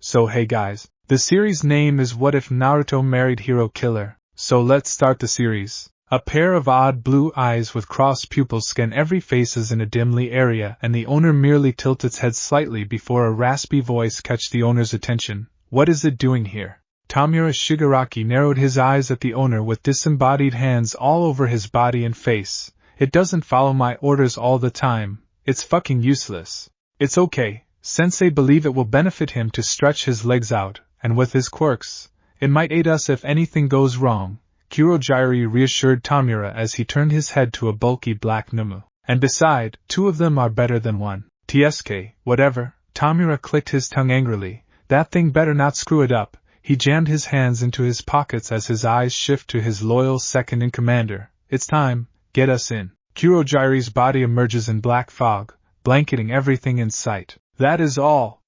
So hey guys, the series name is What If Naruto Married Hero Killer, so let's start the series. A pair of odd blue eyes with crossed pupils scan every faces in a dimly area, and the owner merely tilts its head slightly before a raspy voice catches the owner's attention. What is it doing here? Tamura Shigaraki narrowed his eyes at the owner with disembodied hands all over his body and face. It doesn't follow my orders all the time. It's fucking useless. It's okay. Sensei believe it will benefit him to stretch his legs out, and with his quirks, it might aid us if anything goes wrong, Kurojiru reassured Tamura as he turned his head to a bulky black Numu. And beside, 2 of them are better than 1. TSK, whatever. Tamura clicked his tongue angrily. That thing better not screw it up. He jammed his hands into his pockets as his eyes shift to his loyal second-in-commander. It's time, get us in. Kurojiru's body emerges in black fog, blanketing everything in sight. That is all.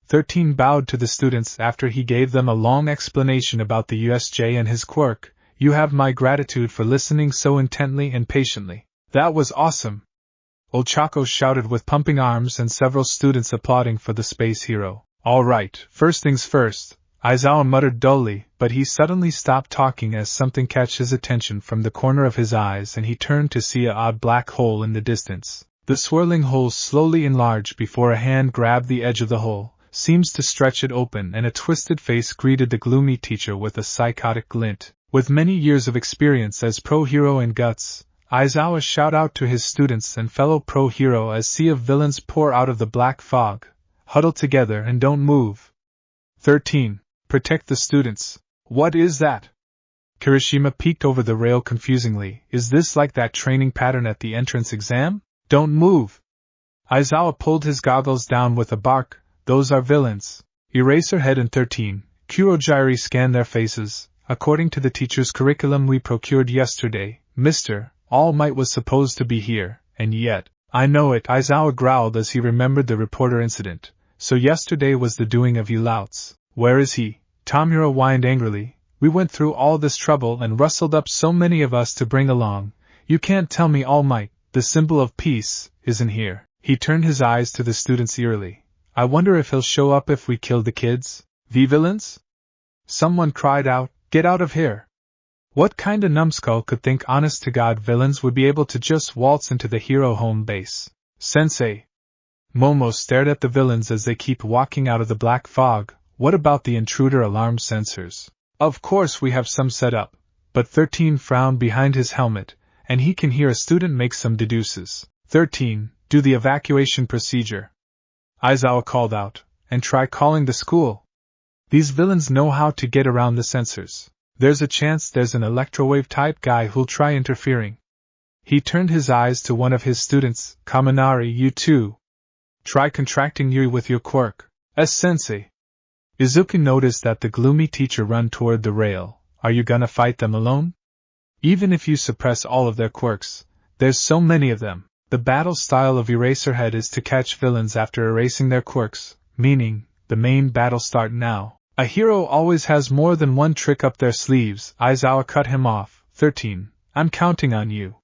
13 bowed to the students after he gave them a long explanation about the USJ and his quirk. You have my gratitude for listening so intently and patiently. That was awesome. Old Chaco shouted with pumping arms and several students applauding for the space hero. All right, first things first, Aizawa muttered dully, but he suddenly stopped talking as something caught his attention from the corner of his eyes and he turned to see an odd black hole in the distance. The swirling hole slowly enlarged before a hand grabbed the edge of the hole, seems to stretch it open, and a twisted face greeted the gloomy teacher with a psychotic glint. With many years of experience as pro-hero and guts, Aizawa shout out to his students and fellow pro-hero as sea of villains pour out of the black fog. Huddle together and don't move. 13. Protect the students. What is that? Kirishima peeked over the rail confusingly. Is this like that training pattern at the entrance exam? Don't move. Aizawa pulled his goggles down with a bark. Those are villains. Eraserhead and 13. Kurojiru scanned their faces. According to the teacher's curriculum we procured yesterday, Mr. All Might was supposed to be here, and yet, I know it, Aizawa growled as he remembered the reporter incident. So yesterday was the doing of you louts. Where is he? Tamura whined angrily. We went through all this trouble and rustled up so many of us to bring along. You can't tell me All Might, the symbol of peace, isn't here. He turned his eyes to the students eerily. I wonder if he'll show up if we kill the kids? The villains? Someone cried out, get out of here. What kind of numbskull could think honest to God villains would be able to just waltz into the hero home base? Sensei. Momo stared at the villains as they keep walking out of the black fog. What about the intruder alarm sensors? Of course we have some set up, but 13 frowned behind his helmet, and he can hear a student make some deduces. 13. Do the evacuation procedure. Aizawa called out, and try calling the school. These villains know how to get around the sensors. There's a chance there's an electrowave-type guy who'll try interfering. He turned his eyes to one of his students. Kaminari, you too. Try contracting Yui with your quirk. Sensei. Izuku noticed that the gloomy teacher ran toward the rail. Are you gonna fight them alone? Even if you suppress all of their quirks, there's so many of them. The battle style of Eraserhead is to catch villains after erasing their quirks, meaning, the main battle start now. A hero always has more than one trick up their sleeves. Aizawa cut him off. 13. I'm counting on you.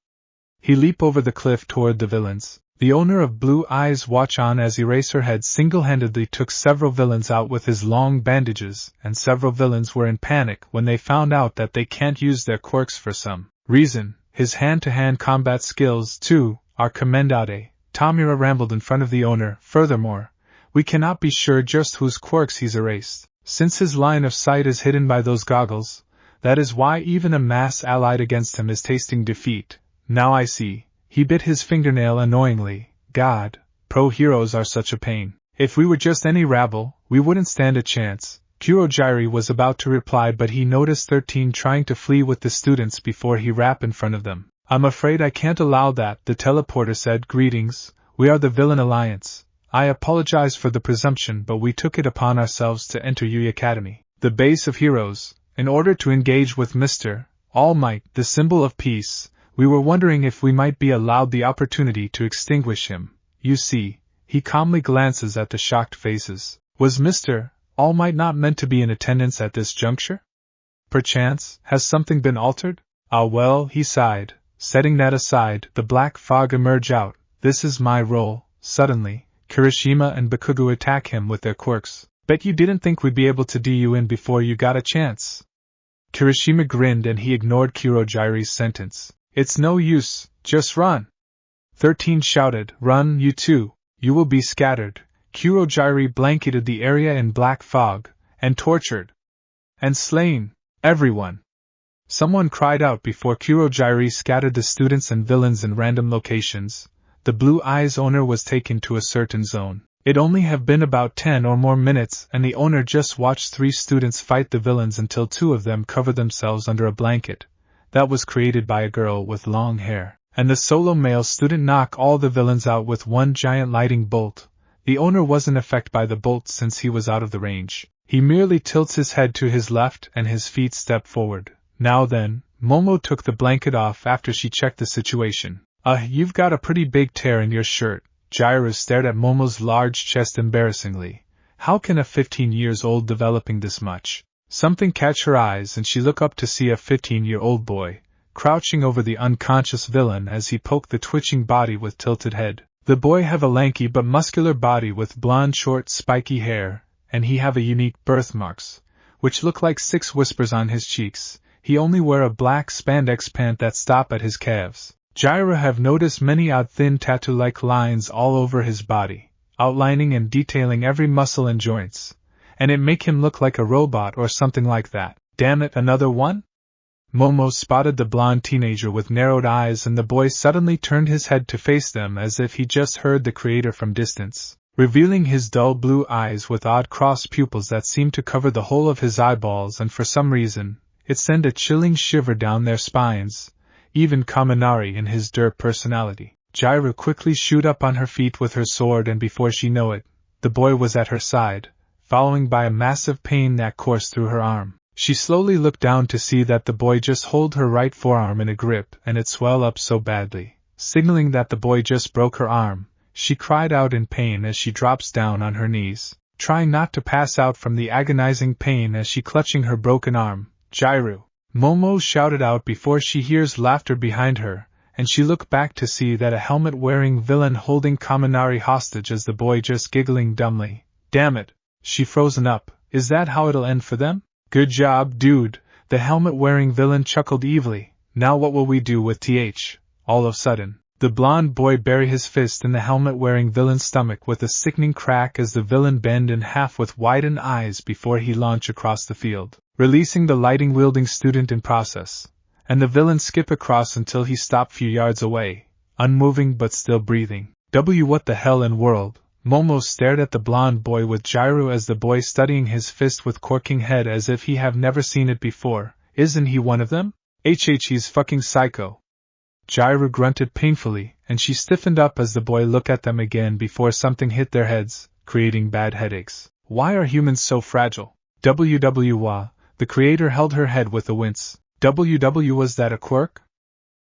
He leaped over the cliff toward the villains. The owner of blue eyes watched on as Eraserhead single-handedly took several villains out with his long bandages, and several villains were in panic when they found out that they can't use their quirks for some reason. His hand-to-hand combat skills, too, are commendate. Tamura rambled in front of the owner. Furthermore, we cannot be sure just whose quirks he's erased. Since his line of sight is hidden by those goggles, that is why even a mass allied against him is tasting defeat. Now I see. He bit his fingernail annoyingly. God, pro-heroes are such a pain. If we were just any rabble, we wouldn't stand a chance. Kurojiru was about to reply, but he noticed 13 trying to flee with the students before he rapped in front of them. I'm afraid I can't allow that, the teleporter said. Greetings, we are the Villain Alliance. I apologize for the presumption, but we took it upon ourselves to enter Yui Academy, the base of heroes, in order to engage with Mr. All Might, the symbol of peace. We were wondering if we might be allowed the opportunity to extinguish him. You see, he calmly glances at the shocked faces. Was Mr. All Might not meant to be in attendance at this juncture? Perchance, has something been altered? Ah well, he sighed. Setting that aside, the black fog emerge out. This is my role. Suddenly, Kirishima and Bakugo attack him with their quirks. Bet you didn't think we'd be able to do you in before you got a chance. Kirishima grinned and he ignored Kurojire's sentence. It's no use, just run. 13 shouted, run, you too, you will be scattered. Kurojire blanketed the area in black fog, and tortured. And slain, everyone. Someone cried out before Kurojire scattered the students and villains in random locations. The Blue Eyes owner was taken to a certain zone. It'd only have been about 10 or more minutes, and the owner just watched 3 students fight the villains until 2 of them covered themselves under a blanket that was created by a girl with long hair, and the solo male student knock all the villains out with one giant lightning bolt. The owner wasn't affected by the bolt since he was out of the range. He merely tilts his head to his left and his feet step forward. Now then, Momo took the blanket off after she checked the situation. You've got a pretty big tear in your shirt. Jiro stared at Momo's large chest embarrassingly. How can a 15-year-old developing this much? Something catch her eyes and she looked up to see a 15-year-old boy, crouching over the unconscious villain as he poked the twitching body with tilted head. The boy have a lanky but muscular body with blonde short spiky hair, and he have a unique birthmarks, which look like 6 whispers on his cheeks. He only wear a black spandex pant that stop at his calves. Jiro have noticed many odd thin tattoo-like lines all over his body, outlining and detailing every muscle and joints, and it make him look like a robot or something like that. Damn it, another one? Momo spotted the blonde teenager with narrowed eyes, and the boy suddenly turned his head to face them as if he just heard the creator from distance, revealing his dull blue eyes with odd crossed pupils that seemed to cover the whole of his eyeballs, and for some reason, it sent a chilling shiver down their spines. Even Kaminari in his dirt personality. Jiro quickly shoot up on her feet with her sword, and before she knew it, the boy was at her side, following by a massive pain that coursed through her arm. She slowly looked down to see that the boy just hold her right forearm in a grip, and it swelled up so badly, signaling that the boy just broke her arm. She cried out in pain as she drops down on her knees, trying not to pass out from the agonizing pain as she clutching her broken arm. Jiro! Momo shouted out before she hears laughter behind her, and she looked back to see that a helmet-wearing villain holding Kaminari hostage as the boy just giggling dumbly. Damn it, she frozen up, is that how it'll end for them? Good job, dude, the helmet-wearing villain chuckled evilly. Now what will we do with TH? All of a sudden, the blonde boy buried his fist in the helmet-wearing villain's stomach with a sickening crack as the villain bent in half with widened eyes before he launched across the field, releasing the lightning-wielding student in process, and the villain skip across until he stopped few yards away, unmoving but still breathing. What the hell in world? Momo stared at the blonde boy with Jiro as the boy studying his fist with corking head as if he have never seen it before. Isn't he one of them? He's fucking psycho. Jiro grunted painfully, and she stiffened up as the boy looked at them again before something hit their heads, creating bad headaches. Why are humans so fragile? The creator held her head with a wince. Was that a quirk?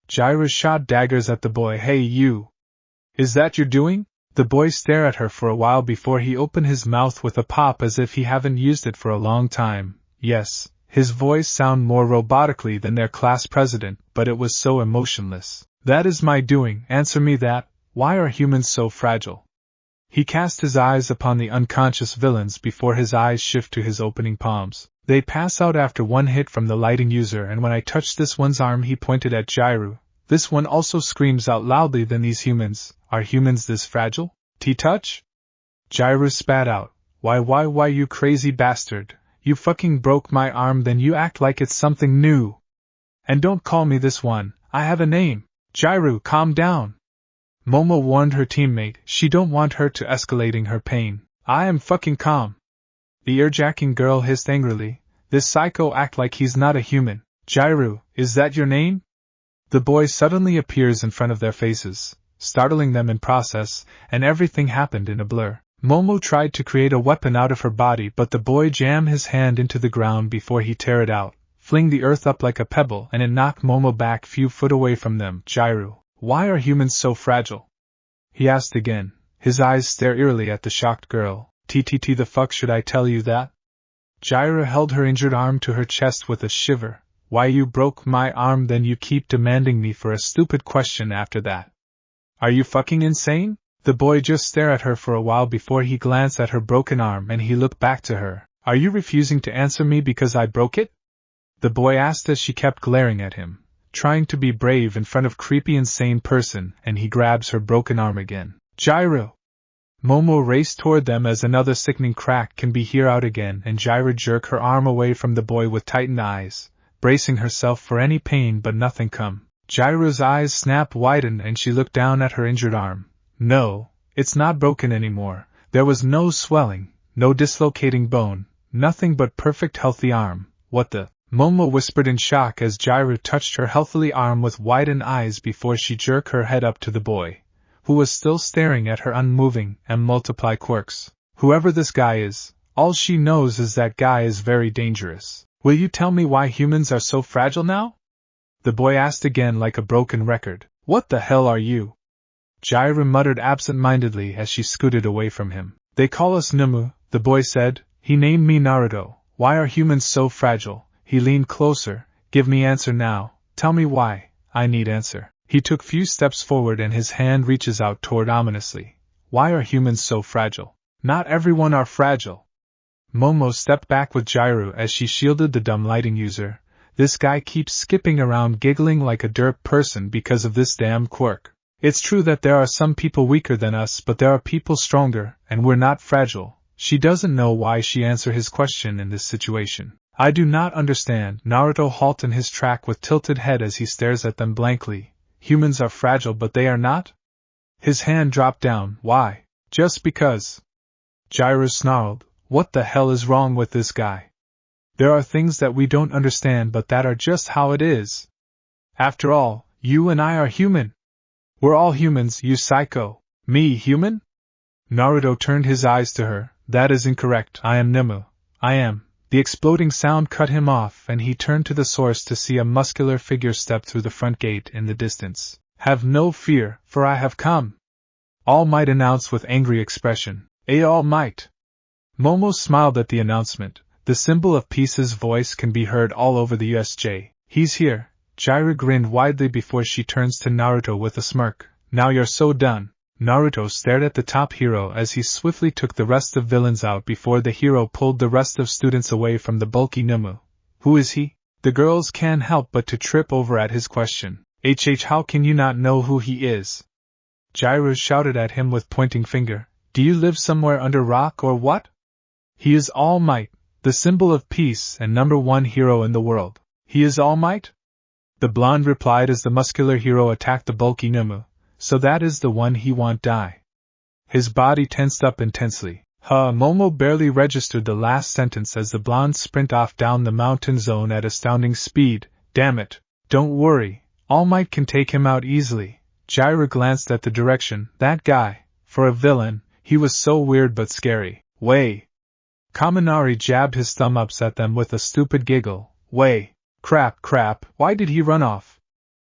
Jiro shot daggers at the boy. Hey you! Is that your doing? The boy stared at her for a while before he opened his mouth with a pop as if he haven't used it for a long time. Yes, his voice sounded more robotically than their class president, but it was so emotionless. That is my doing, answer me that. Why are humans so fragile? He cast his eyes upon the unconscious villains before his eyes shift to his opening palms. They pass out after one hit from the lighting user, and when I touch this one's arm, he pointed at Jiro, this one also screams out loudly than these humans. Are humans this fragile? T-touch? Jiro spat out. Why you crazy bastard. You fucking broke my arm, then you act like it's something new. And don't call me this one, I have a name. Jiro, calm down. Momo warned her teammate she don't want her to escalating her pain. I am fucking calm. The ear-jacking girl hissed angrily. This psycho act like he's not a human. Jiro, is that your name? The boy suddenly appears in front of their faces, startling them in process, and everything happened in a blur. Momo tried to create a weapon out of her body, but the boy jammed his hand into the ground before he tear it out, fling the earth up like a pebble, and it knocked Momo back few foot away from them. Jiro, why are humans so fragile? He asked again, his eyes stare eerily at the shocked girl. The fuck should I tell you that? Jiro held her injured arm to her chest with a shiver. Why you broke my arm, then you keep demanding me for a stupid question after that. Are you fucking insane? The boy just stared at her for a while before he glanced at her broken arm and he looked back to her. Are you refusing to answer me because I broke it? The boy asked as she kept glaring at him, trying to be brave in front of creepy insane person, and he grabs her broken arm again. Gyro! Momo raced toward them as another sickening crack can be heard out again, and Gyro jerked her arm away from the boy with tightened eyes, bracing herself for any pain, but nothing come. Gyro's eyes snapped widened and she looked down at her injured arm. No, it's not broken anymore. There was no swelling, no dislocating bone, nothing but perfect healthy arm. What the? Momo whispered in shock as Gyro touched her healthily arm with widened eyes before she jerked her head up to the boy, who was still staring at her unmoving, and multiply quirks. Whoever this guy is, all she knows is that guy is very dangerous. Will you tell me why humans are so fragile now? The boy asked again like a broken record. What the hell are you? Gyro muttered absent-mindedly as she scooted away from him. They call us Numu, the boy said. He named me Naruto. Why are humans so fragile? He leaned closer. Give me answer now. Tell me why. I need answer. He took few steps forward and his hand reaches out toward ominously. Why are humans so fragile? Not everyone are fragile. Momo stepped back with Gyro as she shielded the dumb lighting user. This guy keeps skipping around giggling like a derp person because of this damn quirk. It's true that there are some people weaker than us, but there are people stronger, and we're not fragile. She doesn't know why she answered his question in this situation. I do not understand. Naruto halted in his track with tilted head as he stares at them blankly. Humans are fragile but they are not? His hand dropped down. Why? Just because. Gyro snarled. What the hell is wrong with this guy? There are things that we don't understand but that are just how it is. After all, you and I are human. We're all humans, you psycho. Me human? Naruto turned his eyes to her. That is incorrect. I am Nemu. I am. The exploding sound cut him off and he turned to the source to see a muscular figure step through the front gate in the distance. Have no fear, for I have come. All Might announced with angry expression. All Might. Momo smiled at the announcement. The symbol of peace's voice can be heard all over the USJ. He's here. Gyro grinned widely before she turns to Naruto with a smirk. Now you're so done. Naruto stared at the top hero as he swiftly took the rest of villains out before the hero pulled the rest of students away from the bulky Numu. Who is he? The girls can't help but to trip over at his question. How can you not know who he is? Gyro shouted at him with pointing finger. Do you live somewhere under rock or what? He is All Might, the symbol of peace and #1 hero in the world. He is All Might? The blonde replied as the muscular hero attacked the bulky Numu. So that is the one he want die. His body tensed up intensely. Momo barely registered the last sentence as the blonde sprint off down the mountain zone at astounding speed. Damn it. Don't worry. All Might can take him out easily. Gyro glanced at the direction. That guy. For a villain, he was so weird but scary. Way. Kaminari jabbed his thumb ups at them with a stupid giggle. Way. Crap. Why did he run off?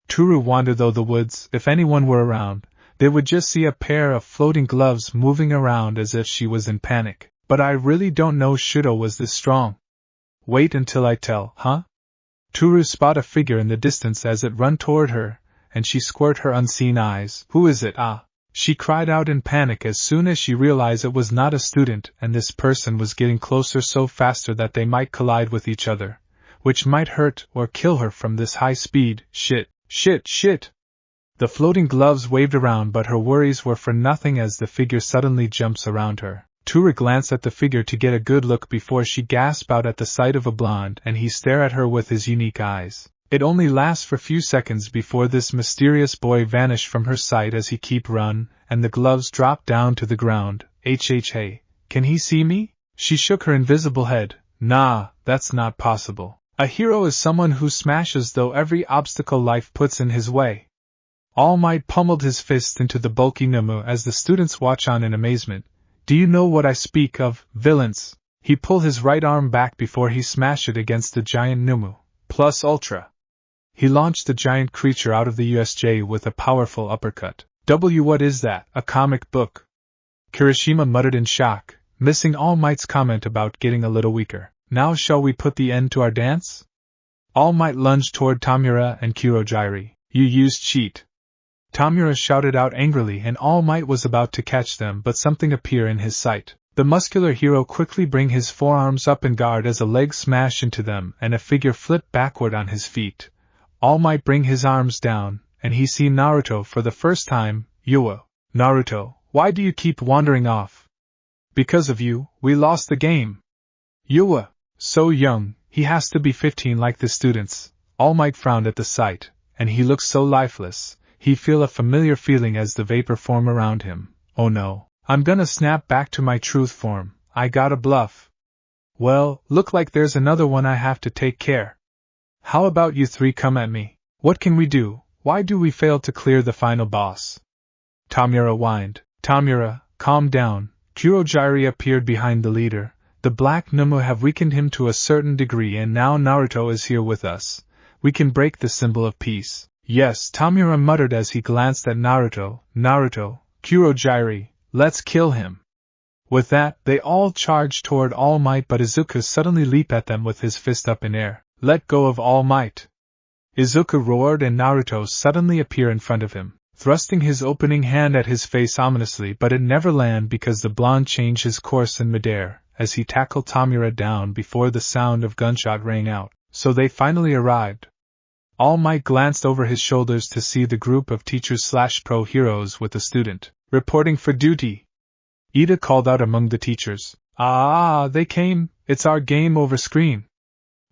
Toru wandered through the woods. If anyone were around, they would just see a pair of floating gloves moving around as if she was in panic. But I really don't know Shudo was this strong. Wait until I tell, huh? Toru spotted a figure in the distance as it run toward her, and she squirt her unseen eyes. Who is it? She cried out in panic as soon as she realized it was not a student and this person was getting closer so faster that they might collide with each other, which might hurt or kill her from this high speed. Shit. The floating gloves waved around but her worries were for nothing as the figure suddenly jumps around her. Toru glanced at the figure to get a good look before she gasped out at the sight of a blonde and he stared at her with his unique eyes. It only lasts for few seconds before this mysterious boy vanished from her sight as he kept run, and the gloves dropped down to the ground. Hey, can he see me? She shook her invisible head. Nah, that's not possible. A hero is someone who smashes through every obstacle life puts in his way. All Might pummeled his fist into the bulky Numu as the students watch on in amazement. Do you know what I speak of, villains? He pulled his right arm back before he smashed it against the giant Numu. Plus Ultra. He launched the giant creature out of the USJ with a powerful uppercut. What is that, a comic book? Kirishima muttered in shock, missing All Might's comment about getting a little weaker. Now shall we put the end to our dance? All Might lunged toward Tamura and Kurogyri. You used cheat. Tamura shouted out angrily, and All Might was about to catch them, but something appeared in his sight. The muscular hero quickly bring his forearms up in guard as a leg smashed into them and a figure flipped backward on his feet. All Might bring his arms down, and he see Naruto for the first time. Yua. Naruto, why do you keep wandering off? Because of you, we lost the game. Yua. So young, he has to be 15 like the students. All Might frowned at the sight, and he looked so lifeless. He feel a familiar feeling as the vapor form around him. Oh no, I'm gonna snap back to my truth form. I gotta bluff. Well, look like there's another one I have to take care. How about you three come at me? What can we do? Why do we fail to clear the final boss? Tamura whined. Tamura, calm down. Kurojirai appeared behind the leader. The Black Numu have weakened him to a certain degree, and now Naruto is here with us. We can break the symbol of peace. Yes, Tamura muttered as he glanced at Naruto. Naruto, Kurojirai, let's kill him. With that, they all charged toward All Might, but Izuku suddenly leaped at them with his fist up in air. Let go of All Might! Izuku roared, and Naruto suddenly appeared in front of him, thrusting his opening hand at his face ominously, but it never landed because the blonde changed his course in midair as he tackled Tamura down before the sound of gunshot rang out. So they finally arrived. All Might glanced over his shoulders to see the group of teachers/pro heroes with a student reporting for duty. Ida called out among the teachers, "Ah, they came, it's our game over screen."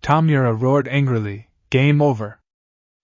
Tamura roared angrily, "Game over!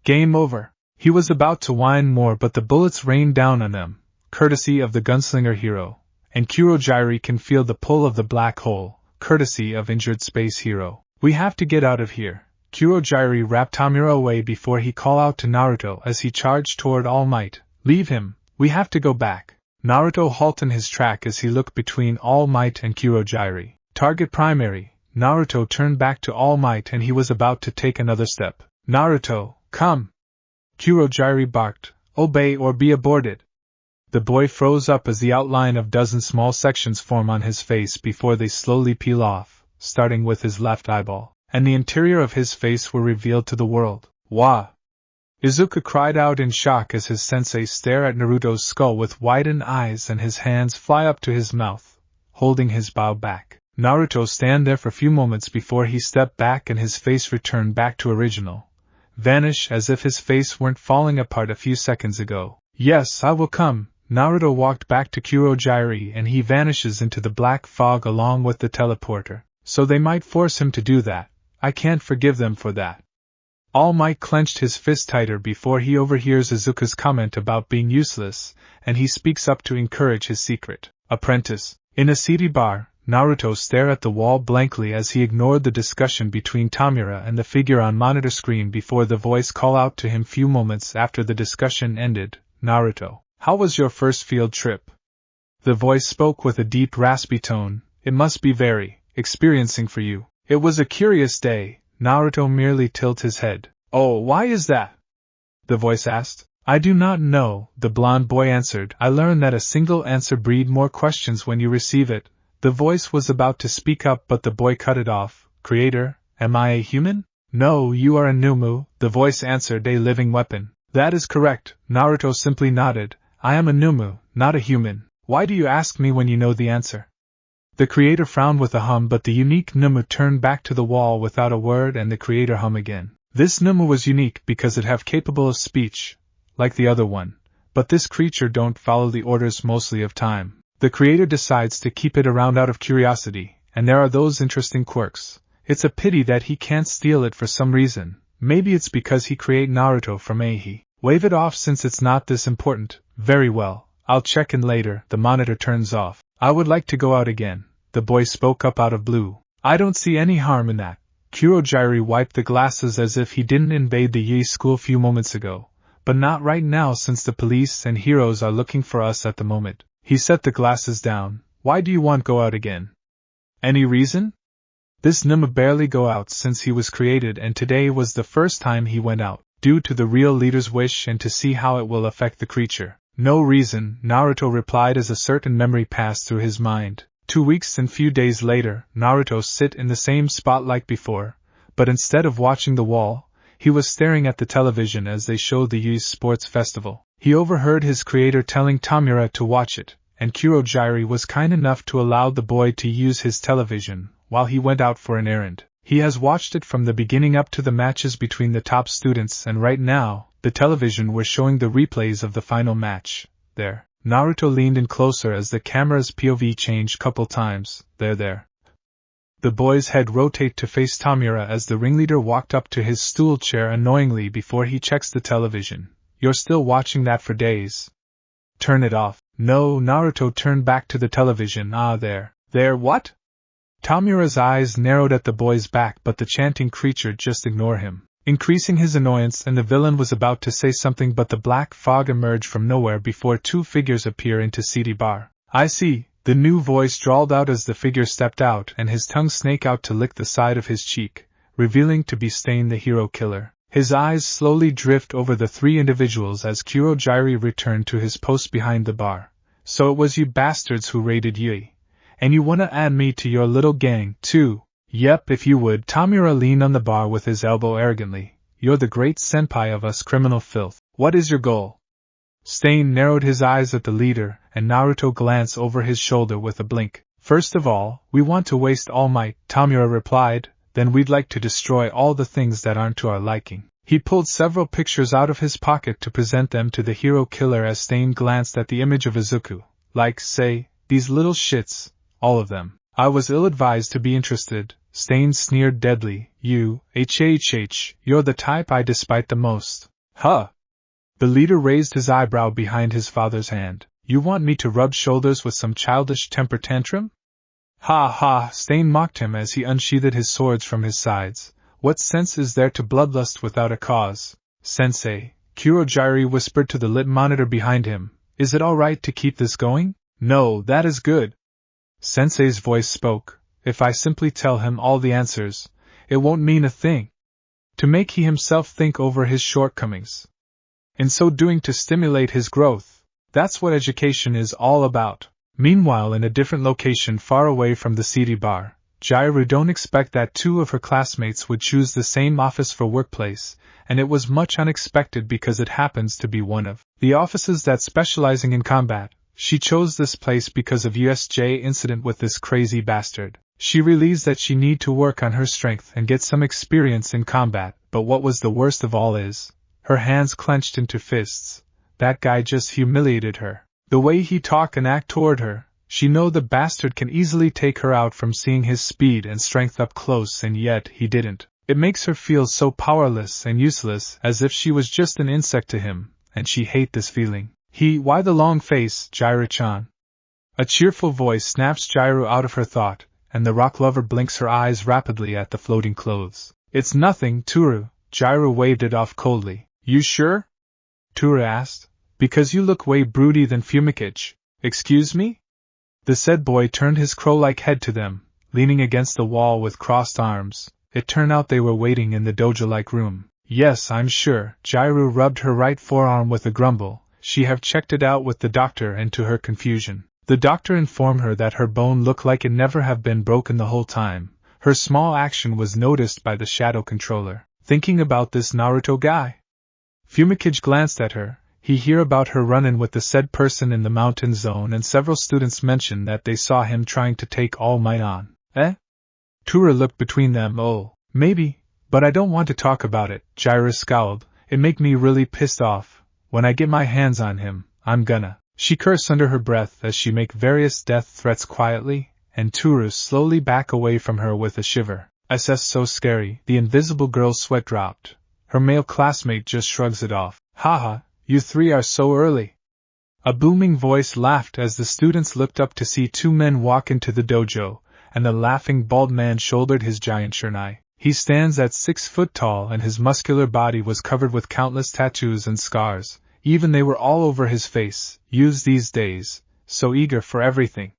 Game over!" He was about to whine more, but the bullets rained down on them, courtesy of the gunslinger hero, and Kurojirai can feel the pull of the black hole, courtesy of injured space hero. We have to get out of here. Kurojirai wrapped Tamura away before he called out to Naruto as he charged toward All Might. Leave him, we have to go back. Naruto halted in his track as he looked between All Might and Kurojirai. Target primary. Naruto turned back to All Might and he was about to take another step. Naruto, come! Kurojirai barked, obey or be aborted. The boy froze up as the outline of dozen small sections formed on his face before they slowly peel off, starting with his left eyeball, and the interior of his face were revealed to the world. Wah! Izuku cried out in shock as his sensei stared at Naruto's skull with widened eyes and his hands fly up to his mouth, holding his bow back. Naruto stand there for a few moments before he stepped back and his face returned back to original. Vanish as if his face weren't falling apart a few seconds ago. Yes, I will come. Naruto walked back to Kurojirai and he vanishes into the black fog along with the teleporter. So they might force him to do that. I can't forgive them for that. All Might clenched his fist tighter before he overhears Izuku's comment about being useless, and he speaks up to encourage his secret apprentice. In a seedy bar, Naruto stared at the wall blankly as he ignored the discussion between Tamura and the figure on monitor screen before the voice called out to him few moments after the discussion ended. Naruto, how was your first field trip? The voice spoke with a deep raspy tone. It must be very experiencing for you. It was a curious day. Naruto merely tilted his head. Oh, why is that? The voice asked. I do not know, the blonde boy answered. I learned that a single answer breeds more questions when you receive it. The voice was about to speak up, but the boy cut it off. Creator, am I a human? No, you are a Numu, the voice answered, a living weapon. That is correct, Naruto simply nodded. I am a Numu, not a human. Why do you ask me when you know the answer? The creator frowned with a hum, but the unique Numu turned back to the wall without a word and the creator hum again. This Numu was unique because it have capable of speech, like the other one, but this creature don't follow the orders mostly of time. The creator decides to keep it around out of curiosity, and there are those interesting quirks. It's a pity that he can't steal it for some reason. Maybe it's because he created Naruto from Ahi. Wave it off since it's not this important. Very well, I'll check in later. The monitor turns off. I would like to go out again. The boy spoke up out of blue. I don't see any harm in that. Kurojirai wiped the glasses as if he didn't invade the Yi school a few moments ago. But not right now since the police and heroes are looking for us at the moment. He set the glasses down. Why do you want to go out again? Any reason? This Numu barely go out since he was created, and today was the first time he went out, due to the real leader's wish and to see how it will affect the creature. No reason, Naruto replied as a certain memory passed through his mind. 2 weeks and few days later, Naruto sit in the same spot like before, but instead of watching the wall, he was staring at the television as they showed the Yi's sports festival. He overheard his creator telling Tamura to watch it, and Kurojairi was kind enough to allow the boy to use his television while he went out for an errand. He has watched it from the beginning up to the matches between the top students, and right now, the television was showing the replays of the final match. There. Naruto leaned in closer as the camera's POV changed couple times. There. The boy's head rotated to face Tamura as the ringleader walked up to his stool chair annoyingly before he checks the television. You're still watching that for days. Turn it off. No, Naruto turned back to the television. There what? Tamura's eyes narrowed at the boy's back, but the chanting creature just ignored him, increasing his annoyance, and the villain was about to say something, but the black fog emerged from nowhere before two figures appear into CD bar. I see, the new voice drawled out as the figure stepped out, and his tongue snaked out to lick the side of his cheek, revealing to be Stain the hero killer. His eyes slowly drift over the three individuals as Kurojairi returned to his post behind the bar. So it was you bastards who raided Yui. And you wanna add me to your little gang, too? Yep, if you would. Tamura leaned on the bar with his elbow arrogantly. You're the great senpai of us criminal filth. What is your goal? Stain narrowed his eyes at the leader, and Naruto glanced over his shoulder with a blink. First of all, we want to waste All Might, Tamura replied. Then we'd like to destroy all the things that aren't to our liking. He pulled several pictures out of his pocket to present them to the hero killer as Stain glanced at the image of Izuku. Like, say, these little shits, all of them. I was ill-advised to be interested. Stain sneered deadly. You, you're the type I despise the most. Huh? The leader raised his eyebrow behind his father's hand. You want me to rub shoulders with some childish temper tantrum? Ha ha, Stain mocked him as he unsheathed his swords from his sides. What sense is there to bloodlust without a cause? Sensei, Kurojairi whispered to the lit monitor behind him. Is it alright to keep this going? No, that is good. Sensei's voice spoke. If I simply tell him all the answers, it won't mean a thing. To make he himself think over his shortcomings. In so doing to stimulate his growth. That's what education is all about. Meanwhile, in a different location far away from the CD bar, Jairu don't expect that two of her classmates would choose the same office for workplace, and it was much unexpected because it happens to be one of the offices that's specializing in combat. She chose this place because of USJ incident with this crazy bastard. She realized that she need to work on her strength and get some experience in combat, but what was the worst of all is, her hands clenched into fists. That guy just humiliated her. The way he talk and act toward her, she know the bastard can easily take her out from seeing his speed and strength up close, and yet he didn't. It makes her feel so powerless and useless, as if she was just an insect to him, and she hate this feeling. Why the long face, Jairu-chan? A cheerful voice snaps Jairu out of her thought, and the rock lover blinks her eyes rapidly at the floating clothes. It's nothing, Toru. Jairu waved it off coldly. You sure? Toru asked. Because you look way broody than Fumikage. Excuse me? The said boy turned his crow-like head to them, leaning against the wall with crossed arms. It turned out they were waiting in the dojo-like room. Yes, I'm sure. Jairu rubbed her right forearm with a grumble. She have checked it out with the doctor, and to her confusion, the doctor informed her that her bone looked like it never have been broken the whole time. Her small action was noticed by the shadow controller. Thinking about this Naruto guy? Fumikage glanced at her. He hear about her run-in with the said person in the mountain zone, and several students mentioned that they saw him trying to take All Might on. Tura looked between them. Oh, maybe, but I don't want to talk about it. Jairu scowled. It make me really pissed off. When I get my hands on him, I'm gonna. She cursed under her breath as she make various death threats quietly, and Toru slowly back away from her with a shiver. SS so scary. The invisible girl's sweat dropped. Her male classmate just shrugs it off. Haha, you three are so early. A booming voice laughed as the students looked up to see two men walk into the dojo, and the laughing bald man shouldered his giant shunai. He stands at 6 foot tall, and his muscular body was covered with countless tattoos and scars. Even they were all over his face, used these days, so eager for everything.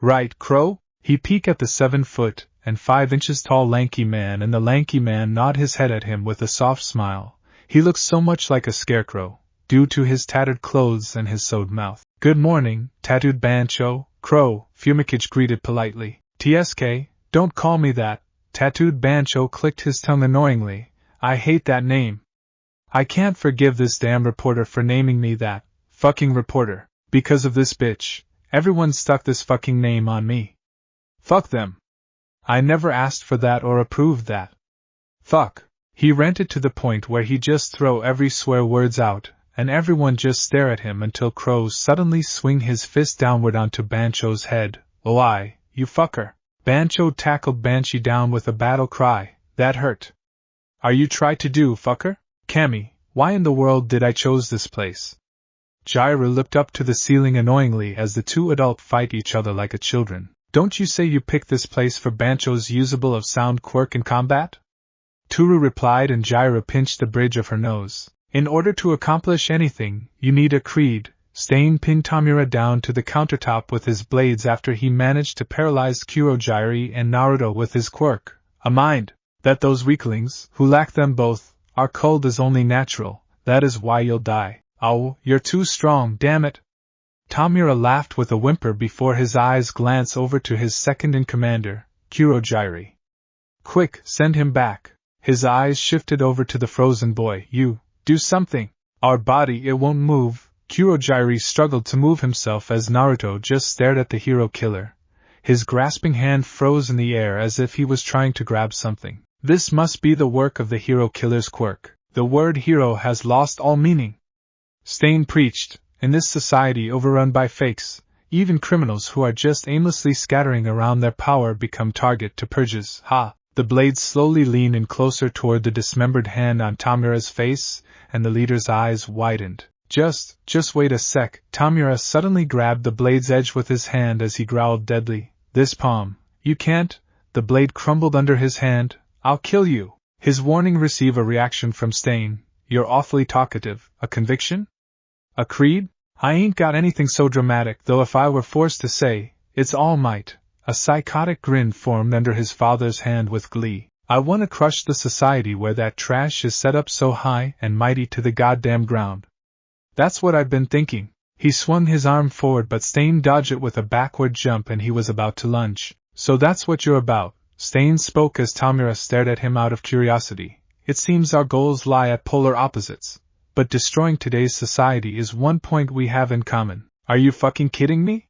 Right, Crow? He peeked at the 7 foot and 5 inches tall lanky man, and the lanky man nodded his head at him with a soft smile. He looked so much like a scarecrow, due to his tattered clothes and his sewed mouth. Good morning, tattooed Bancho, Crow, Fumikage greeted politely. TSK, don't call me that. Tattooed Bancho clicked his tongue annoyingly. I hate that name. I can't forgive this damn reporter for naming me that. Fucking reporter. Because of this bitch, everyone stuck this fucking name on me. Fuck them. I never asked for that or approved that. Fuck. He ranted to the point where he just throw every swear words out, and everyone just stare at him until Crow suddenly swing his fist downward onto Bancho's head. Oh you fucker. Bancho tackled Banshee down with a battle cry. That hurt. Are you try to do, fucker? Cammy, why in the world did I chose this place? Jaira looked up to the ceiling annoyingly as the two adults fight each other like a children. Don't you say you picked this place for Bancho's usable of sound quirk in combat? Turu replied, and Jaira pinched the bridge of her nose. In order to accomplish anything, you need a creed. Stain pinned Tamura down to the countertop with his blades after he managed to paralyze Kurojairi and Naruto with his quirk. A mind that those weaklings, who lack them both, are culled is only natural. That is why you'll die. Oh, you're too strong, damn it. Tamura laughed with a whimper before his eyes glanced over to his second-in-commander, Kurojairi. Quick, send him back. His eyes shifted over to the frozen boy. You, do something. Our body, it won't move. Kurojairi struggled to move himself as Naruto just stared at the hero killer. His grasping hand froze in the air as if he was trying to grab something. This must be the work of the hero killer's quirk. The word hero has lost all meaning. Stain preached, in this society overrun by fakes, even criminals who are just aimlessly scattering around their power become target to purges. Ha! The blades slowly leaned in closer toward the dismembered hand on Tamura's face, and the leader's eyes widened. Just wait a sec. Tamura suddenly grabbed the blade's edge with his hand as he growled deadly. This palm. You can't. The blade crumbled under his hand. I'll kill you. His warning received a reaction from Stain. You're awfully talkative. A conviction? A creed? I ain't got anything so dramatic, though if I were forced to say, it's all might. A psychotic grin formed under his father's hand with glee. I want to crush the society where that trash is set up so high and mighty to the goddamn ground. That's what I've been thinking. He swung his arm forward, but Stain dodged it with a backward jump and he was about to lunge. So that's what you're about. Stain spoke as Tamura stared at him out of curiosity. It seems our goals lie at polar opposites. But destroying today's society is one point we have in common. Are you fucking kidding me?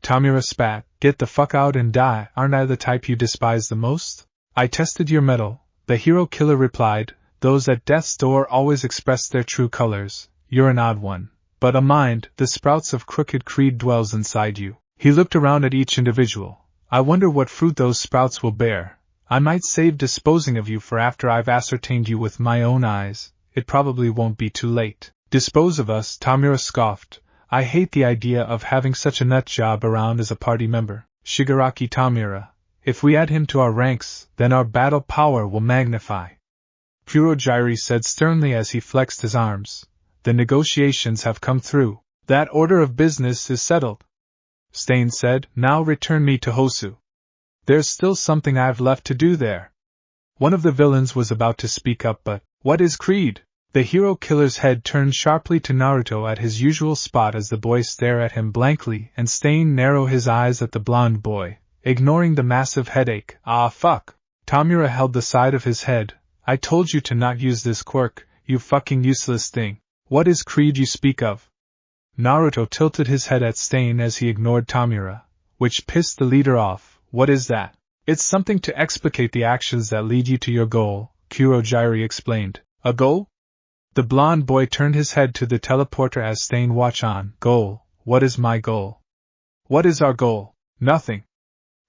Tamura spat. Get the fuck out and die. Aren't I the type you despise the most? I tested your mettle, the hero killer replied. Those at death's door always express their true colors. You're an odd one. But a mind, the sprouts of crooked creed dwells inside you. He looked around at each individual. I wonder what fruit those sprouts will bear. I might save disposing of you for after I've ascertained you with my own eyes. It probably won't be too late. Dispose of us, Tamura scoffed. I hate the idea of having such a nut job around as a party member. Shigaraki Tamura. If we add him to our ranks, then our battle power will magnify. Kurojairi said sternly as he flexed his arms. The negotiations have come through. That order of business is settled. Stain said, now return me to Hosu. There's still something I've left to do there. One of the villains was about to speak up, but, what is creed? The hero killer's head turned sharply to Naruto at his usual spot as the boy stared at him blankly, and Stain narrowed his eyes at the blonde boy, ignoring the massive headache. Ah fuck. Tamura held the side of his head. I told you to not use this quirk, you fucking useless thing. What is creed you speak of? Naruto tilted his head at Stain as he ignored Tamura, which pissed the leader off. What is that? It's something to explicate the actions that lead you to your goal, Kurojairi explained. A goal? The blonde boy turned his head to the teleporter as Stain watched on. Goal? What is my goal? What is our goal? Nothing.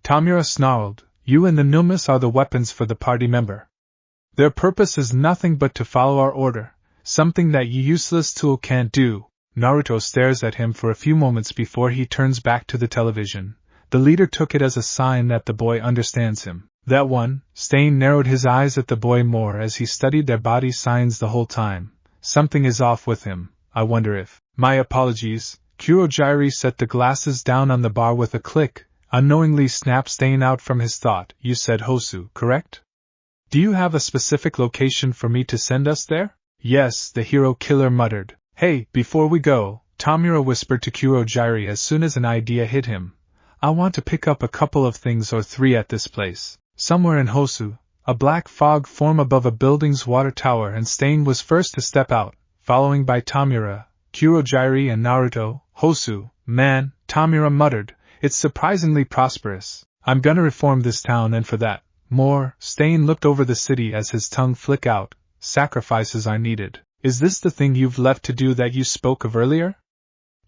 Tamura snarled. You and the Numas are the weapons for the party member. Their purpose is nothing but to follow our order, something that you useless tool can't do. Naruto stares at him for a few moments before he turns back to the television. The leader took it as a sign that the boy understands him. That one. Stain narrowed his eyes at the boy more as he studied their body signs the whole time. Something is off with him. I wonder if. My apologies. Kurojairi set the glasses down on the bar with a click, unknowingly snapped Stain out from his thought. You said Hosu, correct? Do you have a specific location for me to send us there? Yes, the hero killer muttered. Hey, before we go, Tamura whispered to Kurojairi as soon as an idea hit him. I want to pick up a couple of things or three at this place. Somewhere in Hosu. a black fog formed above a building's water tower and Stain was first to step out, following by Tamura, Kurogiri and Naruto. Hosu, man, Tamura muttered, it's surprisingly prosperous. I'm gonna reform this town and for that, more. Stain looked over the city as his tongue flicked out. Sacrifices are needed. Is this the thing you've left to do that you spoke of earlier?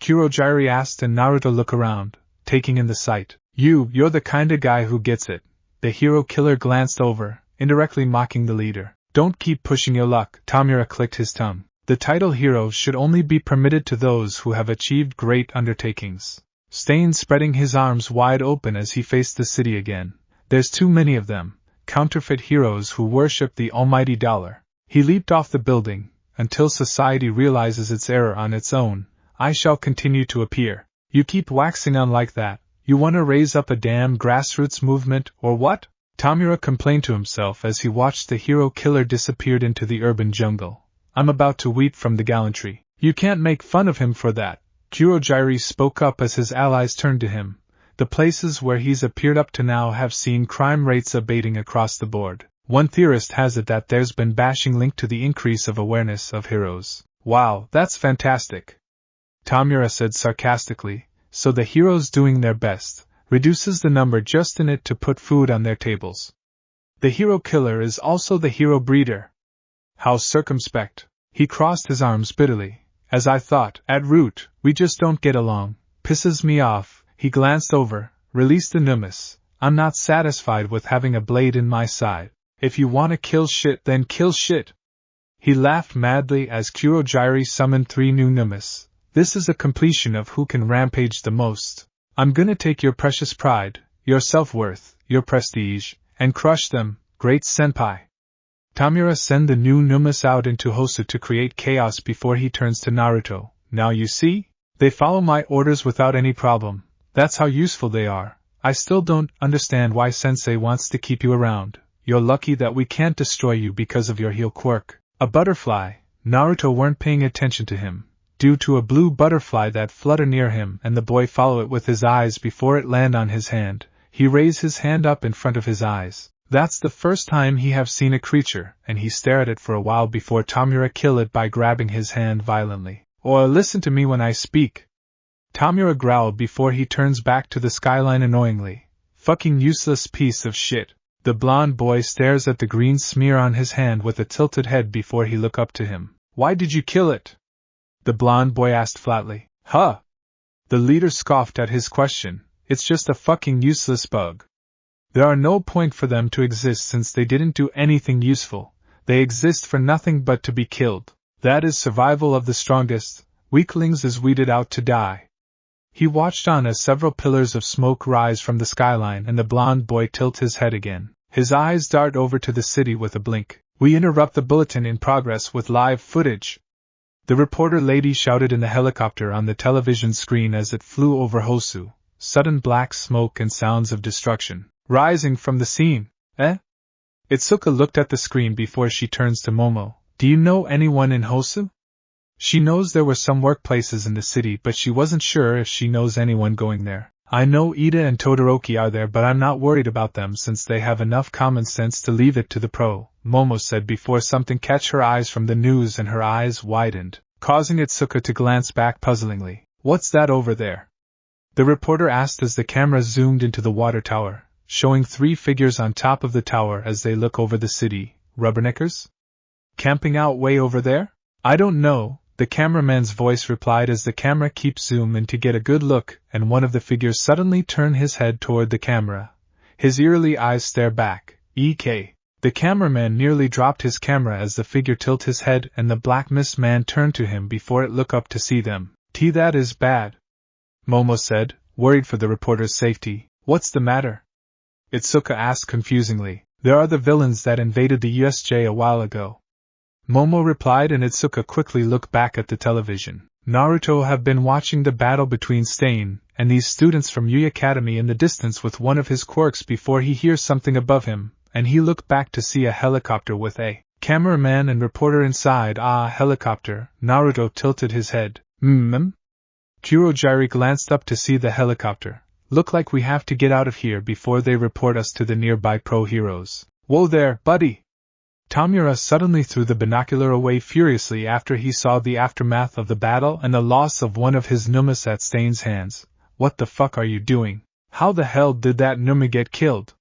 Kurogiri asked and Naruto looked around, taking in the sight. You're the kinda guy who gets it. The hero killer glanced over, indirectly mocking the leader. Don't keep pushing your luck. Tamura clicked his tongue. The title hero should only be permitted to those who have achieved great undertakings. Stain spreading his arms wide open as he faced the city again. There's too many of them, counterfeit heroes who worship the almighty dollar. He leaped off the building. Until society realizes its error on its own, I shall continue to appear. You keep waxing on like that. You want to raise up a damn grassroots movement, or what? Tamura complained to himself as he watched the hero killer disappear into the urban jungle. I'm about to weep from the gallantry. You can't make fun of him for that. Kurogiri spoke up as his allies turned to him. The places where he's appeared up to now have seen crime rates abating across the board. One theorist has it that there's been bashing linked to the increase of awareness of heroes. Wow, that's fantastic. Tamura said sarcastically. So the heroes doing their best reduces the number just in it to put food on their tables. The hero killer is also the hero breeder. How circumspect. He crossed his arms bitterly. As I thought, at root, we just don't get along. Pisses me off. He glanced over, released the numbness. I'm not satisfied with having a blade in my side. If you want to kill shit, then kill shit. He laughed madly as Kurogiri summoned 3 new numbness. This is a completion of who can rampage the most. I'm gonna take your precious pride, your self-worth, your prestige, and crush them, great senpai. Tamura send the new numbness out into Hosu to create chaos before he turns to Naruto. Now you see? They follow my orders without any problem. That's how useful they are. I still don't understand why Sensei wants to keep you around. You're lucky that we can't destroy you because of your heel quirk. A butterfly. Naruto weren't paying attention to him. Due to a blue butterfly that fluttered near him and the boy follow it with his eyes before it land on his hand, he raised his hand up in front of his eyes. That's the first time he have seen a creature, and he stared at it for a while before Tamura kill it by grabbing his hand violently. Or listen to me when I speak. Tamura growled before he turns back to the skyline annoyingly. Fucking useless piece of shit. The blonde boy stares at the green smear on his hand with a tilted head before he look up to him. Why did you kill it? The blonde boy asked flatly. Huh? The leader scoffed at his question. It's just a fucking useless bug. There are no point for them to exist since they didn't do anything useful. They exist for nothing but to be killed. That is survival of the strongest. Weaklings is weeded out to die. He watched on as several pillars of smoke rise from the skyline and the blonde boy tilt his head again. His eyes dart over to the city with a blink. We interrupt the bulletin in progress with live footage. The reporter lady shouted in the helicopter on the television screen as it flew over Hosu. Sudden black smoke and sounds of destruction rising from the scene. Itsuka looked at the screen before she turns to Momo. Do you know anyone in Hosu? She knows there were some workplaces in the city, but she wasn't sure if she knows anyone going there. I know Ida and Todoroki are there, but I'm not worried about them since they have enough common sense to leave it to the pro, Momo said before something caught her eyes from the news and her eyes widened, causing Itsuka to glance back puzzlingly. What's that over there? The reporter asked as the camera zoomed into the water tower, showing 3 figures on top of the tower as they look over the city. Rubberneckers? Camping out way over there? I don't know. The cameraman's voice replied as the camera keeps zoom in to get a good look, and one of the figures suddenly turned his head toward the camera. His eerily eyes stare back. EK. The cameraman nearly dropped his camera as the figure tilted his head and the black mist man turned to him before it looked up to see them. That is bad. Momo said, worried for the reporter's safety. What's the matter? Itsuka asked confusingly. There are the villains that invaded the USJ a while ago. Momo replied and Itsuka quickly looked back at the television. Naruto have been watching the battle between Stain and these students from Yu Academy in the distance with one of his quirks before he hears something above him, and he looked back to see a helicopter with a cameraman and reporter inside. Ah, helicopter. Naruto tilted his head. Kurogiri glanced up to see the helicopter. Look like we have to get out of here before they report us to the nearby pro heroes. Whoa there, buddy! Tamura suddenly threw the binocular away furiously after he saw the aftermath of the battle and the loss of one of his Numas at Stain's hands. What the fuck are you doing? How the hell did that Numa get killed?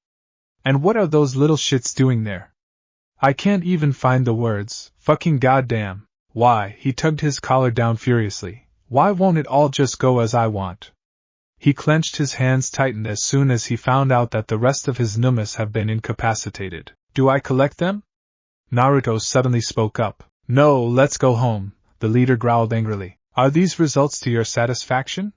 And what are those little shits doing there? I can't even find the words. Fucking goddamn. Why, he tugged his collar down furiously. Why won't it all just go as I want? He clenched his hands tightened as soon as he found out that the rest of his Numas have been incapacitated. Do I collect them? Naruto suddenly spoke up. No, let's go home, the leader growled angrily. Are these results to your satisfaction?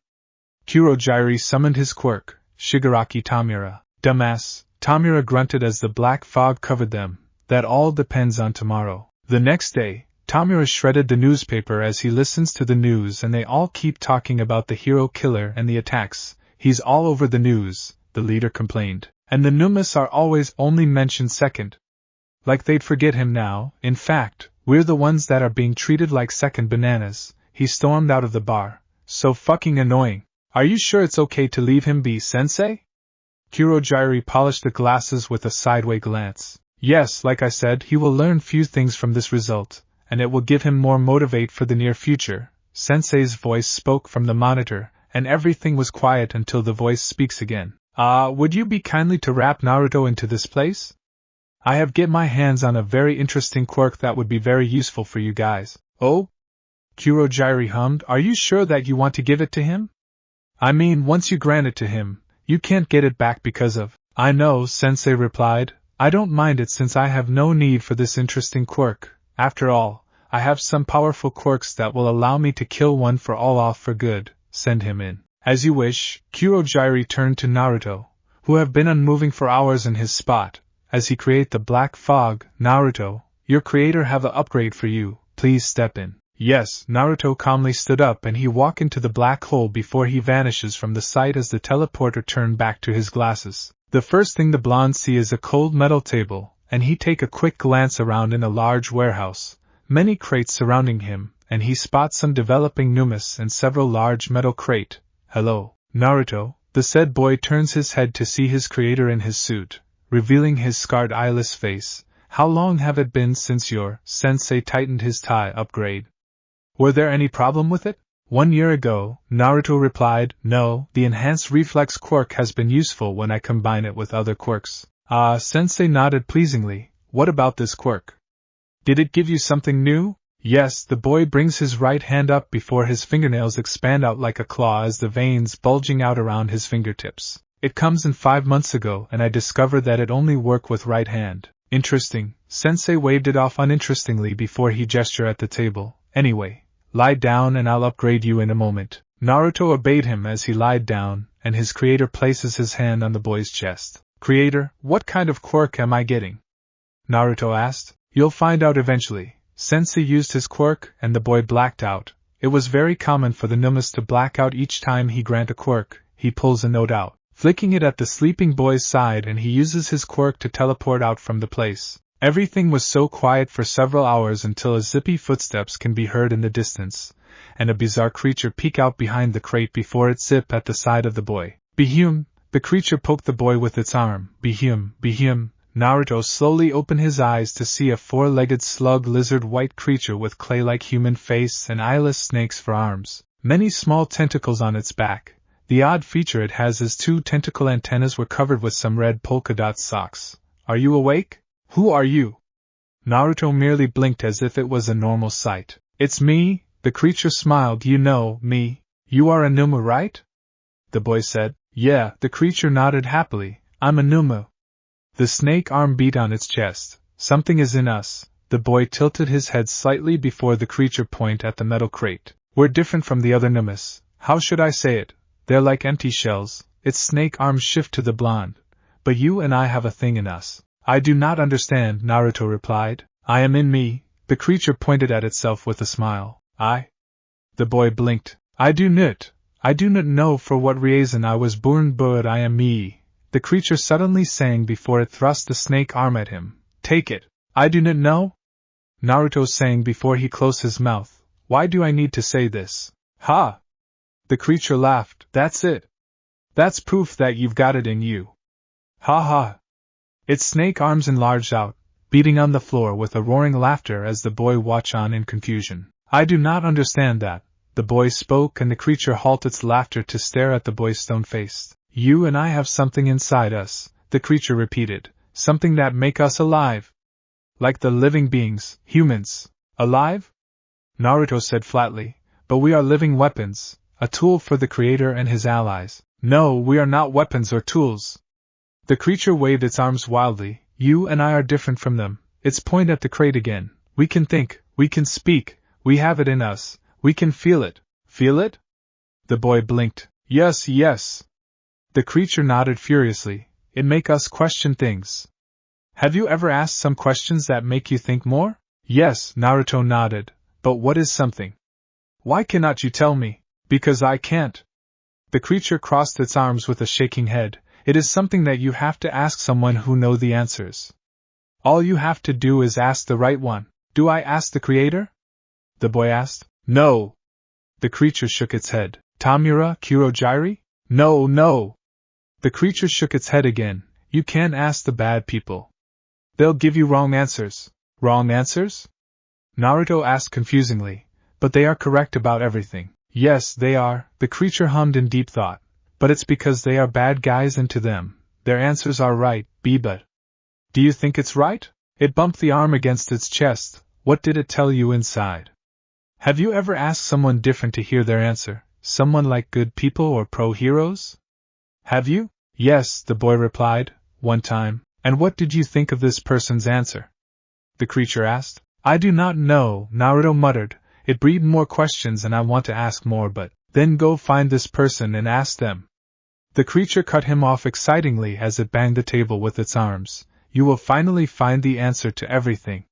Kurojiiri summoned his quirk, Shigaraki Tamura. Dumbass, Tamura grunted as the black fog covered them. That all depends on tomorrow. The next day, Tamura shredded the newspaper as he listens to the news and they all keep talking about the hero killer and the attacks. He's all over the news, the leader complained. And the Numas are always only mentioned second. Like they'd forget him now. In fact, we're the ones that are being treated like second bananas. He stormed out of the bar. So fucking annoying. Are you sure it's okay to leave him be, sensei? Kurojiiri polished the glasses with a sideway glance. Yes, like I said, he will learn few things from this result, and it will give him more motivate for the near future. Sensei's voice spoke from the monitor, and everything was quiet until the voice speaks again. Would you be kindly to wrap Naruto into this place? I have get my hands on a very interesting quirk that would be very useful for you guys. Oh? Kurojiiri hummed. Are you sure that you want to give it to him? I mean, once you grant it to him, you can't get it back because of... I know, Sensei replied. I don't mind it since I have no need for this interesting quirk. After all, I have some powerful quirks that will allow me to kill one for all off for good. Send him in. As you wish. Kurojiiri turned to Naruto, who have been unmoving for hours in his spot. As he create the black fog, Naruto, your creator have a upgrade for you, please step in. Yes, Naruto calmly stood up and he walked into the black hole before he vanishes from the sight as the teleporter turned back to his glasses. The first thing the blonde see is a cold metal table, and he take a quick glance around in a large warehouse, many crates surrounding him, and he spots some developing Numas and several large metal crate. Hello, Naruto, the said boy turns his head to see his creator in his suit, revealing his scarred eyeless face. How long have it been since your sensei tightened his tie upgrade? Were there any problem with it? 1 year ago, Naruto replied. No, the enhanced reflex quirk has been useful when I combine it with other quirks. Sensei nodded pleasingly. What about this quirk? Did it give you something new? Yes, the boy brings his right hand up before his fingernails expand out like a claw as the veins bulging out around his fingertips. It comes in 5 months ago and I discovered that it only work with right hand. Interesting. Sensei waved it off uninterestingly before he gestured at the table. Anyway, lie down and I'll upgrade you in a moment. Naruto obeyed him as he lied down, and his creator places his hand on the boy's chest. Creator, what kind of quirk am I getting? Naruto asked. You'll find out eventually. Sensei used his quirk and the boy blacked out. It was very common for the Numas to black out each time he grant a quirk. He pulls a note out, flicking it at the sleeping boy's side, and he uses his quirk to teleport out from the place. Everything was so quiet for several hours until a zippy footsteps can be heard in the distance, and a bizarre creature peek out behind the crate before it zip at the side of the boy. Behume! The creature poked the boy with its arm. Behume! Behume! Naruto slowly opened his eyes to see a 4-legged slug lizard white creature with clay-like human face and eyeless snakes for arms, many small tentacles on its back. The odd feature it has is 2 tentacle antennas were covered with some red polka dot socks. Are you awake? Who are you? Naruto merely blinked as if it was a normal sight. It's me, the creature smiled. You know me. You are a Numa, right? The boy said. Yeah, the creature nodded happily. I'm a Numa. The snake arm beat on its chest. Something is in us. The boy tilted his head slightly before the creature pointed at the metal crate. We're different from the other Numas. How should I say it? They're like empty shells. Its snake arm shift to the blonde. But you and I have a thing in us. I do not understand, Naruto replied. I am in me. The creature pointed at itself with a smile. I? The boy blinked. I do not know for what reason I was born, but I am me. The creature suddenly sang before it thrust the snake arm at him. Take it. I do not know? Naruto sang before he closed his mouth. Why do I need to say this? Ha! The creature laughed. That's it. That's proof that you've got it in you. Ha ha. Its snake arms enlarged out, beating on the floor with a roaring laughter as the boy watched on in confusion. I do not understand that, the boy spoke, and the creature halted its laughter to stare at the boy's stone face. You and I have something inside us, the creature repeated, something that make us alive. Like the living beings, humans. Alive? Naruto said flatly, but we are living weapons, a tool for the creator and his allies. No, we are not weapons or tools. The creature waved its arms wildly. You and I are different from them. Its point at the crate again. We can think, we can speak, we have it in us, we can feel it. Feel it? The boy blinked. Yes, yes. The creature nodded furiously. It make us question things. Have you ever asked some questions that make you think more? Yes, Naruto nodded. But what is something? Why cannot you tell me? Because I can't. The creature crossed its arms with a shaking head. It is something that you have to ask someone who know the answers. All you have to do is ask the right one. Do I ask the creator? The boy asked. No. The creature shook its head. Tamura Kurojairi? No, no. The creature shook its head again. You can't ask the bad people. They'll give you wrong answers. Wrong answers? Naruto asked confusingly. But they are correct about everything. Yes, they are, the creature hummed in deep thought. But it's because they are bad guys, and to them, their answers are right, but. Do you think it's right? It bumped the arm against its chest. What did it tell you inside? Have you ever asked someone different to hear their answer? Someone like good people or pro-heroes? Have you? Yes, the boy replied, one time. And what did you think of this person's answer? The creature asked. I do not know, Naruto muttered. It breeded more questions and I want to ask more, but then go find this person and ask them. The creature cut him off excitingly as it banged the table with its arms. You will finally find the answer to everything.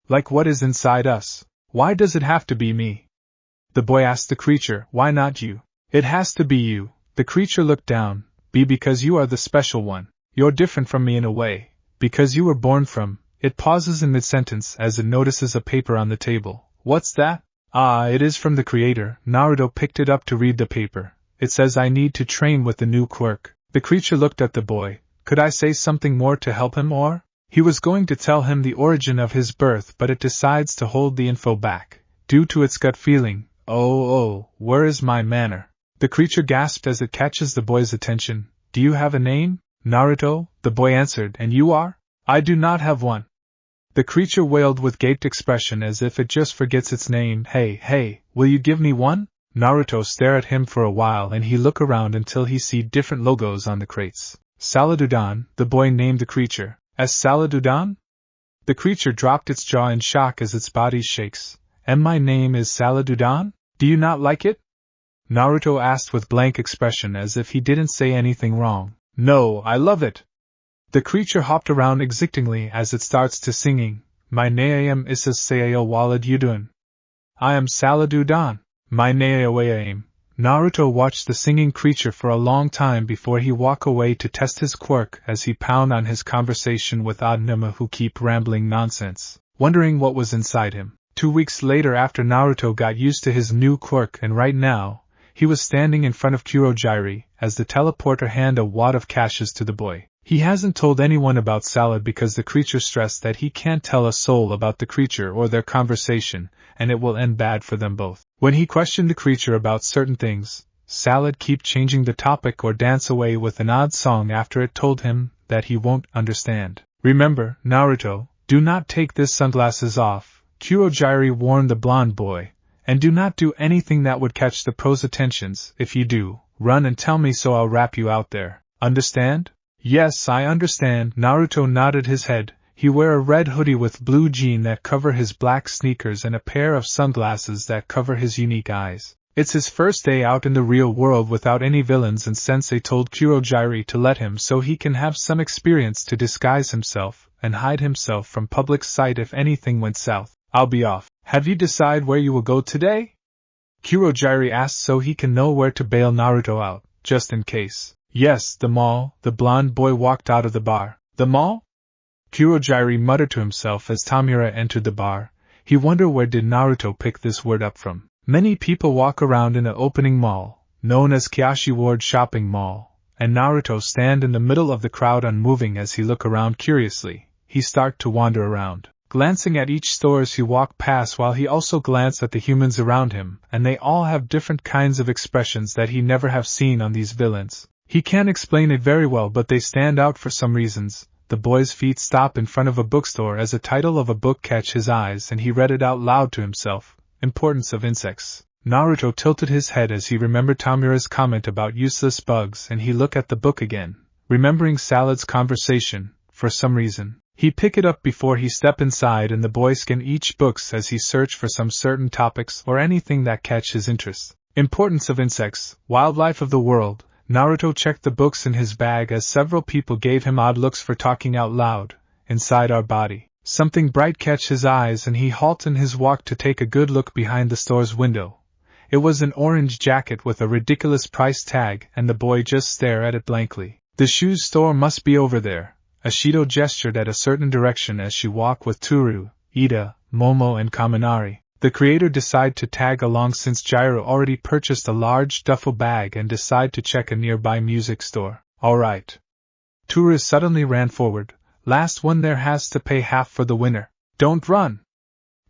Like what is inside us. Why does it have to be me? The boy asked the creature, why not you? It has to be you. The creature looked down. Because you are the special one. You're different from me in a way. Because you were born from. It pauses in mid-sentence as it notices a paper on the table. What's that? Ah, it is from the creator. Naruto picked it up to read the paper. It says I need to train with the new quirk. The creature looked at the boy. Could I say something more to help him or? He was going to tell him the origin of his birth, but it decides to hold the info back, due to its gut feeling. Oh, where is my manner? The creature gasped as it catches the boy's attention. Do you have a name? Naruto, the boy answered, and you are? I do not have one. The creature wailed with gaped expression as if it just forgets its name. Hey, will you give me one? Naruto stared at him for a while and he looked around until he see different logos on the crates. Saladudan, the boy named the creature. As Saladudan? The creature dropped its jaw in shock as its body shakes. And my name is Saladudan? Do you not like it? Naruto asked with blank expression as if he didn't say anything wrong. No, I love it. The creature hopped around exactingly as it starts to singing. My name is Sayo Walad Yudun. I am Saladudan. My name. Naruto watched the singing creature for a long time before he walked away to test his quirk as he pounded on his conversation with Oddnuma who keep rambling nonsense, wondering what was inside him. 2 weeks later after Naruto got used to his new quirk and right now, he was standing in front of Kurojairi as the teleporter handed a wad of caches to the boy. He hasn't told anyone about Salad because the creature stressed that he can't tell a soul about the creature or their conversation, and it will end bad for them both. When he questioned the creature about certain things, Salad kept changing the topic or dance away with an odd song after it told him that he won't understand. Remember, Naruto, do not take these sunglasses off, Kurojairi warned the blonde boy, and do not do anything that would catch the pro's attentions. If you do, run and tell me so I'll wrap you out there. Understand? Yes, I understand. Naruto nodded his head. He wear a red hoodie with blue jean that cover his black sneakers and a pair of sunglasses that cover his unique eyes. It's his first day out in the real world without any villains and Sensei told Kurojairi to let him so he can have some experience to disguise himself and hide himself from public sight if anything went south. I'll be off. Have you decided where you will go today? Kurojairi asked so he can know where to bail Naruto out, just in case. Yes, the mall. The blonde boy walked out of the bar. The mall? Kurojairi muttered to himself as Tamura entered the bar. He wondered where did Naruto pick this word up from. Many people walk around in an opening mall, known as Kyoshi Ward Shopping Mall, and Naruto stand in the middle of the crowd unmoving as he look around curiously. He start to wander around, glancing at each store as he walk past while he also glance at the humans around him, and they all have different kinds of expressions that he never have seen on these villains. He can't explain it very well, but they stand out for some reasons. The boy's feet stop in front of a bookstore as a title of a book catch his eyes and he read it out loud to himself. Importance of insects. Naruto tilted his head as he remembered Tamura's comment about useless bugs and he looked at the book again. Remembering Salad's conversation, for some reason, he picked it up before he stepped inside and the boy scanned each books as he searched for some certain topics or anything that catch his interest. Importance of insects, wildlife of the world. Naruto checked the books in his bag as several people gave him odd looks for talking out loud. Inside our body, something bright catch his eyes and he halted in his walk to take a good look behind the store's window. It was an orange jacket with a ridiculous price tag and the boy just stared at it blankly. The shoes store must be over there. Ashido gestured at a certain direction as she walked with Toru, Ida, Momo and Kaminari. The creator decided to tag along since Gyro already purchased a large duffel bag and decided to check a nearby music store. Alright. Toru suddenly ran forward. Last one there has to pay half for the winner. Don't run.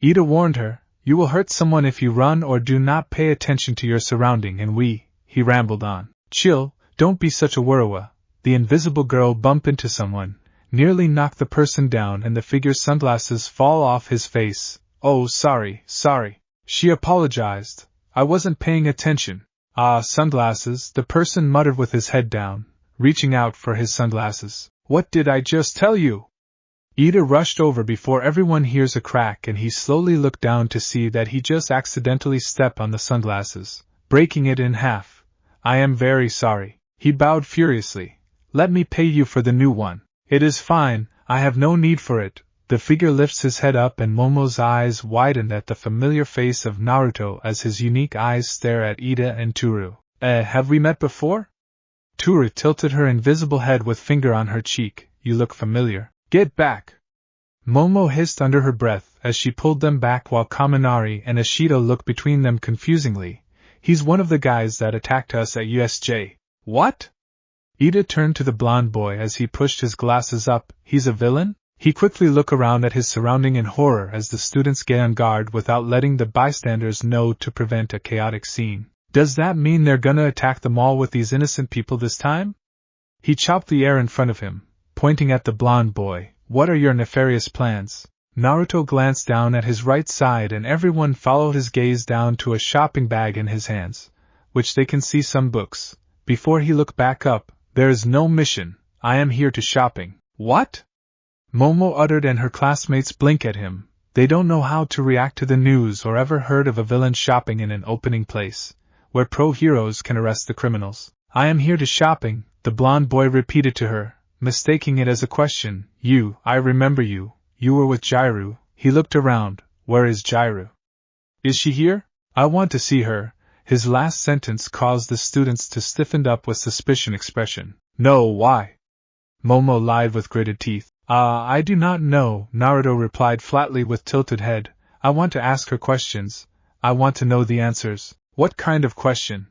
Ida warned her. You will hurt someone if you run or do not pay attention to your surrounding and he rambled on. Chill, don't be such a wuruwa. The invisible girl bumped into someone, nearly knocked the person down and the figure's sunglasses fall off his face. Oh, sorry. She apologized. I wasn't paying attention. Ah, sunglasses, the person muttered with his head down, reaching out for his sunglasses. What did I just tell you? Ida rushed over before everyone hears a crack and he slowly looked down to see that he just accidentally stepped on the sunglasses, breaking it in half. I am very sorry. He bowed furiously. Let me pay you for the new one. It is fine, I have no need for it. The figure lifts his head up and Momo's eyes widened at the familiar face of Naruto as his unique eyes stare at Ida and Toru. Have we met before? Toru tilted her invisible head with finger on her cheek. You look familiar. Get back! Momo hissed under her breath as she pulled them back while Kaminari and Ashido looked between them confusingly. He's one of the guys that attacked us at USJ. What? Ida turned to the blonde boy as he pushed his glasses up. He's a villain? He quickly looked around at his surrounding in horror as the students get on guard without letting the bystanders know to prevent a chaotic scene. Does that mean they're gonna attack them all with these innocent people this time? He chopped the air in front of him, pointing at the blonde boy. What are your nefarious plans? Naruto glanced down at his right side and everyone followed his gaze down to a shopping bag in his hands, which they can see some books. Before he looked back up, there is no mission. I am here to shopping. What? Momo uttered and her classmates blink at him. They don't know how to react to the news or ever heard of a villain shopping in an opening place, where pro-heroes can arrest the criminals. I am here to shopping, the blonde boy repeated to her, mistaking it as a question. I remember you. You were with Gyru. He looked around. Where is Gyru? Is she here? I want to see her. His last sentence caused the students to stiffen up with suspicion expression. No, why? Momo lied with gritted teeth. I do not know, Naruto replied flatly with tilted head. I want to ask her questions. I want to know the answers. What kind of question?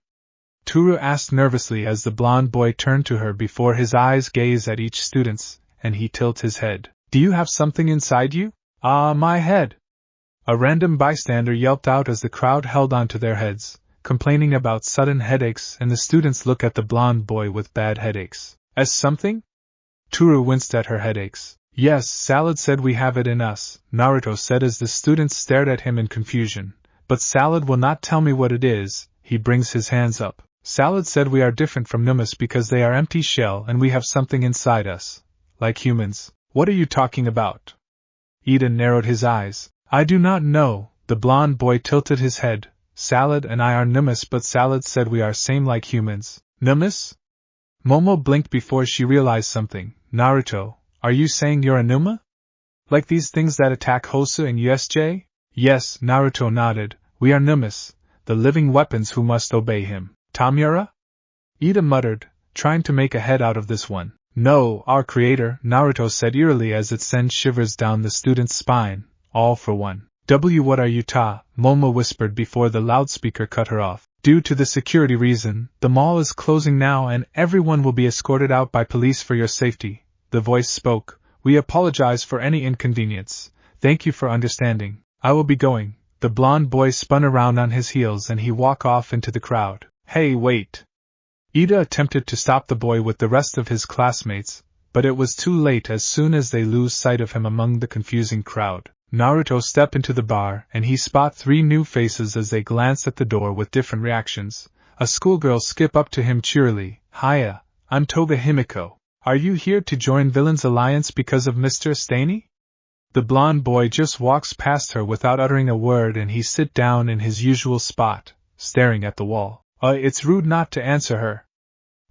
Toru asked nervously as the blonde boy turned to her before his eyes gazed at each student's, and he tilted his head. Do you have something inside you? My head. A random bystander yelped out as the crowd held onto their heads, complaining about sudden headaches, and the students looked at the blonde boy with bad headaches. As something? Toru winced at her headaches. Yes, Salad said we have it in us, Naruto said as the students stared at him in confusion. But Salad will not tell me what it is. He brings his hands up. Salad said we are different from Numus because they are empty shell and we have something inside us. Like humans. What are you talking about? Eden narrowed his eyes. I do not know. The blonde boy tilted his head. Salad and I are Numus, but Salad said we are same like humans. Numus? Momo blinked before she realized something. Naruto, are you saying you're a Numa? Like these things that attack Hosu and USJ? Yes, Naruto nodded. We are Numus, the living weapons who must obey him. Tamura? Ida muttered, trying to make a head out of this one. No, our creator, Naruto said eerily as it sent shivers down the student's spine. All for one. What are you Momo whispered before the loudspeaker cut her off. Due to the security reason, the mall is closing now and everyone will be escorted out by police for your safety. The voice spoke. We apologize for any inconvenience. Thank you for understanding. I will be going. The blonde boy spun around on his heels and he walked off into the crowd. Hey, wait! Ida attempted to stop the boy with the rest of his classmates, but it was too late as soon as they lose sight of him among the confusing crowd. Naruto stepped into the bar and he spot 3 new faces as they glanced at the door with different reactions. A schoolgirl skip up to him cheerily. Hiya, I'm Toga Himiko. Are you here to join Villain's Alliance because of Mr. Staney? The blonde boy just walks past her without uttering a word and he sit down in his usual spot, staring at the wall. It's rude not to answer her.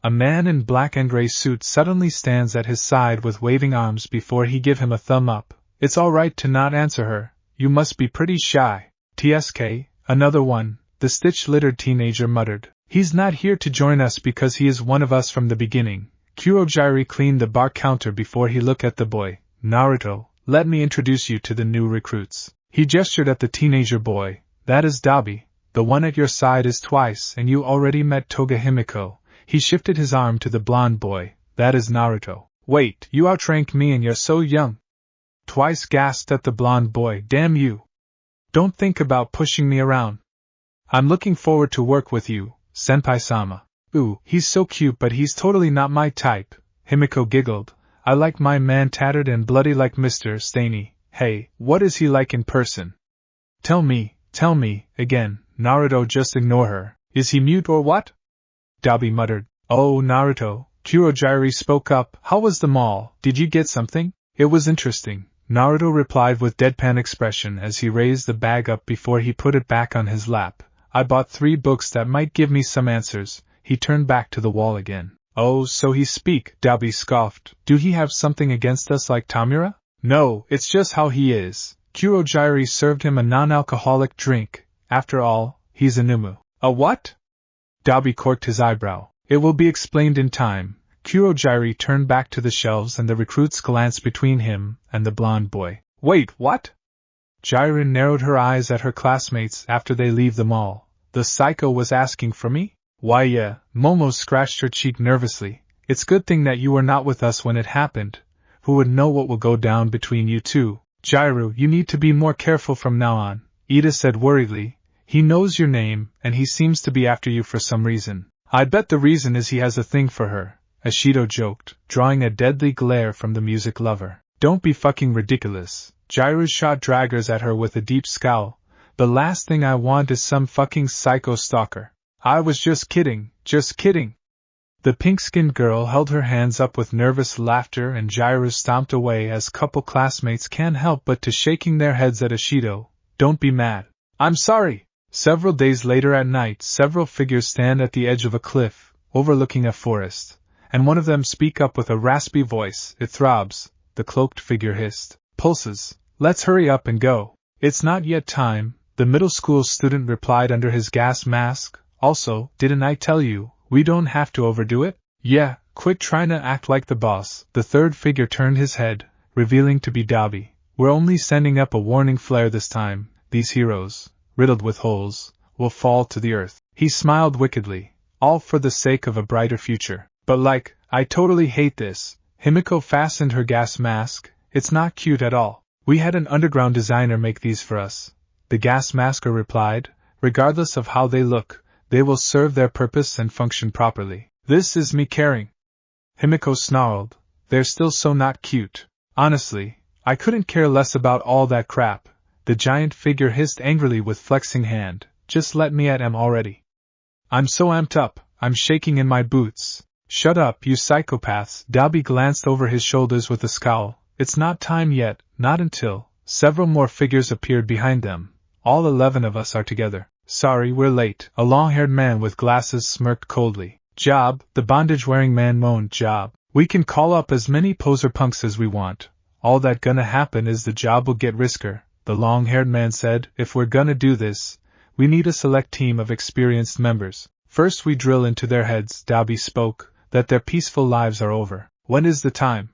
A man in black and gray suit suddenly stands at his side with waving arms before he give him a thumb up. It's alright to not answer her, you must be pretty shy. TSK, another one, the stitch-littered teenager muttered. He's not here to join us because he is one of us from the beginning. Kurogiri cleaned the bar counter before he looked at the boy. Naruto, let me introduce you to the new recruits. He gestured at the teenager boy. That is Dabi. The one at your side is Twice and you already met Toga Himiko. He shifted his arm to the blonde boy. That is Naruto. Wait, you outrank me and you're so young. Twice gasped at the blonde boy. Damn you. Don't think about pushing me around. I'm looking forward to work with you, Senpai-sama. Ooh, he's so cute but he's totally not my type. Himiko giggled. I like my man tattered and bloody like Mr. Staney. Hey, what is he like in person? Tell me, again. Naruto just ignore her. Is he mute or what? Dabi muttered. Oh, Naruto. Kurogiri spoke up. How was the mall? Did you get something? It was interesting. Naruto replied with deadpan expression as he raised the bag up before he put it back on his lap. I bought 3 books that might give me some answers. He turned back to the wall again. Oh, so he speak, Dabi scoffed. Do he have something against us like Tamura? No, it's just how he is. Kurogiri served him a non-alcoholic drink. After all, he's a Numu. A what? Dabi corked his eyebrow. It will be explained in time. Kurogiri turned back to the shelves and the recruits glanced between him and the blonde boy. Wait, what? Jiren narrowed her eyes at her classmates after they leave the mall. The psycho was asking for me? Why yeah, Momo scratched her cheek nervously. It's good thing that you were not with us when it happened. Who would know what will go down between you two? Jiru, you need to be more careful from now on, Ida said worriedly. He knows your name and he seems to be after you for some reason. I bet the reason is he has a thing for her. Ashido joked, drawing a deadly glare from the music lover. Don't be fucking ridiculous. Jiru shot daggers at her with a deep scowl. The last thing I want is some fucking psycho stalker. I was just kidding, just kidding. The pink-skinned girl held her hands up with nervous laughter and Jiru stomped away as couple classmates can't help but to shaking their heads at Ashido. Don't be mad. I'm sorry. Several days later at night, several figures stand at the edge of a cliff, overlooking a forest. And one of them speak up with a raspy voice. It throbs, the cloaked figure hissed. Pulses. Let's hurry up and go. It's not yet time, the middle school student replied under his gas mask. Also, didn't I tell you, we don't have to overdo it? Yeah, quit trying to act like the boss. The third figure turned his head, revealing to be Dabi. We're only sending up a warning flare this time. These heroes, riddled with holes, will fall to the earth. He smiled wickedly, all for the sake of a brighter future. But I totally hate this. Himiko fastened her gas mask. It's not cute at all. We had an underground designer make these for us. The gas masker replied, regardless of how they look, they will serve their purpose and function properly. This is me caring. Himiko snarled. They're still so not cute. Honestly, I couldn't care less about all that crap. The giant figure hissed angrily with flexing hand. Just let me at him already. I'm so amped up, I'm shaking in my boots. Shut up, you psychopaths. Dabi glanced over his shoulders with a scowl. It's not time yet, not until. Several more figures appeared behind them. All 11 of us are together. Sorry, we're late. A long-haired man with glasses smirked coldly. Job, the bondage-wearing man moaned. Job. We can call up as many poser punks as we want. All that gonna happen is the job will get riskier, the long-haired man said. If we're gonna do this, we need a select team of experienced members. First we drill into their heads, Dabi spoke, that their peaceful lives are over. When is the time?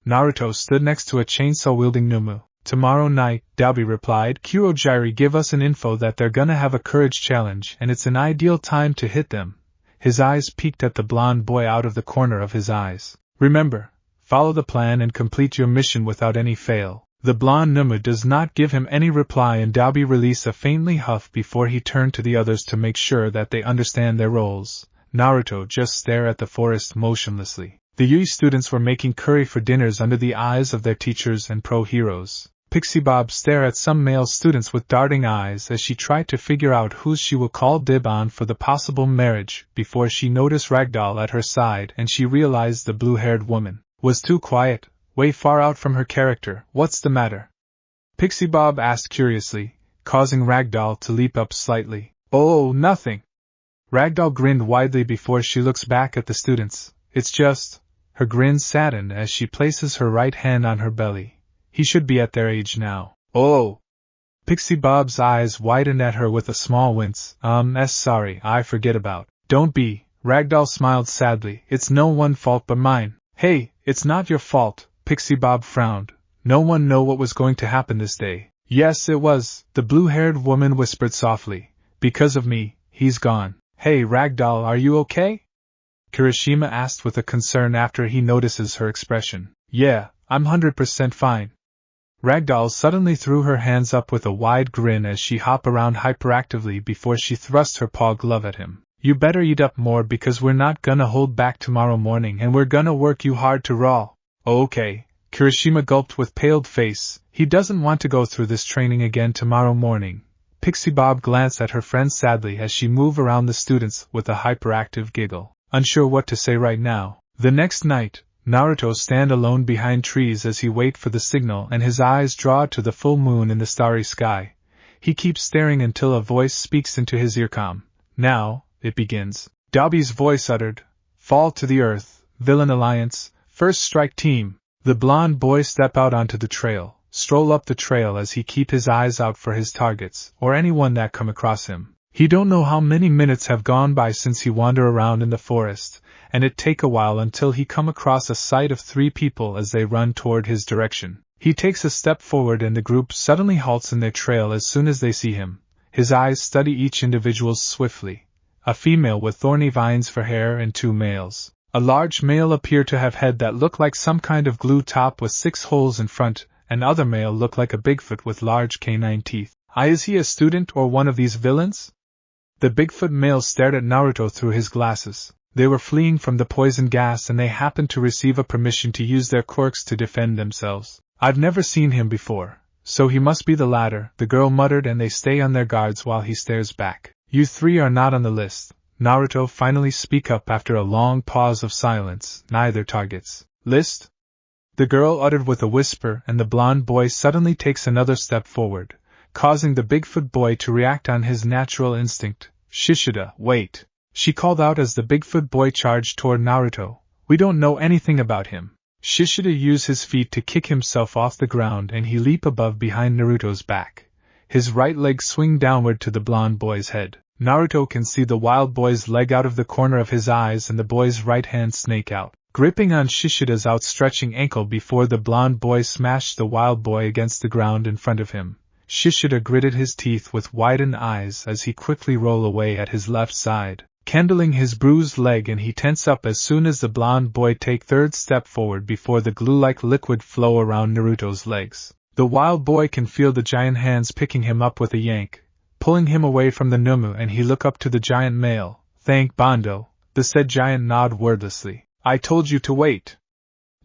Naruto stood next to a chainsaw-wielding Numu. Tomorrow night, Dalby replied. Kurogiri give us an info that they're gonna have a courage challenge and it's an ideal time to hit them. His eyes peeked at the blonde boy out of the corner of his eyes. Remember, follow the plan and complete your mission without any fail. The blonde Numu does not give him any reply and Dalby released a faintly huff before he turned to the others to make sure that they understand their roles. Naruto just stared at the forest motionlessly. The Yui students were making curry for dinners under the eyes of their teachers and pro-heroes. Pixie Bob stared at some male students with darting eyes as she tried to figure out who she will call dib on for the possible marriage before she noticed Ragdoll at her side and she realized the blue-haired woman was too quiet, way far out from her character. What's the matter? Pixie Bob asked curiously, causing Ragdoll to leap up slightly. Oh, nothing. Ragdoll grinned widely before she looks back at the students. It's just... Her grin saddened as she places her right hand on her belly. He should be at their age now. Oh! Pixie Bob's eyes widened at her with a small wince. Sorry, I forget about. Don't be. Ragdoll smiled sadly. It's no one's fault but mine. Hey, it's not your fault. Pixie Bob frowned. No one knew what was going to happen this day. Yes, it was, the blue-haired woman whispered softly. Because of me, he's gone. Hey, Ragdoll, are you okay? Kirishima asked with a concern after he notices her expression. Yeah, I'm 100% fine. Ragdoll suddenly threw her hands up with a wide grin as she hopped around hyperactively before she thrust her paw glove at him. You better eat up more because we're not gonna hold back tomorrow morning and we're gonna work you hard to raw. Oh, okay. Kirishima gulped with paled face. He doesn't want to go through this training again tomorrow morning. Pixie Bob glanced at her friend sadly as she moved around the students with a hyperactive giggle. Unsure what to say right now. The next night, Naruto stand alone behind trees as he wait for the signal and his eyes draw to the full moon in the starry sky. He keeps staring until a voice speaks into his earcom. Now, it begins. Dalby's voice uttered, Fall to the earth, Villain Alliance, First Strike Team. The blonde boy step out onto the trail, stroll up the trail as he keep his eyes out for his targets, or anyone that come across him. He don't know how many minutes have gone by since he wander around in the forest, and it take a while until he come across a sight of 3 people as they run toward his direction. He takes a step forward and the group suddenly halts in their trail as soon as they see him. His eyes study each individual swiftly. A female with thorny vines for hair and 2 males. A large male appeared to have head that looked like some kind of glue top with 6 holes in front, and other male looked like a Bigfoot with large canine teeth. Is he a student or one of these villains? The Bigfoot male stared at Naruto through his glasses. They were fleeing from the poison gas and they happened to receive a permission to use their quirks to defend themselves. I've never seen him before, so he must be the latter, the girl muttered, and they stay on their guards while he stares back. You 3 are not on the list. Naruto finally speak up after a long pause of silence. Neither targets. List? The girl uttered with a whisper and the blonde boy suddenly takes another step forward, causing the Bigfoot boy to react on his natural instinct. Shishida, wait! She called out as the Bigfoot boy charged toward Naruto. We don't know anything about him. Shishida used his feet to kick himself off the ground and he leaped above behind Naruto's back. His right leg swing downward to the blonde boy's head. Naruto can see the wild boy's leg out of the corner of his eyes and the boy's right hand snake out, gripping on Shishida's outstretching ankle before the blonde boy smashed the wild boy against the ground in front of him. Shishida gritted his teeth with widened eyes as he quickly rolled away at his left side, kindling his bruised leg, and he tense up as soon as the blonde boy take 3rd step forward before the glue-like liquid flow around Naruto's legs. The wild boy can feel the giant hands picking him up with a yank, pulling him away from the Numu, and he look up to the giant male. Thank Bando, the said giant nod wordlessly. I told you to wait.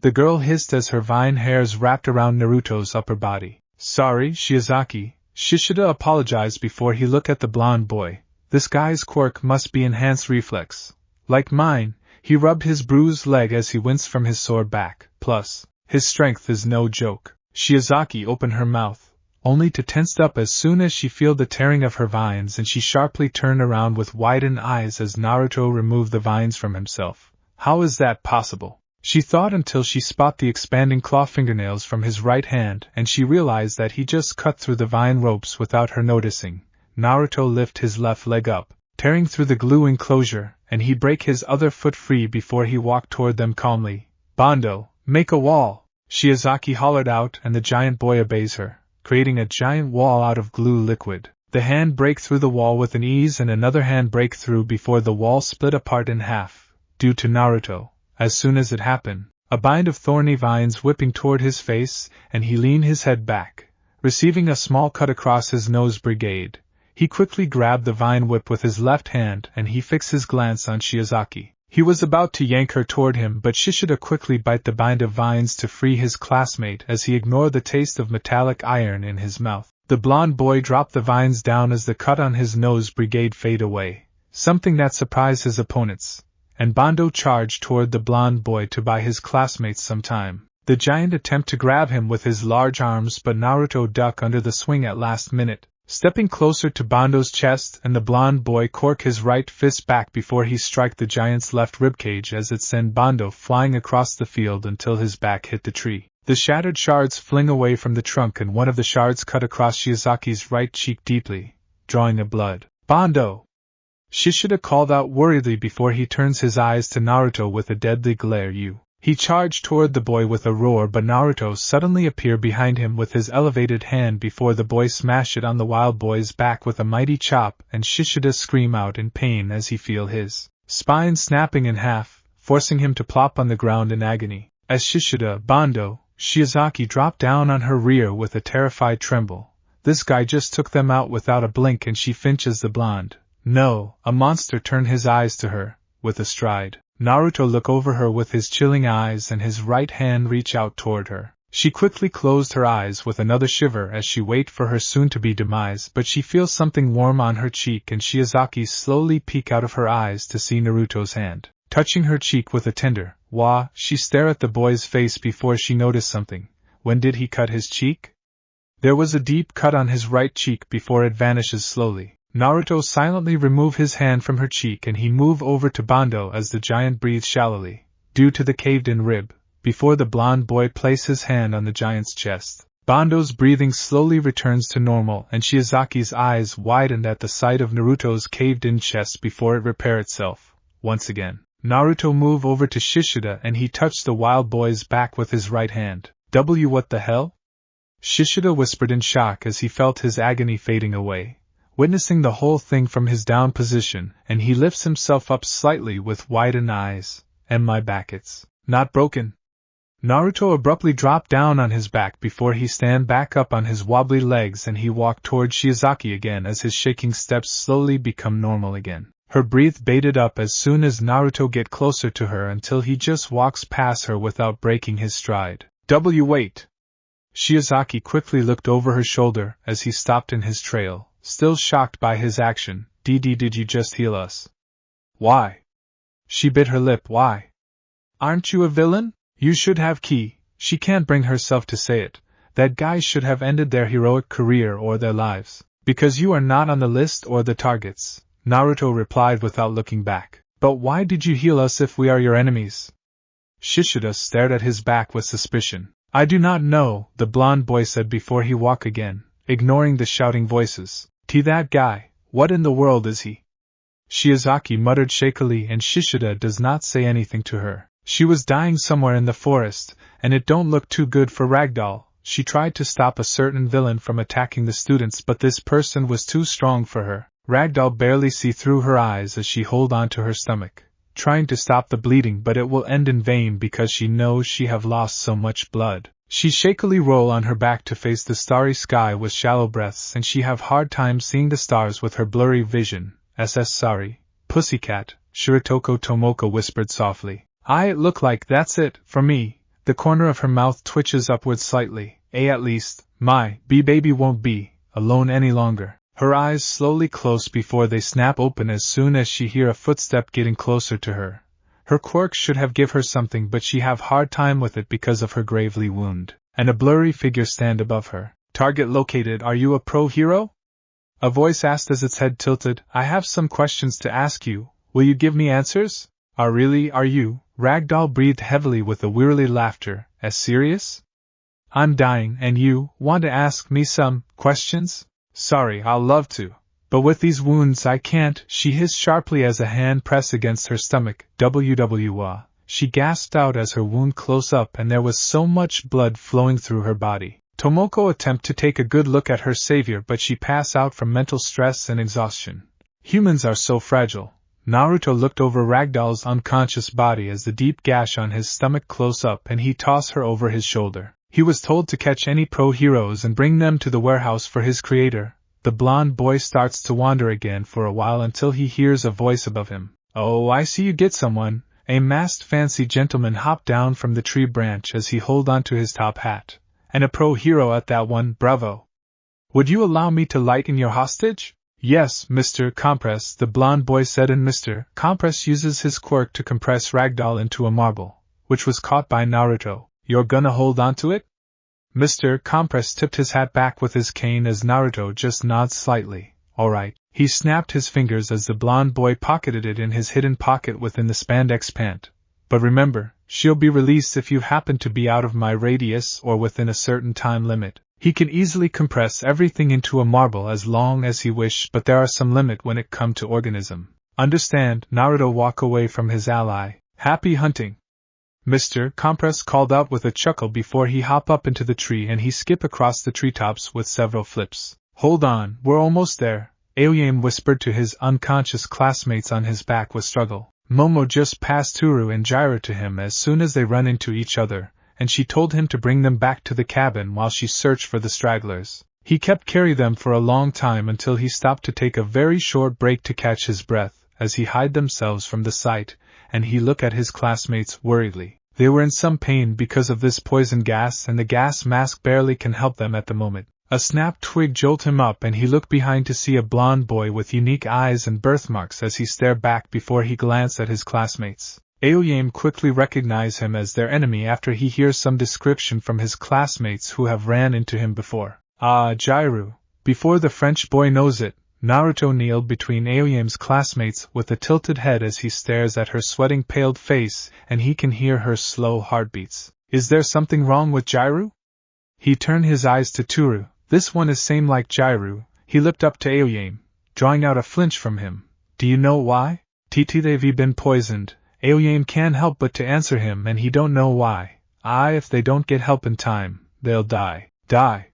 The girl hissed as her vine hairs wrapped around Naruto's upper body. Sorry, Shiozaki. Shishida apologized before he looked at the blonde boy. This guy's quirk must be enhanced reflex. Like mine, he rubbed his bruised leg as he winced from his sore back. Plus, his strength is no joke. Shiozaki opened her mouth, only to tense up as soon as she feel the tearing of her vines, and she sharply turned around with widened eyes as Naruto removed the vines from himself. How is that possible? She thought until she spot the expanding claw fingernails from his right hand, and she realized that he just cut through the vine ropes without her noticing. Naruto lifted his left leg up, tearing through the glue enclosure, and he break his other foot free before he walked toward them calmly. Bando, make a wall! Shiozaki hollered out, and the giant boy obeys her, creating a giant wall out of glue liquid. The hand break through the wall with an ease and another hand break through before the wall split apart in half, due to Naruto. As soon as it happened, a bind of thorny vines whipping toward his face, and he leaned his head back, receiving a small cut across his nose. Brigade. He quickly grabbed the vine whip with his left hand and he fixed his glance on Shiozaki. He was about to yank her toward him, but Shishida quickly bit the bind of vines to free his classmate as he ignored the taste of metallic iron in his mouth. The blonde boy dropped the vines down as the cut on his nose. Brigade fade away, something that surprised his opponents, and Bando charged toward the blonde boy to buy his classmates some time. The giant attempt to grab him with his large arms, but Naruto ducked under the swing at last minute, stepping closer to Bando's chest, and the blonde boy cork his right fist back before he struck the giant's left ribcage as it sent Bando flying across the field until his back hit the tree. The shattered shards fling away from the trunk and one of the shards cut across Shiozaki's right cheek deeply, drawing a blood. Bando! Shishida called out worriedly before he turns his eyes to Naruto with a deadly glare. He charged toward the boy with a roar, but Naruto suddenly appeared behind him with his elevated hand before the boy smashed it on the wild boy's back with a mighty chop, and Shishida screamed out in pain as he felt his spine snapping in half, forcing him to plop on the ground in agony. As Shishida, Bando, Shiozaki dropped down on her rear with a terrified tremble. This guy just took them out without a blink, and she finches the blonde. No, a monster turned his eyes to her, with a stride. Naruto looked over her with his chilling eyes and his right hand reached out toward her. She quickly closed her eyes with another shiver as she waited for her soon-to-be demise, but she feels something warm on her cheek and Shiozaki slowly peek out of her eyes to see Naruto's hand touching her cheek with a tender, "Wah." She stared at the boy's face before she noticed something. When did he cut his cheek? There was a deep cut on his right cheek before it vanishes slowly. Naruto silently removed his hand from her cheek and he moved over to Bando as the giant breathed shallowly, due to the caved-in rib, before the blonde boy placed his hand on the giant's chest. Bando's breathing slowly returns to normal and Shiozaki's eyes widened at the sight of Naruto's caved-in chest before it repaired itself, once again. Naruto moved over to Shishida and he touched the wild boy's back with his right hand. What the hell? Shishida whispered in shock as he felt his agony fading away, witnessing the whole thing from his down position, and he lifts himself up slightly with widened eyes. "And my back, it's not broken?" Naruto abruptly dropped down on his back before he stand back up on his wobbly legs and he walked toward Shiozaki again as his shaking steps slowly become normal again. Her breath baited up as soon as Naruto get closer to her until he just walks past her without breaking his stride. Wait! Shiozaki quickly looked over her shoulder as he stopped in his trail, still shocked by his action. Did you just heal us? Why? She bit her lip. Why? Aren't you a villain? You should have ki. She can't bring herself to say it. That guy should have ended their heroic career or their lives. Because you are not on the list or the targets, Naruto replied without looking back. But why did you heal us if we are your enemies? Shishida stared at his back with suspicion. I do not know, the blonde boy said before he walked again, ignoring the shouting voices. That guy, what in the world is he? Shiozaki muttered shakily and Shishida does not say anything to her. She was dying somewhere in the forest, and it don't look too good for Ragdoll. She tried to stop a certain villain from attacking the students, but this person was too strong for her. Ragdoll barely see through her eyes as she hold on to her stomach, trying to stop the bleeding, but it will end in vain because she knows she have lost so much blood. She shakily roll on her back to face the starry sky with shallow breaths and she have hard time seeing the stars with her blurry vision. Sorry, pussycat, Shiritoko Tomoko whispered softly. It look like that's it, for me. The corner of her mouth twitches upward slightly. At least, my baby won't be alone any longer. Her eyes slowly close before they snap open as soon as she hear a footstep getting closer to her. Her quirk should have give her something, but she have hard time with it because of her gravely wound. And a blurry figure stand above her. Target located. Are you a pro hero? A voice asked as its head tilted. I have some questions to ask you. Will you give me answers? Are you? Ragdoll breathed heavily with a wearily laughter. As serious? I'm dying, and you want to ask me some questions? Sorry, I'll love to. But with these wounds I can't, she hissed sharply as a hand pressed against her stomach. she gasped out as her wound closed up and there was so much blood flowing through her body. Tomoko attempted to take a good look at her savior, but she passed out from mental stress and exhaustion. Humans are so fragile. Naruto looked over Ragdoll's unconscious body as the deep gash on his stomach closed up and he tossed her over his shoulder. He was told to catch any pro heroes and bring them to the warehouse for his creator. The blonde boy starts to wander again for a while until he hears a voice above him. "Oh, I see you get someone." A masked fancy gentleman hopped down from the tree branch as he held onto his top hat. "And a pro hero at that one, bravo. Would you allow me to lighten your hostage?" "Yes, Mr. Compress," the blonde boy said, and Mr. Compress uses his quirk to compress Ragdoll into a marble, which was caught by Naruto. "You're gonna hold on to it?" Mr. Compress tipped his hat back with his cane as Naruto just nods slightly. "All right." He snapped his fingers as the blonde boy pocketed it in his hidden pocket within the spandex pant. "But remember, she'll be released if you happen to be out of my radius or within a certain time limit. He can easily compress everything into a marble as long as he wishes, but there are some limit when it comes to organism. Understand?" Naruto walked away from his ally. "Happy hunting!" Mr. Compress called out with a chuckle before he hopped up into the tree and he skipped across the treetops with several flips. "Hold on, we're almost there," Aoyame whispered to his unconscious classmates on his back with struggle. Momo just passed Toru and Jiraiya to him as soon as they run into each other, and she told him to bring them back to the cabin while she searched for the stragglers. He kept carrying them for a long time until he stopped to take a very short break to catch his breath, as he hid themselves from the sight, and he looked at his classmates worriedly. They were in some pain because of this poison gas, and the gas mask barely can help them at the moment. A snapped twig jolted him up and he looked behind to see a blonde boy with unique eyes and birthmarks as he stared back before he glanced at his classmates. Aoyame quickly recognized him as their enemy after he hears some description from his classmates who have ran into him before. "Ah, Jiraiya." Before the French boy knows it, Naruto kneeled between Aoyame's classmates with a tilted head as he stares at her sweating paled face and he can hear her slow heartbeats. "Is there something wrong with Jiraiya?" He turned his eyes to Toru. "This one is same like Jiraiya." He looked up to Aoyame, drawing out a flinch from him. "Do you know why?" "They've been poisoned." Aoyame can't help but to answer him, and he don't know why. If they don't get help in time, they'll die. Die.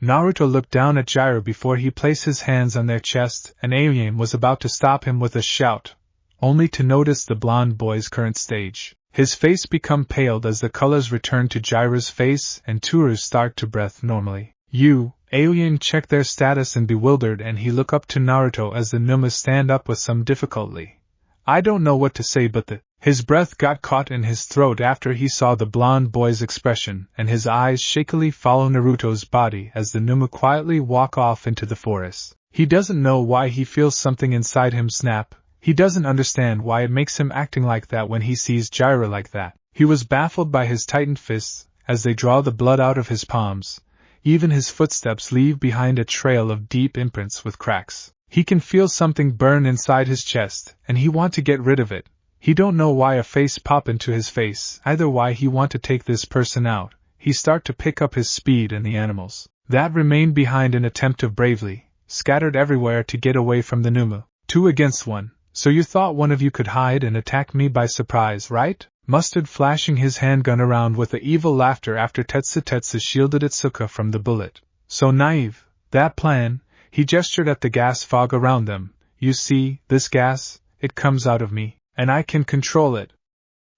Naruto looked down at Jiraiya before he placed his hands on their chest, and Aoyame was about to stop him with a shout, only to notice the blonde boy's current stage. His face become paled as the colors returned to Jiraiya's face and Toru started to breathe normally. Aoyame checked their status and bewildered, and he looked up to Naruto as the Numa stand up with some difficulty. "I don't know what to say, but His breath got caught in his throat after he saw the blonde boy's expression, and his eyes shakily follow Naruto's body as the Numa quietly walk off into the forest. He doesn't know why he feels something inside him snap. He doesn't understand why it makes him acting like that when he sees Jiraiya like that. He was baffled by his tightened fists as they draw the blood out of his palms. Even his footsteps leave behind a trail of deep imprints with cracks. He can feel something burn inside his chest, and he want to get rid of it. He don't know why a face pop into his face, either why he want to take this person out. He start to pick up his speed, and the animals that remained behind an attempt to bravely, scattered everywhere to get away from the Numa. 2 against 1. So you thought one of you could hide and attack me by surprise, right? Mustard flashing his handgun around with a evil laughter after Tetsu shielded Itsuka from the bullet. So naive, that plan. He gestured at the gas fog around them. You see, this gas, it comes out of me, and I can control it.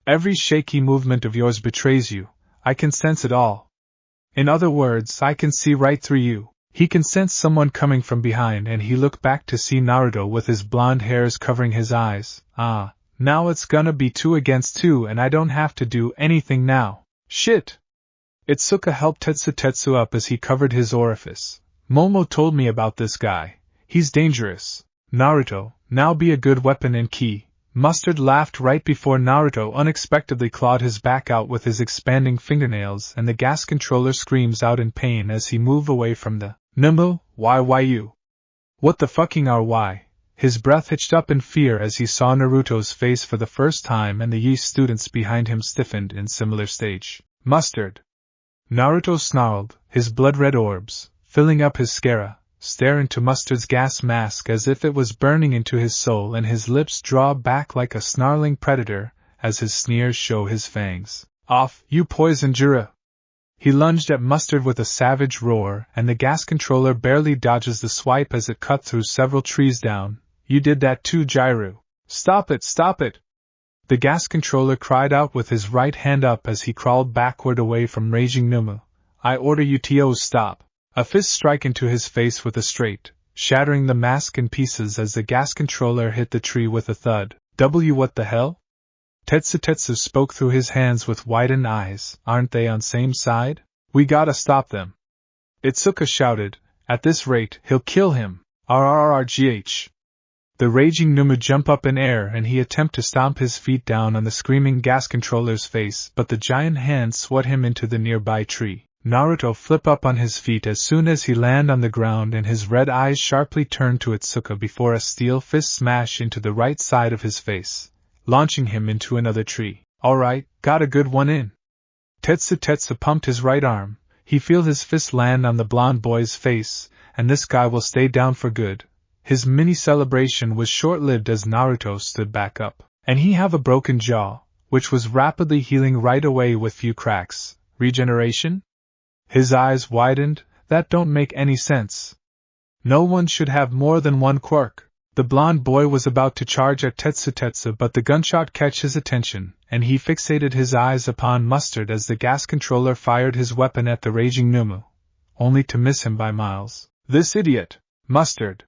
Every shaky movement of yours betrays you. I can sense it all. In other words, I can see right through you. He can sense someone coming from behind, and he looked back to see Naruto with his blonde hairs covering his eyes. Now it's gonna be 2 against 2 and I don't have to do anything now. Shit! Itsuka helped Tetsu up as he covered his orifice. Momo told me about this guy. He's dangerous. Naruto, now be a good weapon and key. Mustard laughed right before Naruto unexpectedly clawed his back out with his expanding fingernails, and the gas controller screams out in pain as he moved away from the Nimble. Why you? What the fucking are why? His breath hitched up in fear as he saw Naruto's face for the first time, and the Yi students behind him stiffened in similar stage. Mustard! Naruto snarled, his blood-red orbs, filling up his sclera, stare into Mustard's gas mask as if it was burning into his soul, and his lips draw back like a snarling predator, as his sneers show his fangs. Off, you poison Jura! He lunged at Mustard with a savage roar, and the gas controller barely dodges the swipe as it cut through several trees down. You did that too, Gyru. Stop it, stop it! The gas controller cried out with his right hand up as he crawled backward away from raging Numu. I order you to stop. A fist strike into his face with a straight, shattering the mask in pieces as the gas controller hit the tree with a thud. What the hell? Tetsu spoke through his hands with widened eyes. Aren't they on same side? We gotta stop them. Itsuka shouted. At this rate, he'll kill him. RRRGH. The raging Numu jump up in air and he attempt to stomp his feet down on the screaming gas controller's face, but the giant hand swat him into the nearby tree. Naruto flip up on his feet as soon as he land on the ground and his red eyes sharply turn to Itsuka before a steel fist smash into the right side of his face, launching him into another tree. Alright, got a good one in. Tetsu pumped his right arm. He felt his fist land on the blonde boy's face, and this guy will stay down for good. His mini-celebration was short-lived as Naruto stood back up, and he have a broken jaw, which was rapidly healing right away with few cracks. Regeneration? His eyes widened. That don't make any sense. No one should have more than one quirk. The blonde boy was about to charge at Tetsu, but the gunshot catch his attention, and he fixated his eyes upon Mustard as the gas controller fired his weapon at the raging Numu, only to miss him by miles. This idiot! Mustard!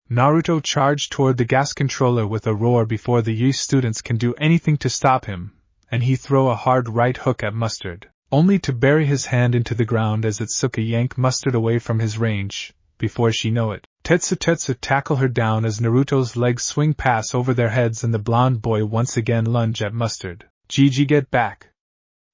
Naruto charged toward the gas controller with a roar before the Yi students can do anything to stop him, and he threw a hard right hook at Mustard, only to bury his hand into the ground as Itsuka yanked Mustard away from his range. Before she know it, Tetsu tackle her down as Naruto's legs swing past over their heads and the blonde boy once again lunge at Mustard. Gigi, get back!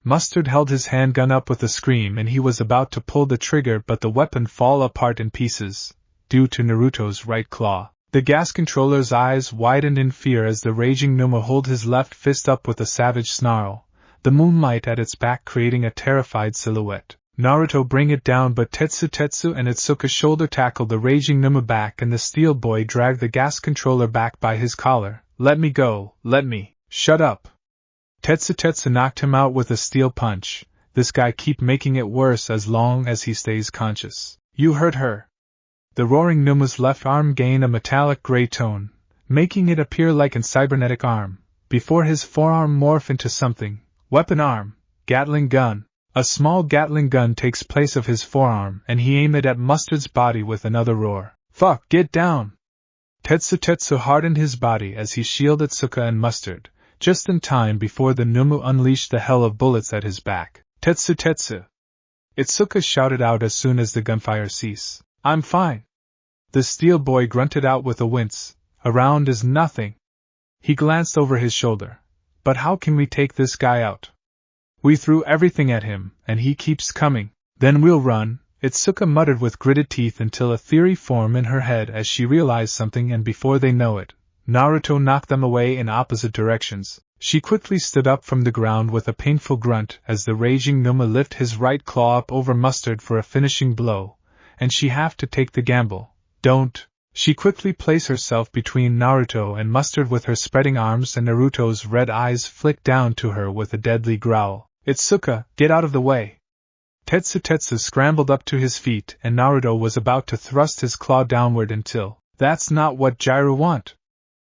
Mustard held his handgun up with a scream and he was about to pull the trigger, but the weapon fall apart in pieces, due to Naruto's right claw. The gas controller's eyes widened in fear as the raging Numu hold his left fist up with a savage snarl, the moonlight at its back creating a terrified silhouette. Naruto bring it down, but Tetsu and Itsuka shoulder tackled the raging Numu back and the steel boy dragged the gas controller back by his collar. Let me go, let me. Shut up. Tetsu knocked him out with a steel punch. This guy keep making it worse as long as he stays conscious. You hurt her. The roaring Numu's left arm gained a metallic gray tone, making it appear like a cybernetic arm, before his forearm morph into something. Weapon arm, Gatling gun. A small Gatling gun takes place of his forearm and he aimed it at Mustard's body with another roar. Fuck, get down! Tetsu hardened his body as he shielded Itsuka and Mustard, just in time before the Numu unleashed the hell of bullets at his back. Tetsu! Itsuka shouted out as soon as the gunfire ceased. I'm fine. The steel boy grunted out with a wince. Around is nothing. He glanced over his shoulder. But how can we take this guy out? We threw everything at him, and he keeps coming. Then we'll run, Itsuka muttered with gritted teeth until a theory formed in her head as she realized something, and before they know it, Naruto knocked them away in opposite directions. She quickly stood up from the ground with a painful grunt as the raging Numa lifted his right claw up over Mustard for a finishing blow, and she have to take the gamble. Don't. She quickly placed herself between Naruto and Mustard with her spreading arms, and Naruto's red eyes flicked down to her with a deadly growl. Itsuka, get out of the way! Tetsu scrambled up to his feet and Naruto was about to thrust his claw downward until, that's not what Gyru want!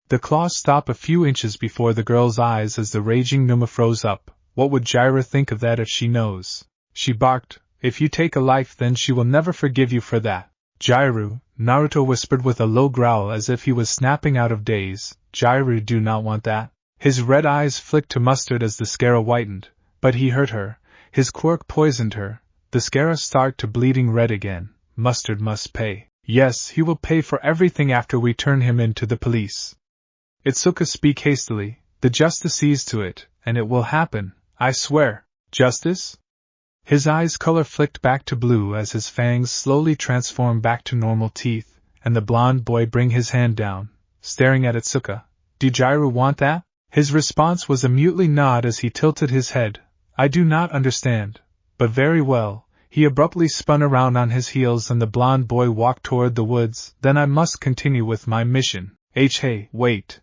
The claw stopped a few inches before the girl's eyes as the raging Numa froze up. What would Gyru think of that if she knows? She barked, if you take a life then she will never forgive you for that. Gyru, Naruto whispered with a low growl as if he was snapping out of daze. Gyru do not want that. His red eyes flicked to Mustard as the Scara whitened. But he hurt her, his quirk poisoned her, the Scara start to bleeding red again. Mustard must pay. Yes, he will pay for everything after we turn him in to the police. Itsuka speak hastily, the justice sees to it, and it will happen, I swear. Justice? His eyes' color flicked back to blue as his fangs slowly transformed back to normal teeth, and the blonde boy bring his hand down, staring at Itsuka. Do Gyru want that? His response was a mutely nod as he tilted his head. I do not understand, but very well. He abruptly spun around on his heels and the blonde boy walked toward the woods. Then I must continue with my mission. Hey, wait.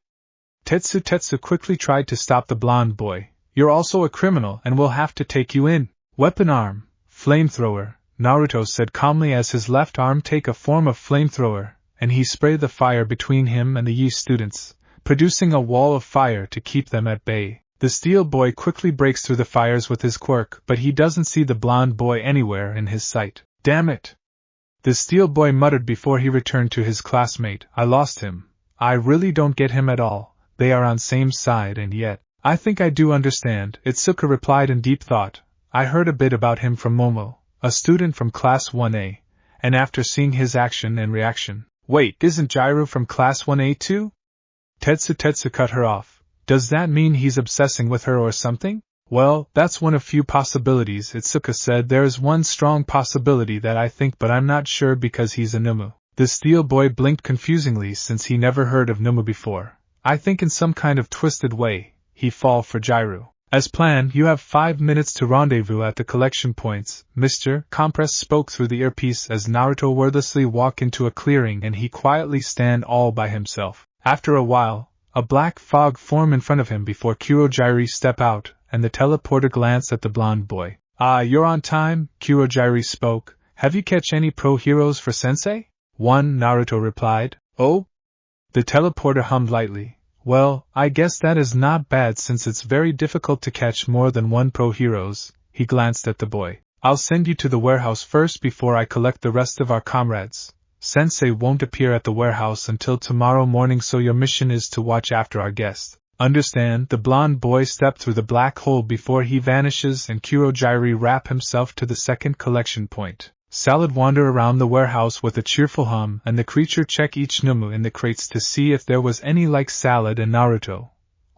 Tetsu quickly tried to stop the blonde boy. You're also a criminal and we'll have to take you in. Weapon arm, flamethrower, Naruto said calmly as his left arm take a form of flamethrower, and he sprayed the fire between him and the Yi students, producing a wall of fire to keep them at bay. The steel boy quickly breaks through the fires with his quirk, but he doesn't see the blonde boy anywhere in his sight. Damn it! The steel boy muttered before he returned to his classmate. I lost him. I really don't get him at all. They are on same side and yet. I think I do understand, Itsuka replied in deep thought. I heard a bit about him from Momo, a student from Class 1A, and after seeing his action and reaction. Wait, isn't Jairu from Class 1A too? Tetsu cut her off. Does that mean he's obsessing with her or something? Well, that's one of few possibilities, Itsuka said. There is one strong possibility that I think, but I'm not sure because he's a Numu. The steel boy blinked confusingly since he never heard of Numu before. I think in some kind of twisted way, he fall for Jairu. As planned, you have 5 minutes to rendezvous at the collection points, Mr. Compress spoke through the earpiece as Naruto wordlessly walked into a clearing and he quietly stand all by himself. After a while, a black fog formed in front of him before Kurojairi step out, and the teleporter glanced at the blonde boy. Ah, you're on time, Kurojairi spoke. Have you catch any pro heroes for sensei? One, Naruto replied. Oh? The teleporter hummed lightly. Well, I guess that is not bad since it's very difficult to catch more than one pro heroes. He glanced at the boy. I'll send you to the warehouse first before I collect the rest of our comrades. Sensei won't appear at the warehouse until tomorrow morning, so your mission is to watch after our guest. Understand? The blonde boy stepped through the black hole before he vanishes and Kurojairi wrap himself to the second collection point. Salad wander around the warehouse with a cheerful hum, and the creature check each Numu in the crates to see if there was any like Salad and Naruto,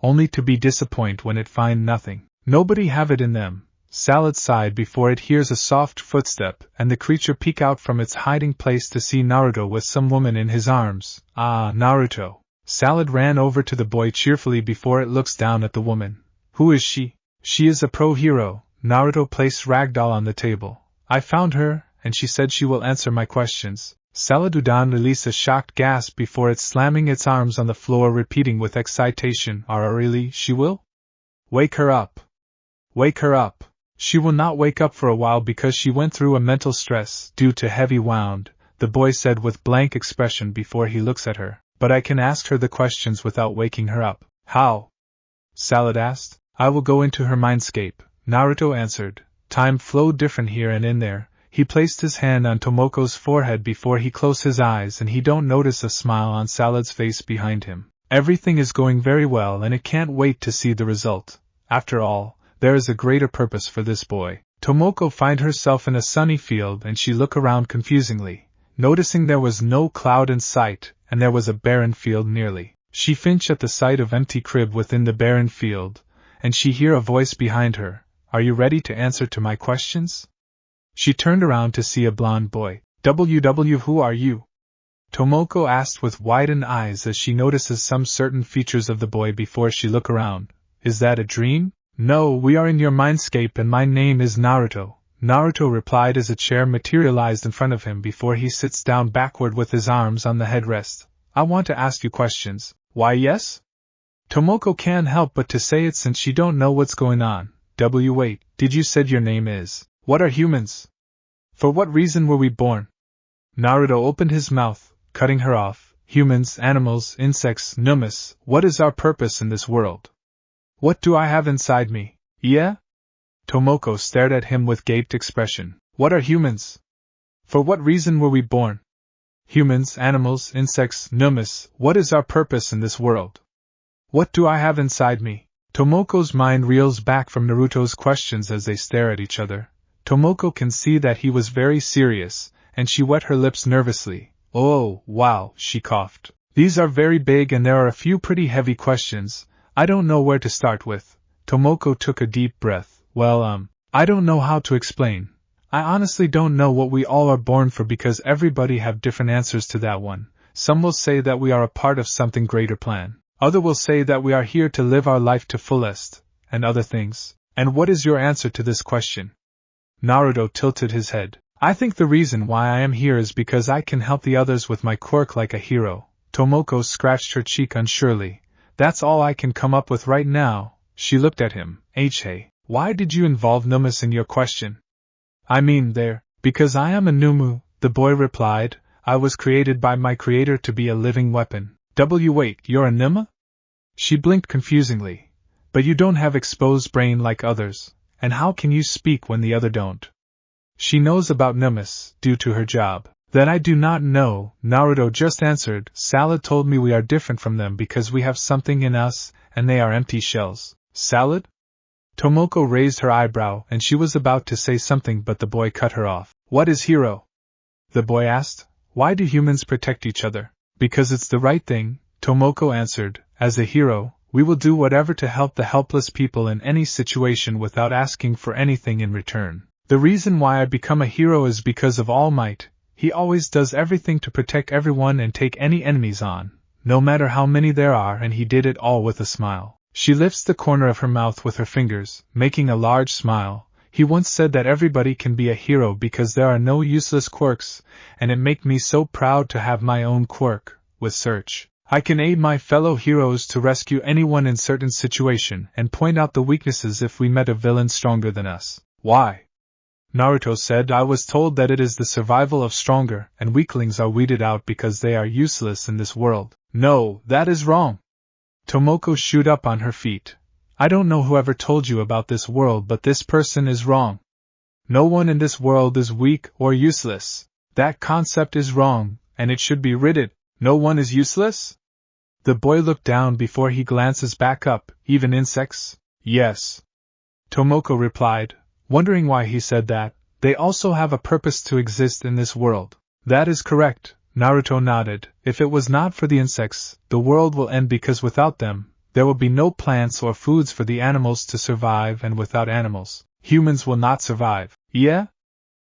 only to be disappointed when it find nothing. Nobody have it in them. Salad sighed before it hears a soft footstep, and the creature peek out from its hiding place to see Naruto with some woman in his arms. Ah, Naruto. Salad ran over to the boy cheerfully before it looks down at the woman. Who is she? She is a pro hero. Naruto placed Ragdoll on the table. I found her, and she said she will answer my questions. Saladudan released a shocked gasp before it slamming its arms on the floor, repeating with excitation, really, she will? Wake her up. Wake her up. She will not wake up for a while because she went through a mental stress due to heavy wound, the boy said with blank expression before he looks at her. But I can ask her the questions without waking her up. How? Salad asked. I will go into her mindscape, Naruto answered. Time flowed different here and in there. He placed his hand on Tomoko's forehead before he closed his eyes, and he don't notice a smile on Salad's face behind him. Everything is going very well and it can't wait to see the result. After all, there is a greater purpose for this boy. Tomoko find herself in a sunny field and she look around confusingly, noticing there was no cloud in sight, and there was a barren field nearly. She flinched at the sight of empty crib within the barren field, and she hear a voice behind her. Are you ready to answer to my questions? She turned around to see a blonde boy. WW, who are you? Tomoko asked with widened eyes as she notices some certain features of the boy before she look around. Is that a dream? No, we are in your mindscape and my name is Naruto. Naruto replied as a chair materialized in front of him before he sits down backward with his arms on the headrest. I want to ask you questions. Why yes? Tomoko can't help but to say it since she don't know what's going on. Wait, did you said your name is? What are humans? For what reason were we born? Naruto opened his mouth, cutting her off. Humans, animals, insects, numus, what is our purpose in this world? What do I have inside me? Yeah? Tomoko stared at him with gaped expression. What are humans? For what reason were we born? Humans, animals, insects, numus, what is our purpose in this world? What do I have inside me? Tomoko's mind reels back from Naruto's questions as they stare at each other. Tomoko can see that he was very serious, and she wet her lips nervously. Oh, wow, she coughed. These are very big and there are a few pretty heavy questions. I don't know where to start with. Tomoko took a deep breath. Well, I don't know how to explain. I honestly don't know what we all are born for because everybody have different answers to that one. Some will say that we are a part of something greater plan. Other will say that we are here to live our life to fullest, and other things. And what is your answer to this question? Naruto tilted his head. I think the reason why I am here is because I can help the others with my quirk like a hero. Tomoko scratched her cheek unsurely. That's all I can come up with right now. She looked at him. Hey, why did you involve Numus in your question? I mean there, because I am a Numu, the boy replied. I was created by my creator to be a living weapon. Wait, you're a Numa? She blinked confusingly. But you don't have exposed brain like others, and how can you speak when the other don't? She knows about Numus, due to her job. That I do not know, Naruto just answered. Salad told me we are different from them because we have something in us, and they are empty shells. Salad? Tomoko raised her eyebrow, and she was about to say something but the boy cut her off. What is hero? The boy asked. Why do humans protect each other? Because it's the right thing, Tomoko answered. As a hero, we will do whatever to help the helpless people in any situation without asking for anything in return. The reason why I become a hero is because of All Might. He always does everything to protect everyone and take any enemies on, no matter how many there are, and he did it all with a smile. She lifts the corner of her mouth with her fingers, making a large smile. He once said that everybody can be a hero because there are no useless quirks, and it makes me so proud to have my own quirk. With Search, I can aid my fellow heroes to rescue anyone in certain situation and point out the weaknesses if we met a villain stronger than us. Why? Naruto said. I was told that it is the survival of stronger, and weaklings are weeded out because they are useless in this world. No, that is wrong. Tomoko shoot up on her feet. I don't know whoever told you about this world, but this person is wrong. No one in this world is weak or useless. That concept is wrong, and it should be ridded. No one is useless? The boy looked down before he glances back up. Even insects? Yes. Tomoko replied, wondering why he said that. They also have a purpose to exist in this world. That is correct, Naruto nodded. If it was not for the insects, the world will end because without them, there will be no plants or foods for the animals to survive, and without animals, humans will not survive. Yeah?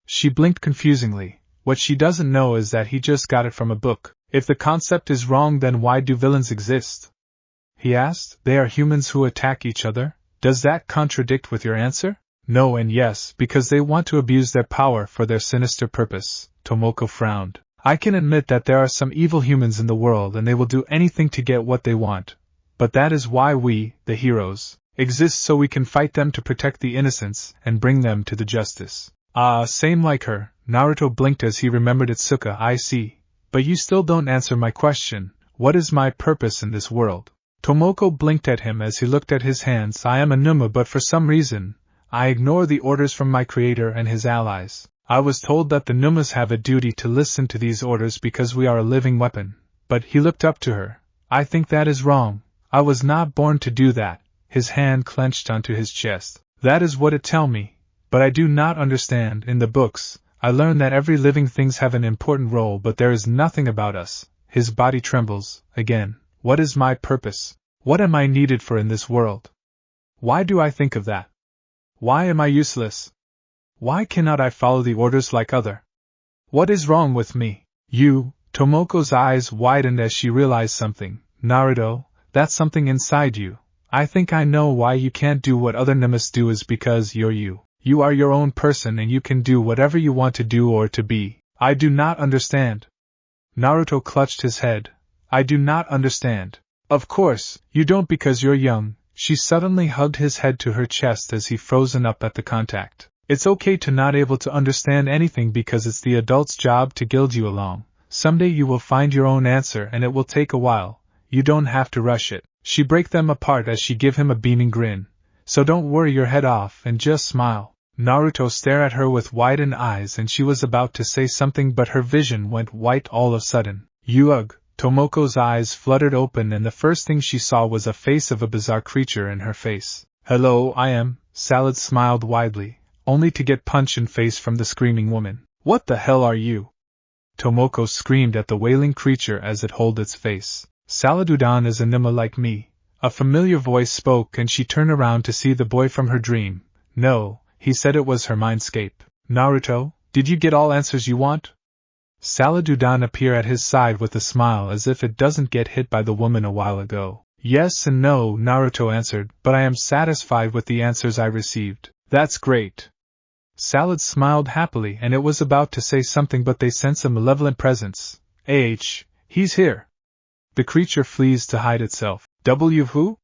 She blinked confusingly. What she doesn't know is that he just got it from a book. If the concept is wrong, then why do villains exist? He asked. They are humans who attack each other. Does that contradict with your answer? No and yes, because they want to abuse their power for their sinister purpose. Tomoko frowned. I can admit that there are some evil humans in the world and they will do anything to get what they want. But that is why we, the heroes, exist, so we can fight them to protect the innocents and bring them to the justice. Same like her. Naruto blinked as he remembered Itsuka. I see. But you still don't answer my question. What is my purpose in this world? Tomoko blinked at him as he looked at his hands. I am a Numa, but for some reason, I ignore the orders from my creator and his allies. I was told that the Numas have a duty to listen to these orders because we are a living weapon. But he looked up to her. I think that is wrong. I was not born to do that. His hand clenched onto his chest. That is what it tell me. But I do not understand. In the books, I learned that every living things have an important role, but there is nothing about us. His body trembles. Again, what is my purpose? What am I needed for in this world? Why do I think of that? Why am I useless? Why cannot I follow the orders like other? What is wrong with me? You, Tomoko's eyes widened as she realized something. Naruto, that's something inside you. I think I know why you can't do what other Nimas do is because you're you. You are your own person and you can do whatever you want to do or to be. I do not understand. Naruto clutched his head. I do not understand. Of course, you don't because you're young. She suddenly hugged his head to her chest as he frozen up at the contact. It's okay to not able to understand anything because it's the adult's job to guide you along. Someday you will find your own answer and it will take a while. You don't have to rush it. She break them apart as she give him a beaming grin. So don't worry your head off and just smile. Naruto stared at her with widened eyes and she was about to say something but her vision went white all of a sudden. Ugh! Tomoko's eyes fluttered open and the first thing she saw was a face of a bizarre creature in her face. Hello, I am. Salad smiled widely, only to get punched in face from the screaming woman. What the hell are you? Tomoko screamed at the wailing creature as it held its face. Saladudan is a Nima like me. A familiar voice spoke and she turned around to see the boy from her dream. No, he said it was her mindscape. Naruto, did you get all answers you want? Saladudan appeared at his side with a smile as if it doesn't get hit by the woman a while ago. Yes and no, Naruto answered, but I am satisfied with the answers I received. That's great. Salad smiled happily and it was about to say something but they sensed a malevolent presence. He's here. The creature flees to hide itself. Who?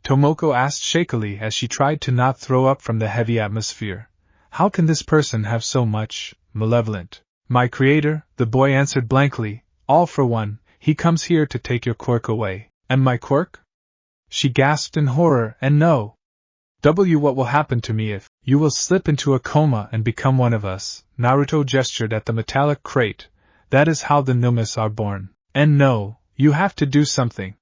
Tomoko asked shakily as she tried to not throw up from the heavy atmosphere. How can this person have so much malevolent? My creator, the boy answered blankly. All for one, he comes here to take your quirk away. And my quirk? She gasped in horror, and no. What will happen to me if you will slip into a coma and become one of us? Naruto gestured at the metallic crate. That is how the Numas are born. And no, you have to do something.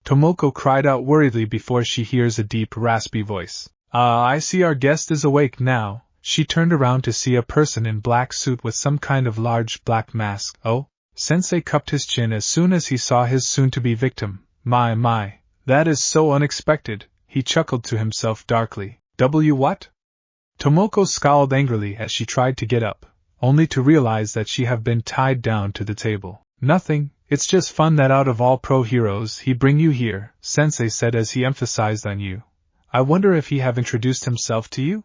Tomoko cried out worriedly before she hears a deep, raspy voice. I see our guest is awake now. She turned around to see a person in black suit with some kind of large black mask. Oh? Sensei cupped his chin as soon as he saw his soon-to-be victim. My, that is so unexpected, he chuckled to himself darkly. What? Tomoko scowled angrily as she tried to get up, only to realize that she had been tied down to the table. Nothing, it's just fun that out of all pro heroes he bring you here, Sensei said as he emphasized on you. I wonder if he have introduced himself to you?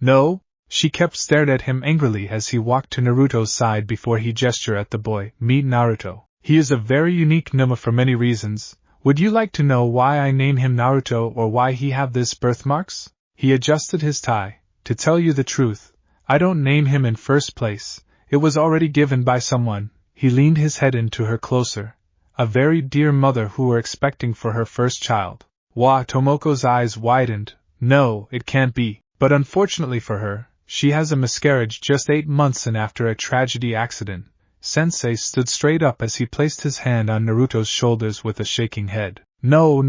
No, she stared at him angrily as he walked to Naruto's side before he gestured at the boy. Meet Naruto. He is a very unique Numa for many reasons. Would you like to know why I name him Naruto or why he have this birthmarks? He adjusted his tie. To tell you the truth, I don't name him in first place. It was already given by someone. He leaned his head into her closer. A very dear mother who were expecting for her first child. Wah! Tomoko's eyes widened. No, it can't be. But unfortunately for her, she has a miscarriage just 8 months and after a tragedy accident. Sensei stood straight up as he placed his hand on Naruto's shoulders with a shaking head. No.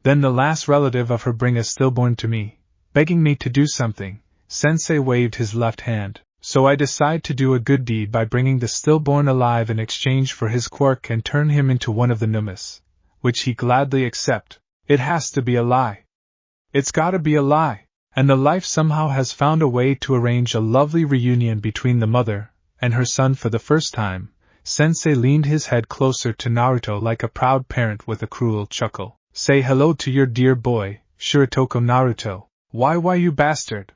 Then the last relative of her bring a stillborn to me, begging me to do something. Sensei waved his left hand. So I decide to do a good deed by bringing the stillborn alive in exchange for his quirk and turn him into one of the Numas, which he gladly accept. It has to be a lie. It's gotta be a lie. And the life somehow has found a way to arrange a lovely reunion between the mother and her son for the first time. Sensei leaned his head closer to Naruto like a proud parent with a cruel chuckle. Say hello to your dear boy, Shiratoko Naruto. Why you bastard?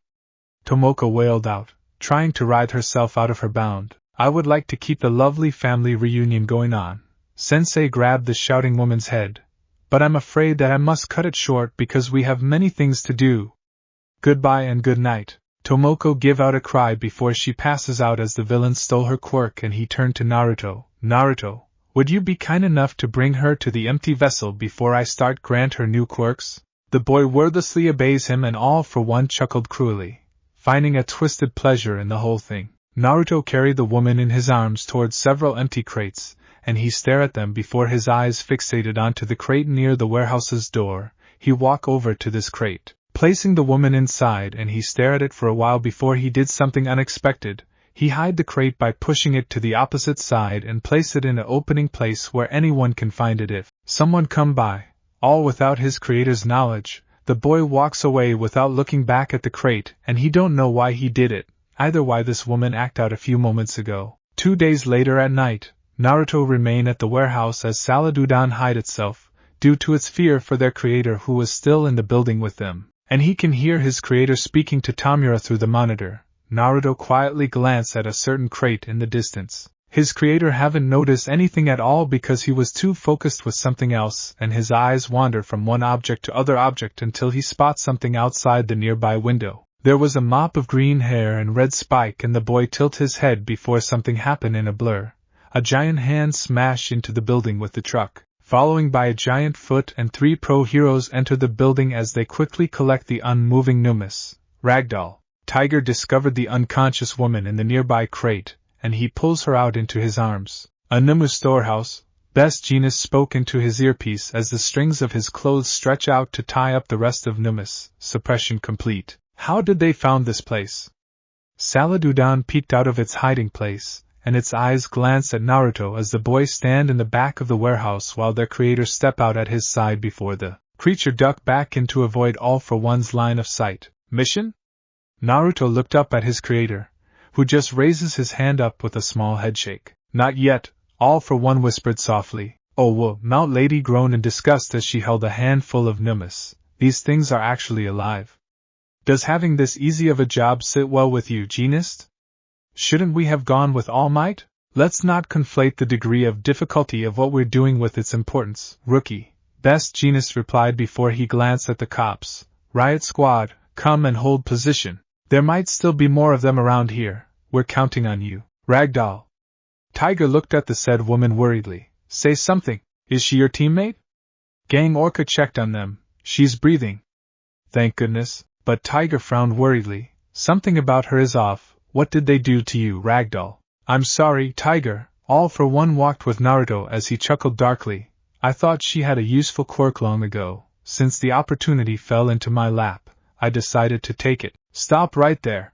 Tomoko wailed out, trying to ride herself out of her bound. I would like to keep the lovely family reunion going on. Sensei grabbed the shouting woman's head. But I'm afraid that I must cut it short because we have many things to do. Goodbye and good night. Tomoko give out a cry before she passes out as the villain stole her quirk and he turned to Naruto. Naruto, would you be kind enough to bring her to the empty vessel before I start grant her new quirks? The boy wordlessly obeys him and all for one chuckled cruelly, finding a twisted pleasure in the whole thing. Naruto carried the woman in his arms towards several empty crates, and he stared at them before his eyes fixated onto the crate near the warehouse's door. He walked over to this crate, placing the woman inside, and he stared at it for a while before he did something unexpected. He hid the crate by pushing it to the opposite side and placed it in an opening place where anyone can find it if someone come by. All without his creator's knowledge. The boy walks away without looking back at the crate, and he don't know why he did it, either why this woman acted out a few moments ago. 2 days later at night, Naruto remained at the warehouse as Saladudan hid itself, due to its fear for their creator who was still in the building with them. And he can hear his creator speaking to Tamura through the monitor. Naruto quietly glanced at a certain crate in the distance. His creator haven't noticed anything at all because he was too focused with something else, and his eyes wander from one object to other object until he spots something outside the nearby window. There was a mop of green hair and red spike, and the boy tilted his head before something happened in a blur. A giant hand smashed into the building with the truck, following by a giant foot, and 3 pro heroes enter the building as they quickly collect the unmoving Numas. Ragdoll. Tiger discovered the unconscious woman in the nearby crate, and he pulls her out into his arms. A Numu storehouse, Best Genus spoke into his earpiece as the strings of his clothes stretch out to tie up the rest of Numas. Suppression complete. How did they found this place? Saladudan peeked out of its hiding place, and its eyes glanced at Naruto as the boys stand in the back of the warehouse while their creator step out at his side before the creature ducked back in to avoid All for One's line of sight. Mission? Naruto looked up at his creator, who just raises his hand up with a small headshake. Not yet, All for One whispered softly. Oh whoa, Mount Lady groaned in disgust as she held a handful of Numas. These things are actually alive. Does having this easy of a job sit well with you, Genist? Shouldn't we have gone with All Might? Let's not conflate the degree of difficulty of what we're doing with its importance, Rookie. Best Jeanist replied before he glanced at the cops. Riot Squad, come and hold position. There might still be more of them around here. We're counting on you. Ragdoll. Tiger looked at the said woman worriedly. Say something. Is she your teammate? Gang Orca checked on them. She's breathing. Thank goodness. But Tiger frowned worriedly. Something about her is off. What did they do to you, Ragdoll? I'm sorry, Tiger. All for one walked with Naruto as he chuckled darkly. I thought she had a useful quirk long ago. Since the opportunity fell into my lap, I decided to take it. Stop right there.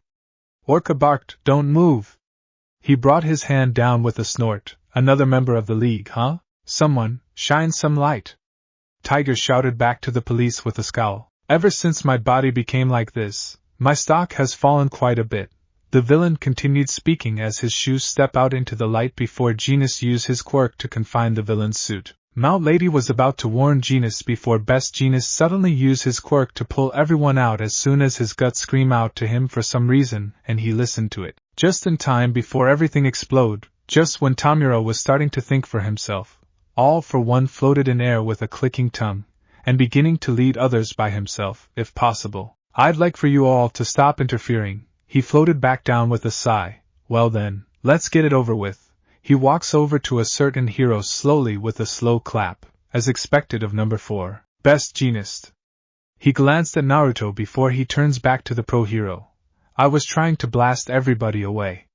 Orca barked, don't move. He brought his hand down with a snort. Another member of the league, huh? Someone, shine some light. Tiger shouted back to the police with a scowl. Ever since my body became like this, my stock has fallen quite a bit. The villain continued speaking as his shoes step out into the light before Jeanist used his quirk to confine the villain's suit. Mount Lady was about to warn Jeanist before Best Jeanist suddenly used his quirk to pull everyone out as soon as his gut screamed out to him for some reason, and he listened to it. Just in time before everything exploded, just when Tamura was starting to think for himself, All for One floated in air with a clicking tongue, and beginning to lead others by himself, if possible. I'd like for you all to stop interfering. He floated back down with a sigh. Well then, let's get it over with. He walks over to a certain hero slowly with a slow clap, as expected of number 4, Best Jeanist. He glanced at Naruto before he turns back to the pro hero. I was trying to blast everybody away.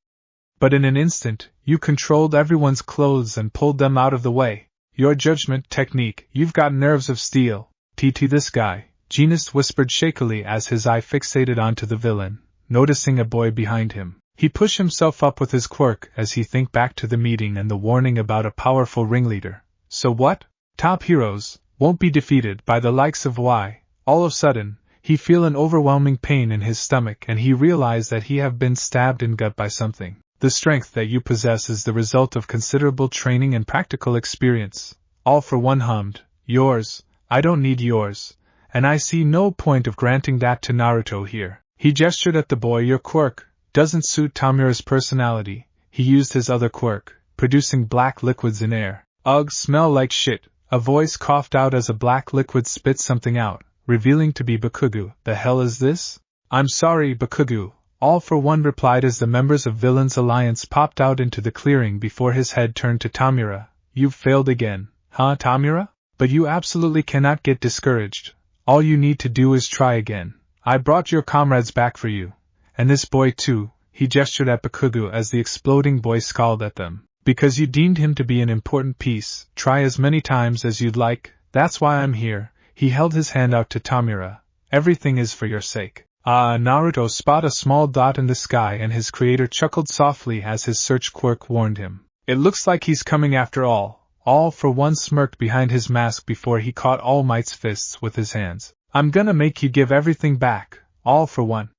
But in an instant, you controlled everyone's clothes and pulled them out of the way. Your judgment, technique, you've got nerves of steel. TT this guy, Jeanist whispered shakily as his eye fixated onto the villain, noticing a boy behind him. He pushed himself up with his quirk as he think back to the meeting and the warning about a powerful ringleader. So what? Top heroes won't be defeated by the likes of Y. All of a sudden, he feel an overwhelming pain in his stomach and he realized that he have been stabbed in gut by something. The strength that you possess is the result of considerable training and practical experience. All for One hummed, yours, I don't need yours, and I see no point of granting that to Naruto here. He gestured at the boy. Your quirk doesn't suit Tamura's personality. He used his other quirk, producing black liquids in air. Ugh, smell like shit. A voice coughed out as a black liquid spit something out, revealing to be Bakugu. The hell is this? I'm sorry, Bakugu. All for One replied as the members of Villains Alliance popped out into the clearing before his head turned to Tamura. You've failed again, huh, Tamura? But you absolutely cannot get discouraged. All you need to do is try again. I brought your comrades back for you. And this boy too, he gestured at Bakugu as the exploding boy scowled at them. Because you deemed him to be an important piece, try as many times as you'd like, that's why I'm here. He held his hand out to Tamura. Everything is for your sake. Naruto spotted a small dot in the sky and his creator chuckled softly as his search quirk warned him. It looks like he's coming after all. All for One smirked behind his mask before he caught All Might's fists with his hands. I'm gonna make you give everything back, All for One.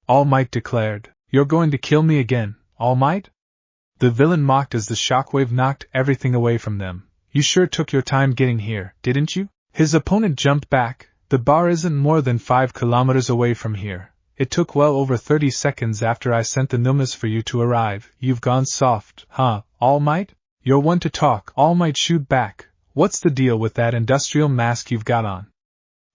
All Might declared. You're going to kill me again, All Might? The villain mocked as the shockwave knocked everything away from them. You sure took your time getting here, didn't you? His opponent jumped back. The bar isn't more than 5 kilometers away from here. It took well over 30 seconds after I sent the Numas for you to arrive. You've gone soft, huh, All Might? You're one to talk, All Might shoot back. What's the deal with that industrial mask you've got on?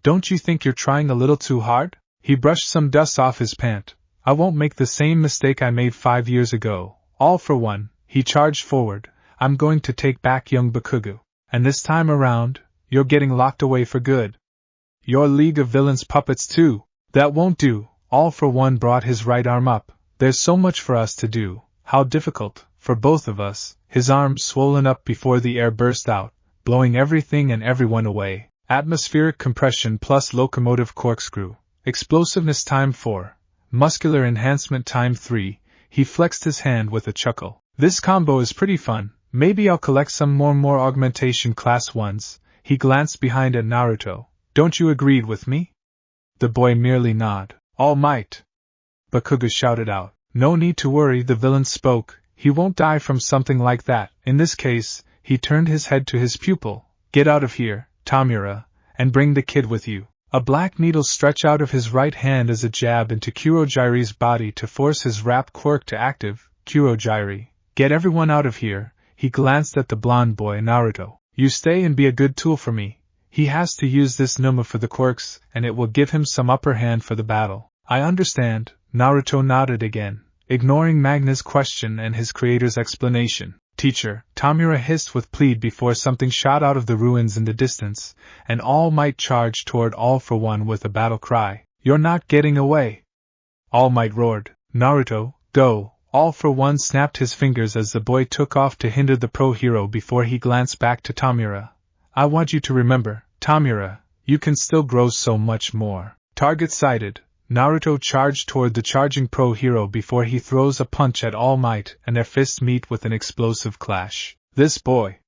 Don't you think you're trying a little too hard? He brushed some dust off his pant. I won't make the same mistake I made 5 years ago. All for One, he charged forward. I'm going to take back young Bakugu. And this time around, you're getting locked away for good. Your League of Villains puppets too. That won't do. All for One brought his right arm up. There's so much for us to do. How difficult, for both of us. His arm swollen up before the air burst out, blowing everything and everyone away. Atmospheric compression plus locomotive corkscrew. Explosiveness time 4. Muscular enhancement time 3. He flexed his hand with a chuckle. This combo is pretty fun. Maybe I'll collect some more augmentation class 1s. He glanced behind at Naruto. Don't you agree with me? The boy merely nodded. All Might! Bakugu shouted out. No need to worry, the villain spoke. He won't die from something like that. In this case, he turned his head to his pupil. Get out of here, Tamura, and bring the kid with you. A black needle stretched out of his right hand as a jab into Kurojire's body to force his wrap quirk to active. Kurojire, get everyone out of here. He glanced at the blonde boy Naruto. You stay and be a good tool for me. He has to use this Numa for the quirks, and it will give him some upper hand for the battle. I understand, Naruto nodded again, ignoring Magna's question and his creator's explanation. Teacher, Tamura hissed with plead before something shot out of the ruins in the distance, and All Might charged toward All for One with a battle cry. You're not getting away! All Might roared. Naruto, go! All for One snapped his fingers as the boy took off to hinder the pro-hero before he glanced back to Tamura. I want you to remember, Tamura, you can still grow so much more. Target sighted, Naruto charged toward the charging pro-hero before he throws a punch at All Might and their fists meet with an explosive clash. This boy!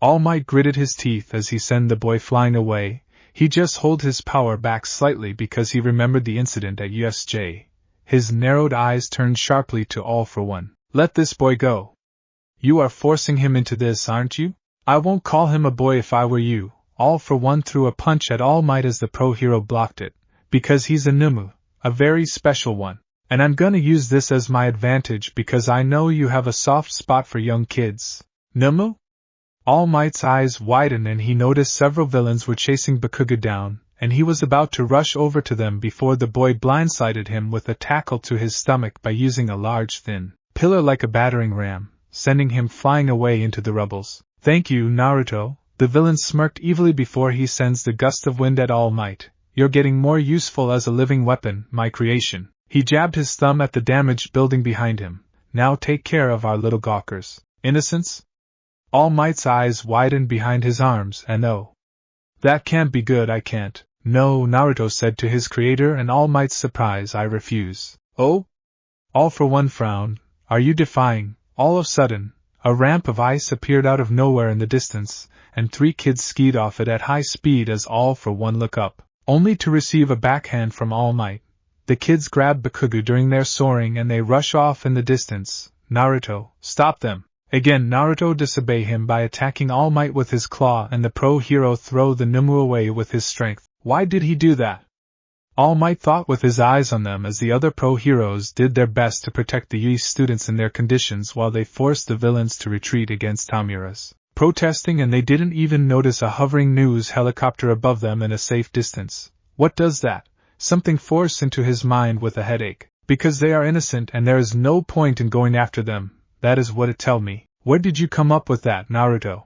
All Might gritted his teeth as he sent the boy flying away. He just held his power back slightly because he remembered the incident at USJ. His narrowed eyes turned sharply to All for One. Let this boy go. You are forcing him into this, aren't you? I won't call him a boy if I were you. All for One threw a punch at All Might as the pro-hero blocked it. Because he's a Numu, a very special one. And I'm gonna use this as my advantage because I know you have a soft spot for young kids. Numu? All Might's eyes widened and he noticed several villains were chasing Bakugo down, and he was about to rush over to them before the boy blindsided him with a tackle to his stomach by using a large thin pillar like a battering ram, sending him flying away into the rubbles. Thank you, Naruto. The villain smirked evilly before he sends the gust of wind at All Might. You're getting more useful as a living weapon, my creation. He jabbed his thumb at the damaged building behind him. Now take care of our little gawkers. Innocents? All Might's eyes widened behind his arms, and oh. That can't be good, I can't. No, Naruto said to his creator, and All Might's surprise, I refuse. Oh? All for One frowned. Are you defying? All of a sudden, a ramp of ice appeared out of nowhere in the distance, and 3 kids skied off it at high speed as All for One looked up, only to receive a backhand from All Might. The kids grab Bakugo during their soaring and they rush off in the distance. Naruto, stop them! Again Naruto disobey him by attacking All Might with his claw and the pro-hero throw the Numu away with his strength. Why did he do that? All Might thought with his eyes on them as the other pro-heroes did their best to protect the Yi students in their conditions while they forced the villains to retreat against Tamura's protesting, and they didn't even notice a hovering news helicopter above them in a safe distance. What does that? Something forced into his mind with a headache. Because they are innocent and there is no point in going after them, that is what it tell me. Where did you come up with that, Naruto?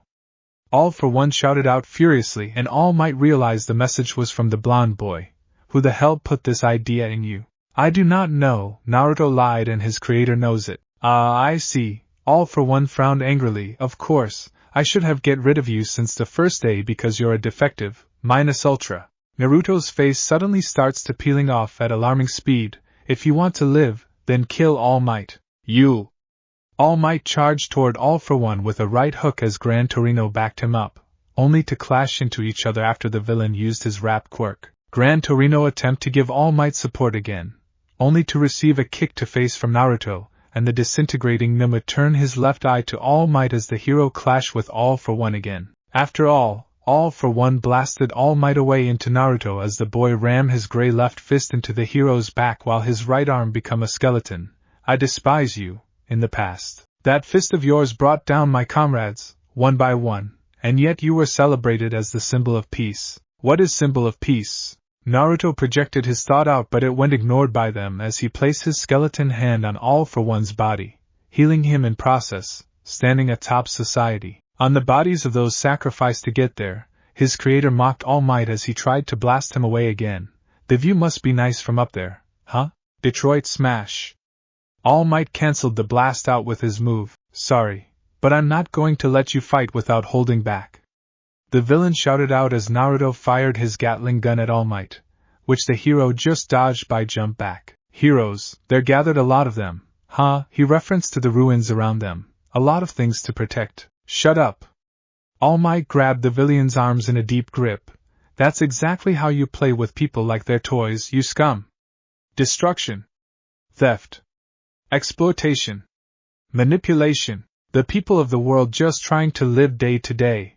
All for One shouted out furiously, and All Might realize the message was from the blonde boy. Who the hell put this idea in you? I do not know, Naruto lied, and his creator knows it. Ah, I see. All for One frowned angrily. Of course, I should have get rid of you since the first day because you're a defective, minus ultra. Naruto's face suddenly starts to peeling off at alarming speed. If you want to live, then kill All Might. You! All Might charged toward All for One with a right hook as Gran Torino backed him up, only to clash into each other after the villain used his rap quirk. Gran Torino attempt to give All Might support again, only to receive a kick to face from Naruto, and the disintegrating Numa turn his left eye to All Might as the hero clashed with All for One again. After All for One blasted All Might away into Naruto as the boy rammed his gray left fist into the hero's back while his right arm became a skeleton. I despise you, in the past. That fist of yours brought down my comrades, one by one, and yet you were celebrated as the symbol of peace. What is symbol of peace? Naruto projected his thought out, but it went ignored by them as he placed his skeleton hand on All for One's body, healing him in process, standing atop society. On the bodies of those sacrificed to get there, his creator mocked All Might as he tried to blast him away again. The view must be nice from up there, huh? Detroit Smash. All Might cancelled the blast out with his move. Sorry, but I'm not going to let you fight without holding back. The villain shouted out as Naruto fired his Gatling gun at All Might, which the hero just dodged by jump back. Heroes, there gathered a lot of them. Huh? He referenced to the ruins around them. A lot of things to protect. Shut up. All Might grabbed the villain's arms in a deep grip. That's exactly how you play with people like their toys, you scum. Destruction. Theft. Exploitation. Manipulation. The people of the world just trying to live day to day.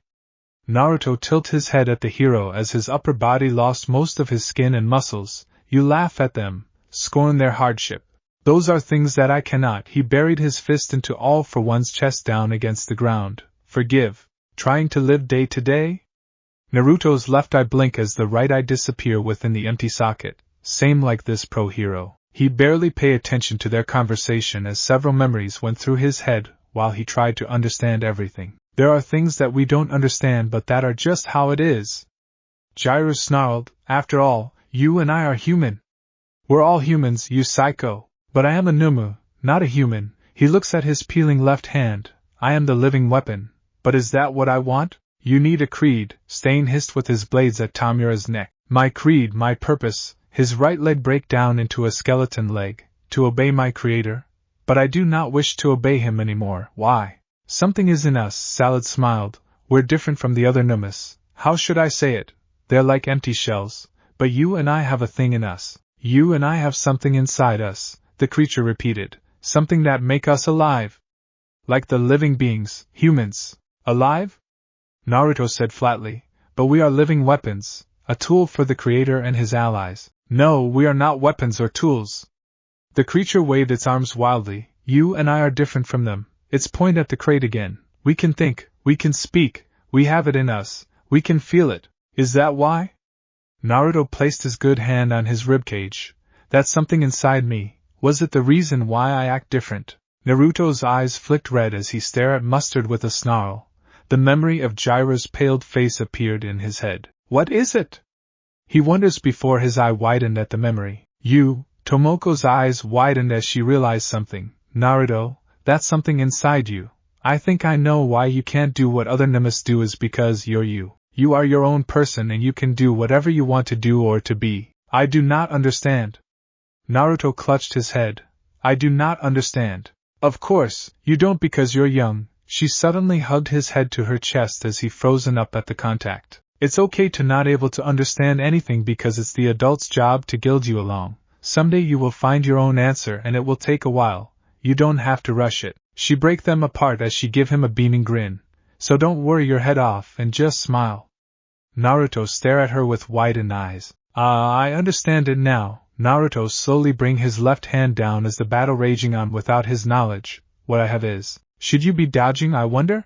Naruto tilted his head at the hero as his upper body lost most of his skin and muscles. You laugh at them, scorn their hardship. Those are things that I cannot. He buried his fist into All for One's chest down against the ground. Forgive. Trying to live day to day? Naruto's left eye blink as the right eye disappear within the empty socket. Same like this pro-hero. He barely pay attention to their conversation as several memories went through his head while he tried to understand everything. There are things that we don't understand but that are just how it is. Jiraiya snarled, after all, you and I are human. We're all humans, you psycho. But I am a Numu, not a human. He looks at his peeling left hand. I am the living weapon. But is that what I want? You need a creed, Stain hissed with his blades at Tamura's neck. My creed, my purpose. His right leg break down into a skeleton leg, to obey my creator. But I do not wish to obey him anymore. Why? Something is in us, Salad smiled. We're different from the other Numus. How should I say it? They're like empty shells. But you and I have a thing in us. You and I have something inside us, the creature repeated. Something that make us alive. Like the living beings, humans. Alive? Naruto said flatly. But we are living weapons, a tool for the creator and his allies. No, we are not weapons or tools. The creature waved its arms wildly. You and I are different from them. Its point at the crate again. We can think, we can speak, we have it in us, we can feel it. Is that why? Naruto placed his good hand on his ribcage. That's something inside me. Was it the reason why I act different? Naruto's eyes flicked red as he stared at Mustard with a snarl. The memory of Jiraiya's paled face appeared in his head. What is it? He wonders before his eye widened at the memory. You, Tomoko's eyes widened as she realized something. Naruto, that's something inside you. I think I know why you can't do what other Nimbus do is because you're you. You are your own person and you can do whatever you want to do or to be. I do not understand. Naruto clutched his head. I do not understand. Of course, you don't because you're young. She suddenly hugged his head to her chest as he frozen up at the contact. It's okay to not able to understand anything because it's the adult's job to guide you along. Someday you will find your own answer and it will take a while. You don't have to rush it. She break them apart as she give him a beaming grin. So don't worry your head off and just smile. Naruto stared at her with widened eyes. I understand it now. Naruto slowly bring his left hand down as the battle raging on without his knowledge. What I have is. Should you be dodging, I wonder?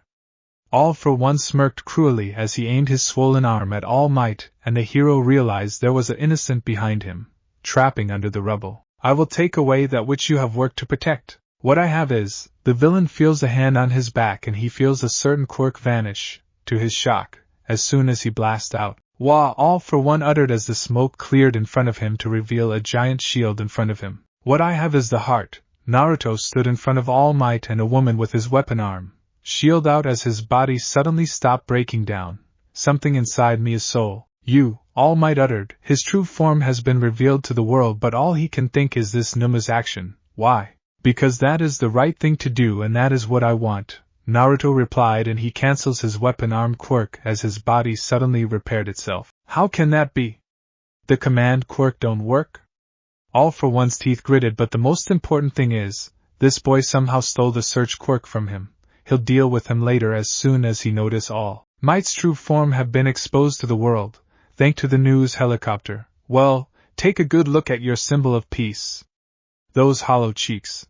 All for One smirked cruelly as he aimed his swollen arm at All Might, and the hero realized there was an innocent behind him, trapping under the rubble. I will take away that which you have worked to protect. What I have is. The villain feels a hand on his back and he feels a certain quirk vanish, to his shock, as soon as he blasts out. Wah! All for One uttered as the smoke cleared in front of him to reveal a giant shield in front of him. What I have is the heart. Naruto stood in front of All Might and a woman with his weapon arm. Shield out as his body suddenly stopped breaking down. Something inside me is soul. You, All Might uttered. His true form has been revealed to the world but all he can think is this Numa's action. Why? Because that is the right thing to do and that is what I want. Naruto replied and he cancels his weapon arm quirk as his body suddenly repaired itself. How can that be? The command quirk don't work? All for One's teeth gritted but the most important thing is, this boy somehow stole the search quirk from him. He'll deal with him later as soon as he notice All Might's true form have been exposed to the world, thanks to the news helicopter. Well, take a good look at your symbol of peace. Those hollow cheeks.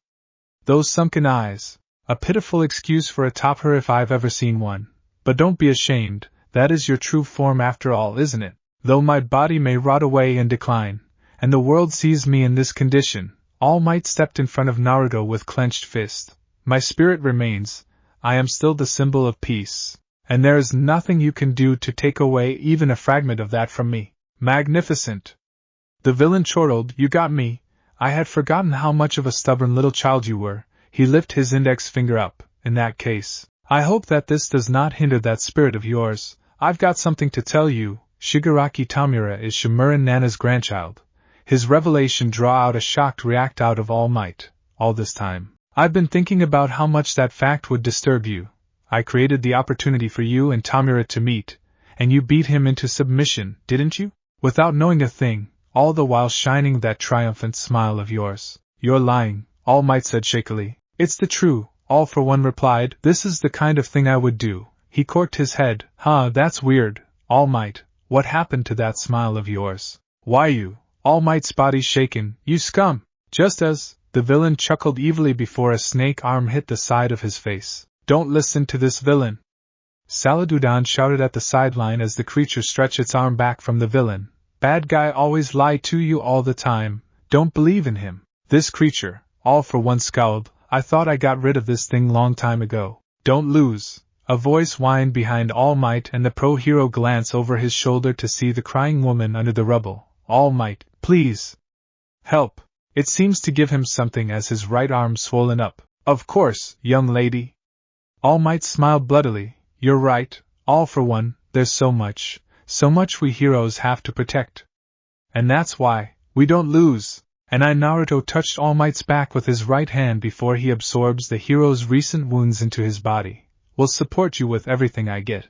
Those sunken eyes. A pitiful excuse for a topper if I've ever seen one. But don't be ashamed, that is your true form after all, isn't it? Though my body may rot away and decline, and the world sees me in this condition, All Might stepped in front of Naruto with clenched fist. My spirit remains. I am still the symbol of peace, and there is nothing you can do to take away even a fragment of that from me. Magnificent! The villain chortled, you got me. I had forgotten how much of a stubborn little child you were. He lifted his index finger up. In that case, I hope that this does not hinder that spirit of yours. I've got something to tell you. Shigaraki Tamura is Shimuran Nana's grandchild. His revelation draw out a shocked react out of All Might. All this time, I've been thinking about how much that fact would disturb you. I created the opportunity for you and Tamura to meet, and you beat him into submission, didn't you? Without knowing a thing, all the while shining that triumphant smile of yours. You're lying, All Might said shakily. It's the true, All for One replied. This is the kind of thing I would do. He corked his head. That's weird. All Might, what happened to that smile of yours? Why you? All Might's body shaken. You scum! Just as, the villain chuckled evilly before a snake arm hit the side of his face. Don't listen to this villain. Saladudan shouted at the sideline as the creature stretched its arm back from the villain. Bad guy always lie to you all the time, don't believe in him. This creature, All for One scowled. I thought I got rid of this thing long time ago. Don't lose. A voice whined behind All Might, and the pro-hero glanced over his shoulder to see the crying woman under the rubble. All Might, please. Help. It seems to give him something as his right arm swollen up. Of course, young lady. All Might smiled bloodily. You're right, All for One, there's so much we heroes have to protect. And that's why, we don't lose. And Naruto touched All Might's back with his right hand before he absorbs the hero's recent wounds into his body. Will support you with everything I get.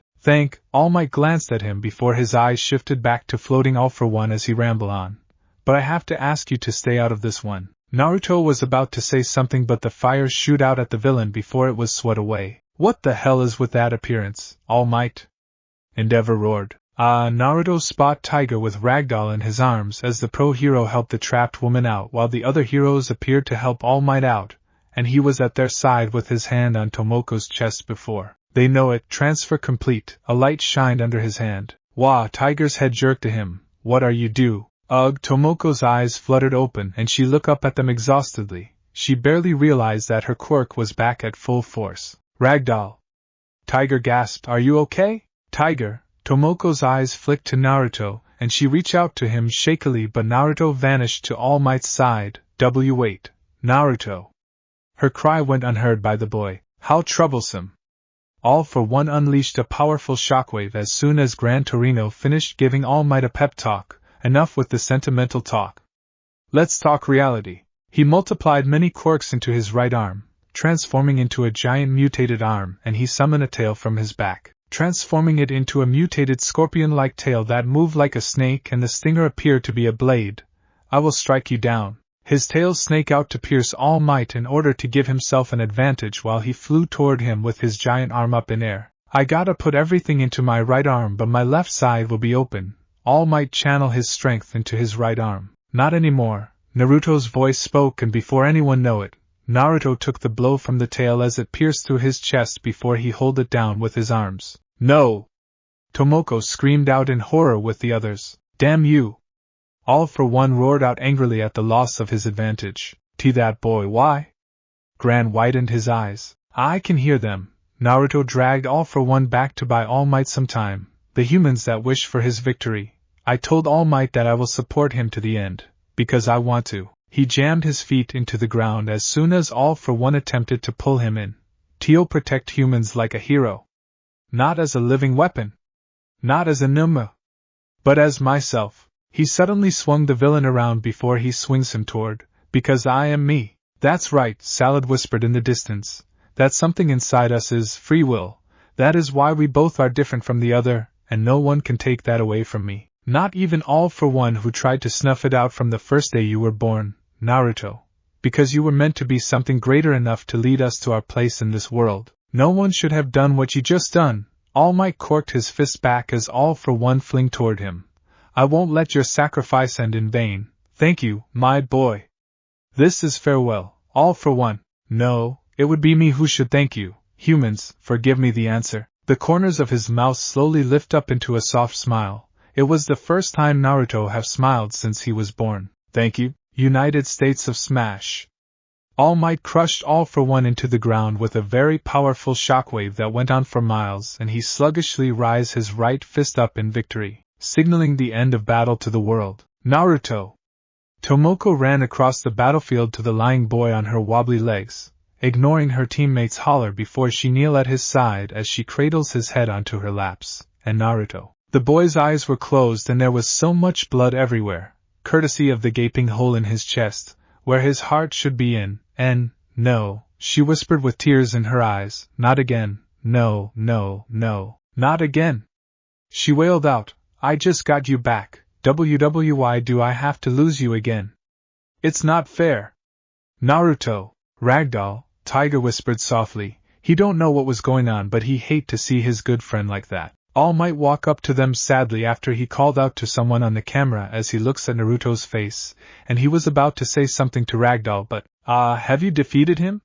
All Might glanced at him before his eyes shifted back to floating All for One as he rambled on. But I have to ask you to stay out of this one. Naruto was about to say something, but the fire shoot out at the villain before it was swept away. What the hell is with that appearance, All Might? Endeavor roared. Naruto spot Tiger with Ragdoll in his arms as the pro-hero helped the trapped woman out while the other heroes appeared to help All Might out, and he was at their side with his hand on Tomoko's chest before they know it. Transfer complete. A light shined under his hand. Wah! Tiger's head jerked to him. What are you do? Ugh! Tomoko's eyes fluttered open and she looked up at them exhaustedly. She barely realized that her quirk was back at full force. Ragdoll. Tiger gasped. Are you okay? Tiger. Tomoko's eyes flicked to Naruto, and she reached out to him shakily, but Naruto vanished to All Might's side. Wait. Naruto. Her cry went unheard by the boy. How troublesome. All for One unleashed a powerful shockwave as soon as Gran Torino finished giving All Might a pep talk. Enough with the sentimental talk. Let's talk reality. He multiplied many quirks into his right arm, transforming into a giant mutated arm, and he summoned a tail from his back, transforming it into a mutated scorpion-like tail that moved like a snake, and the stinger appeared to be a blade. I will strike you down. His tail snake out to pierce All Might in order to give himself an advantage while he flew toward him with his giant arm up in air. I gotta put everything into my right arm, but my left side will be open. All Might channel his strength into his right arm. Not anymore. Naruto's voice spoke, and before anyone knew it, Naruto took the blow from the tail as it pierced through his chest before he held it down with his arms. No! Tomoko screamed out in horror with the others. Damn you! All for One roared out angrily at the loss of his advantage. That boy, why? Gran widened his eyes. I can hear them. Naruto dragged All for One back to buy All Might some time. The humans that wish for his victory. I told All Might that I will support him to the end, because I want to. He jammed his feet into the ground as soon as All for One attempted to pull him in. Tio protect humans like a hero. Not as a living weapon. Not as a Numa. But as myself. He suddenly swung the villain around before he swings him toward, because I am me. That's right, Salad whispered in the distance. That something inside us is free will. That is why we both are different from the other, and no one can take that away from me. Not even All for One, who tried to snuff it out from the first day you were born, Naruto. Because you were meant to be something greater enough to lead us to our place in this world. No one should have done what you just done. All Might corked his fist back as All for One fling toward him. I won't let your sacrifice end in vain. Thank you, my boy. This is farewell, All for One. No, it would be me who should thank you. Humans, forgive me the answer. The corners of his mouth slowly lift up into a soft smile. It was the first time Naruto have smiled since he was born. Thank you, United States of Smash. All Might crushed All for One into the ground with a very powerful shockwave that went on for miles, and he sluggishly raised his right fist up in victory, signaling the end of battle to the world. Naruto! Tomoko ran across the battlefield to the lying boy on her wobbly legs, ignoring her teammates' holler before she kneeled at his side as she cradles his head onto her laps. And Naruto. The boy's eyes were closed and there was so much blood everywhere, courtesy of the gaping hole in his chest, where his heart should be in, and, no, she whispered with tears in her eyes, not again, no, no, no, not again. She wailed out, I just got you back, why do I have to lose you again? It's not fair. Naruto, Ragdoll, Tiger whispered softly. He don't know what was going on, but he hate to see his good friend like that. All Might walk up to them sadly after he called out to someone on the camera as he looks at Naruto's face, and he was about to say something to Ragdoll, but, have you defeated him?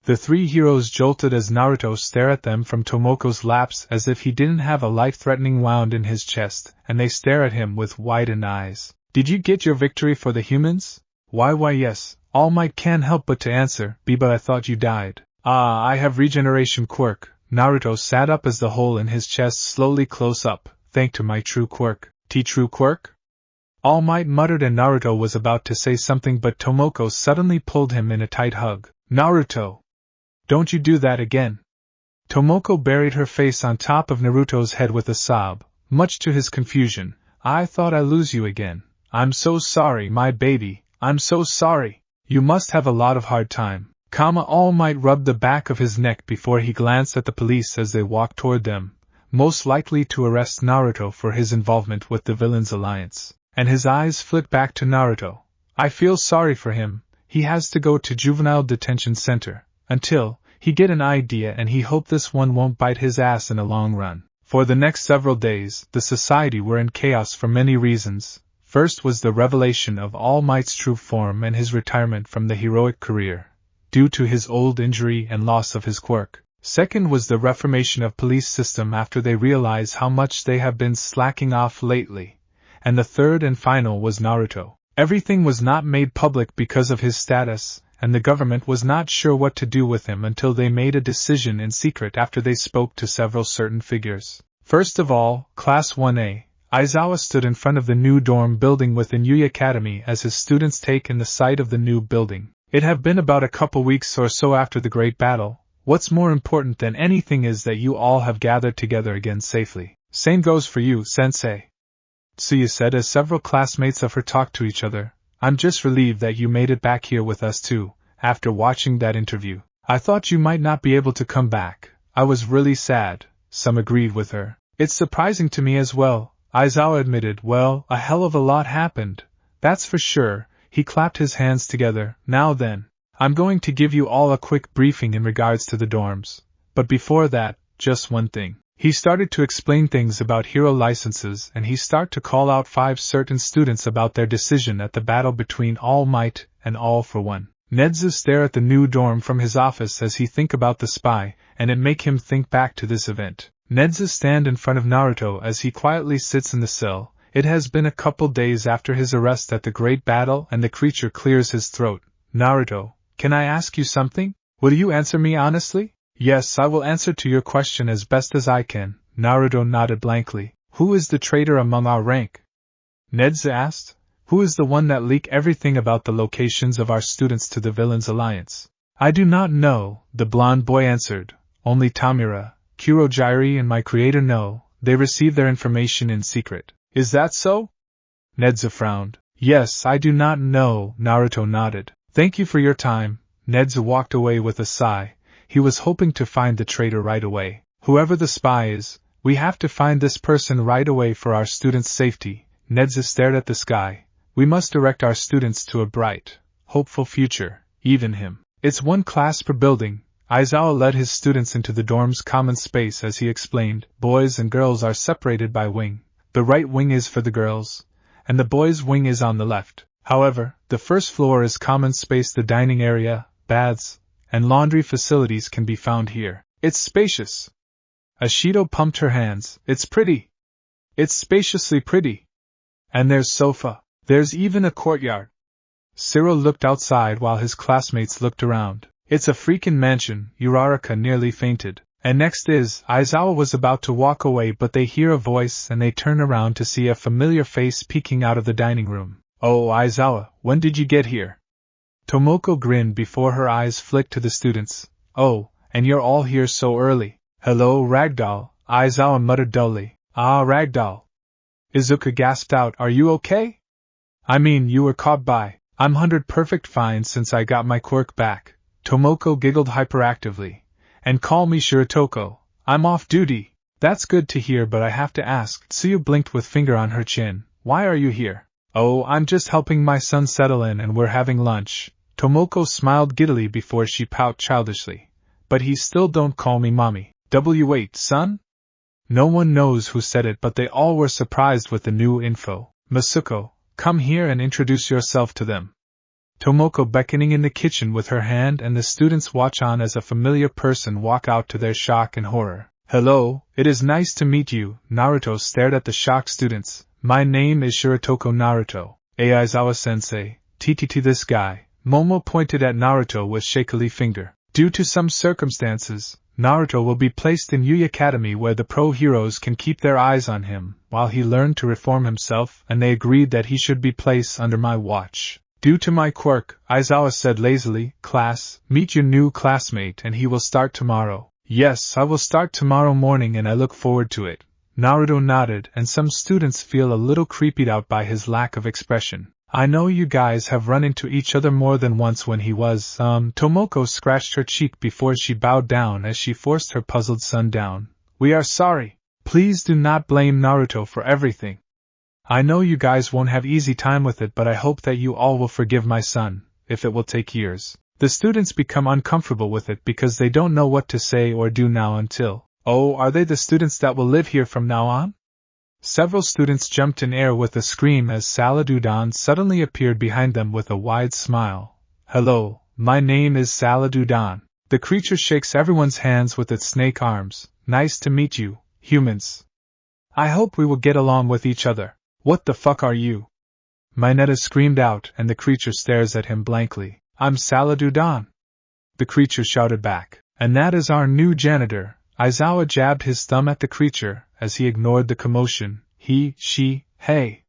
The three heroes jolted as Naruto stared at them from Tomoko's laps as if he didn't have a life-threatening wound in his chest, and they stare at him with widened eyes. Did you get your victory for the humans? Why yes, All Might can't help but to answer, but I thought you died. Ah, I have regeneration quirk. Naruto sat up as the hole in his chest slowly closed up, thanks to my true quirk. True quirk? All Might muttered and Naruto was about to say something but Tomoko suddenly pulled him in a tight hug. Naruto! Don't you do that again. Tomoko buried her face on top of Naruto's head with a sob, much to his confusion. I thought I'd lose you again. I'm so sorry, my baby, I'm so sorry. You must have a lot of hard time. All Might rubbed the back of his neck before he glanced at the police as they walked toward them, most likely to arrest Naruto for his involvement with the villains' alliance. And his eyes flicked back to Naruto. I feel sorry for him, he has to go to juvenile detention center. Until he get an idea, and he hoped this one won't bite his ass in the long run. For the next several days, the society were in chaos for many reasons. First was the revelation of All Might's true form and his retirement from the heroic career, due to his old injury and loss of his quirk. Second was the reformation of police system after they realized how much they have been slacking off lately. And the third and final was Naruto. Everything was not made public because of his status, and the government was not sure what to do with him until they made a decision in secret after they spoke to several certain figures. First of all, Class 1A, Aizawa stood in front of the new dorm building within Yui Academy as his students take in the sight of the new building. It had been about a couple weeks or so after the great battle. What's more important than anything is that you all have gathered together again safely. Same goes for you, Sensei. Tsuyu said as several classmates of her talked to each other. I'm just relieved that you made it back here with us too, after watching that interview. I thought you might not be able to come back. I was really sad, some agreed with her. It's surprising to me as well, Aizawa admitted. Well, a hell of a lot happened, that's for sure. He clapped his hands together. Now then, I'm going to give you all a quick briefing in regards to the dorms. But before that, just one thing. He started to explain things about hero licenses, and he started to call out 5 certain students about their decision at the battle between All Might and All for One. Nedzu stared at the new dorm from his office as he think about the spy, and it make him think back to this event. Nedzu stand in front of Naruto as he quietly sits in the cell. It has been a couple days after his arrest at the great battle, and the creature clears his throat. Naruto, can I ask you something? Will you answer me honestly? Yes, I will answer to your question as best as I can. Naruto nodded blankly. Who is the traitor among our rank? Nedzu asked. Who is the one that leaked everything about the locations of our students to the villains' alliance? I do not know, the blonde boy answered. Only Tamura, Kurojiiri and my creator know. They receive their information in secret. Is that so? Nedzu frowned. Yes, I do not know, Naruto nodded. Thank you for your time. Nedzu walked away with a sigh. He was hoping to find the traitor right away. Whoever the spy is, we have to find this person right away for our students' safety. Nedzu stared at the sky. We must direct our students to a bright, hopeful future, even him. It's 1 class per building. Aizawa led his students into the dorm's common space as he explained. Boys and girls are separated by wing. The right wing is for the girls, and the boys' wing is on the left. However, the first floor is common space. The dining area, baths, and laundry facilities can be found here. It's spacious. Ashido pumped her hands. It's pretty. It's spaciously pretty. And there's sofa. There's even a courtyard. Cyril looked outside while his classmates looked around. It's a freakin' mansion. Uraraka nearly fainted. And next is, Aizawa was about to walk away but they hear a voice and they turn around to see a familiar face peeking out of the dining room. Oh, Aizawa, when did you get here? Tomoko grinned before her eyes flicked to the students. Oh, and you're all here so early. Hello, Ragdoll, Aizawa muttered dully. Ah, Ragdoll. Izuka gasped out, are you okay? I mean, you were caught by. I'm 100% fine since I got my quirk back. Tomoko giggled hyperactively. And call me Shiratoko. I'm off duty. That's good to hear, but I have to ask. Tsuyu blinked with finger on her chin. Why are you here? Oh, I'm just helping my son settle in and we're having lunch. Tomoko smiled giddily before she pouted childishly. But he still don't call me mommy. Wait, son? No one knows who said it, but they all were surprised with the new info. Masuko, come here and introduce yourself to them. Tomoko beckoning in the kitchen with her hand, and the students watch on as a familiar person walk out to their shock and horror. Hello, it is nice to meet you. Naruto stared at the shocked students. My name is Shiratoko Naruto. Aizawa-sensei, TTT this guy. Momo pointed at Naruto with shakily finger. Due to some circumstances, Naruto will be placed in Yu Academy where the pro heroes can keep their eyes on him while he learned to reform himself, and they agreed that he should be placed under my watch. Due to my quirk, Aizawa said lazily, class, meet your new classmate and he will start tomorrow. Yes, I will start tomorrow morning and I look forward to it. Naruto nodded, and some students feel a little creeped out by his lack of expression. I know you guys have run into each other more than once when he was, Tomoko scratched her cheek before she bowed down as she forced her puzzled son down. We are sorry. Please do not blame Naruto for everything. I know you guys won't have easy time with it, but I hope that you all will forgive my son, if it will take years. The students become uncomfortable with it because they don't know what to say or do now until, oh, are they the students that will live here from now on? Several students jumped in air with a scream as Saladudan suddenly appeared behind them with a wide smile. Hello, my name is Saladudan. The creature shakes everyone's hands with its snake arms. Nice to meet you, humans. I hope we will get along with each other. What the fuck are you? Mineta screamed out, and the creature stares at him blankly. I'm Saladudan. The creature shouted back. And that is our new janitor. Aizawa jabbed his thumb at the creature, as he ignored the commotion. He, she, hey.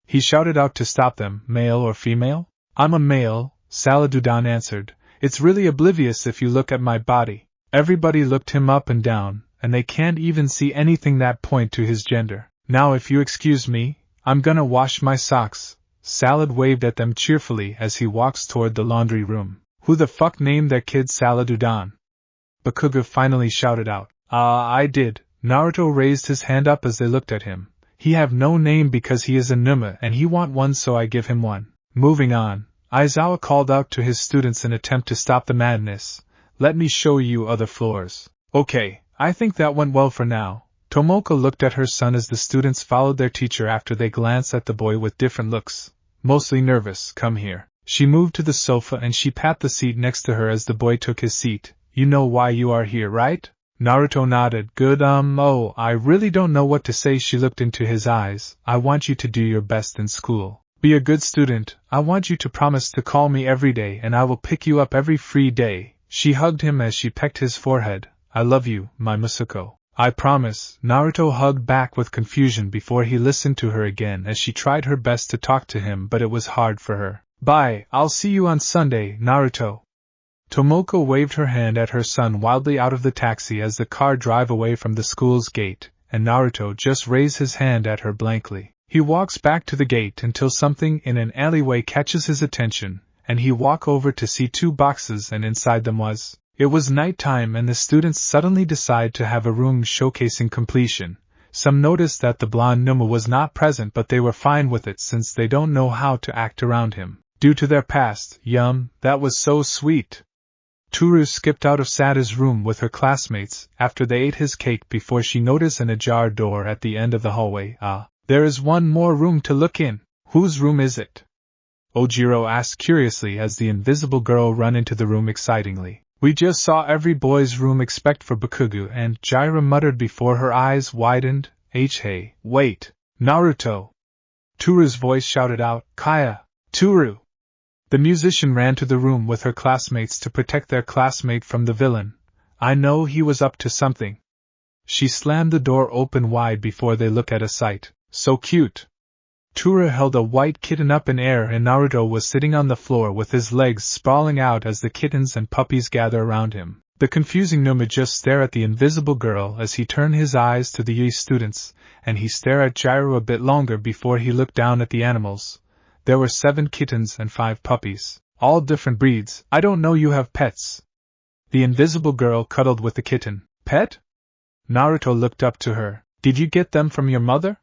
He shouted out to stop them. Male or female? I'm a male, Saladudan answered. It's really oblivious if you look at my body. Everybody looked him up and down, and they can't even see anything that point to his gender. Now if you excuse me, I'm gonna wash my socks. Salad waved at them cheerfully as he walks toward the laundry room. Who the fuck named their kid Saladudan? Bakugo finally shouted out. I did. Naruto raised his hand up as they looked at him. He have no name because he is a Numa and he want one, so I give him one. Moving on, Aizawa called out to his students in attempt to stop the madness. Let me show you other floors. Okay, I think that went well for now. Tomoko looked at her son as the students followed their teacher after they glanced at the boy with different looks. Mostly nervous. Come here. She moved to the sofa and she pat the seat next to her as the boy took his seat. You know why you are here, right? Naruto nodded. Good, oh, I really don't know what to say. She looked into his eyes. I want you to do your best in school. Be a good student. I want you to promise to call me every day and I will pick you up every free day. She hugged him as she pecked his forehead. I love you, my Musuko. I promise. Naruto hugged back with confusion before he listened to her again as she tried her best to talk to him, but it was hard for her. Bye, I'll see you on Sunday, Naruto. Tomoko waved her hand at her son wildly out of the taxi as the car drove away from the school's gate, and Naruto just raised his hand at her blankly. He walks back to the gate until something in an alleyway catches his attention, and he walked over to see two boxes, and inside them was... It was nighttime and the students suddenly decide to have a room showcasing completion. Some noticed that the blonde Numa was not present, but they were fine with it since they don't know how to act around him. Due to their past, yum, that was so sweet. Toru skipped out of Sada's room with her classmates after they ate his cake before she noticed an ajar door at the end of the hallway. There is one more room to look in. Whose room is it? Ojiro asked curiously as the invisible girl ran into the room excitingly. We just saw every boy's room except for Bakugo, and Jiraiya muttered before her eyes widened. Hey, wait, Naruto! Toru's voice shouted out, Kaya, Toru! The musician ran to the room with her classmates to protect their classmate from the villain. I know he was up to something. She slammed the door open wide before they looked at a sight. So cute! Toru held a white kitten up in air and Naruto was sitting on the floor with his legs sprawling out as the kittens and puppies gather around him. The confusing Numa just stared at the invisible girl as he turned his eyes to the Yi students, and he stared at Jiraiya a bit longer before he looked down at the animals. There were 7 kittens and 5 puppies, all different breeds. I don't know you have pets. The invisible girl cuddled with the kitten. Pet? Naruto looked up to her. Did you get them from your mother?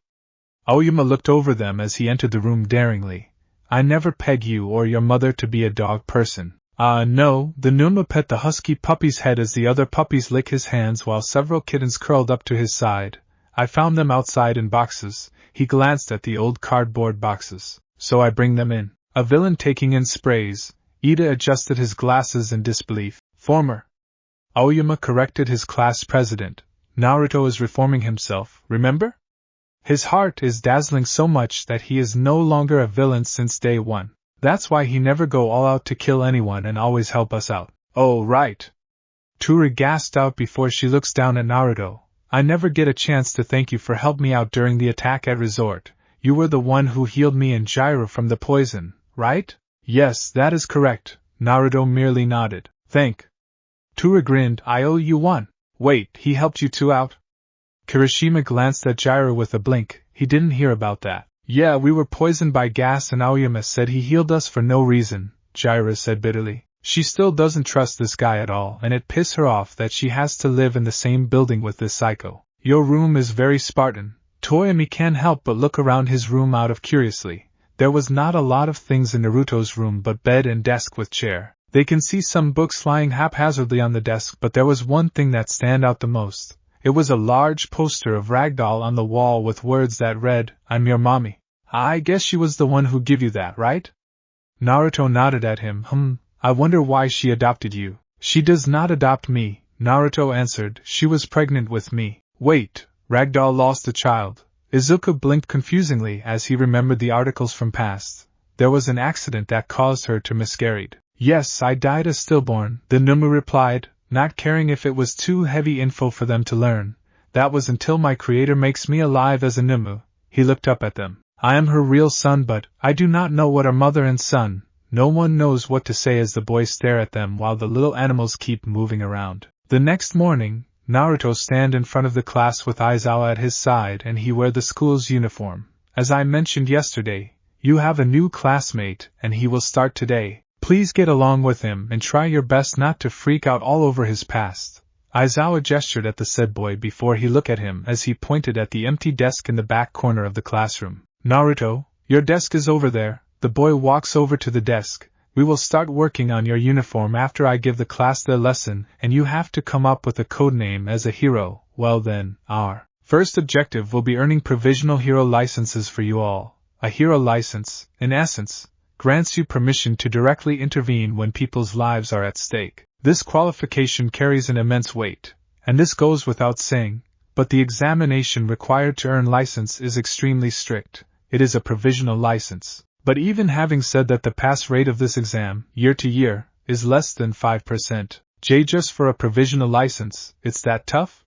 Aoyama looked over them as he entered the room daringly. I never peg you or your mother to be a dog person. No, the Numa pet the husky puppy's head as the other puppies lick his hands while several kittens curled up to his side. I found them outside in boxes. He glanced at the old cardboard boxes. So I bring them in. A villain taking in sprays. Ida adjusted his glasses in disbelief. Former. Aoyama corrected his class president. Naruto is reforming himself, remember? His heart is dazzling so much that he is no longer a villain since day one. That's why he never go all out to kill anyone and always help us out. Oh, right. Tori gasped out before she looks down at Naruto. I never get a chance to thank you for helping me out during the attack at Resort. You were the one who healed me and Jiraiya from the poison, right? Yes, that is correct. Naruto merely nodded. Thank. Tori grinned. I owe you one. Wait, he helped you two out? Kirishima glanced at Jiraiya with a blink. He didn't hear about that. Yeah, we were poisoned by gas and Aoyama said he healed us for no reason, Jiraiya said bitterly. She still doesn't trust this guy at all, and it pisses her off that she has to live in the same building with this psycho. Your room is very Spartan. Toyomi can't help but look around his room out of curiously. There was not a lot of things in Naruto's room but bed and desk with chair. They can see some books lying haphazardly on the desk, but there was one thing that stand out the most. It was a large poster of Ragdoll on the wall with words that read, I'm your mommy. I guess she was the one who gave you that, right? Naruto nodded at him. I wonder why she adopted you. She does not adopt me, Naruto answered. She was pregnant with me. Wait, Ragdoll lost a child. Izuku blinked confusingly as he remembered the articles from past. There was an accident that caused her to miscarried. Yes, I died as stillborn, the Numu replied, not caring if it was too heavy info for them to learn. That was until my creator makes me alive as a Numu. He looked up at them. I am her real son, but I do not know what are mother and son. No one knows what to say as the boys stare at them while the little animals keep moving around. The next morning, Naruto stand in front of the class with Aizawa at his side and he wear the school's uniform. As I mentioned yesterday, you have a new classmate and he will start today. Please get along with him and try your best not to freak out all over his past. Aizawa gestured at the said boy before he looked at him as he pointed at the empty desk in the back corner of the classroom. Naruto, your desk is over there. The boy walks over to the desk. We will start working on your uniform after I give the class their lesson, and you have to come up with a code name as a hero. Well then, our first objective will be earning provisional hero licenses for you all. A hero license, in essence, grants you permission to directly intervene when people's lives are at stake. This qualification carries an immense weight, and this goes without saying, but the examination required to earn license is extremely strict. It is a provisional license. But even having said that, the pass rate of this exam, year to year, is less than 5%. Just for a provisional license, it's that tough?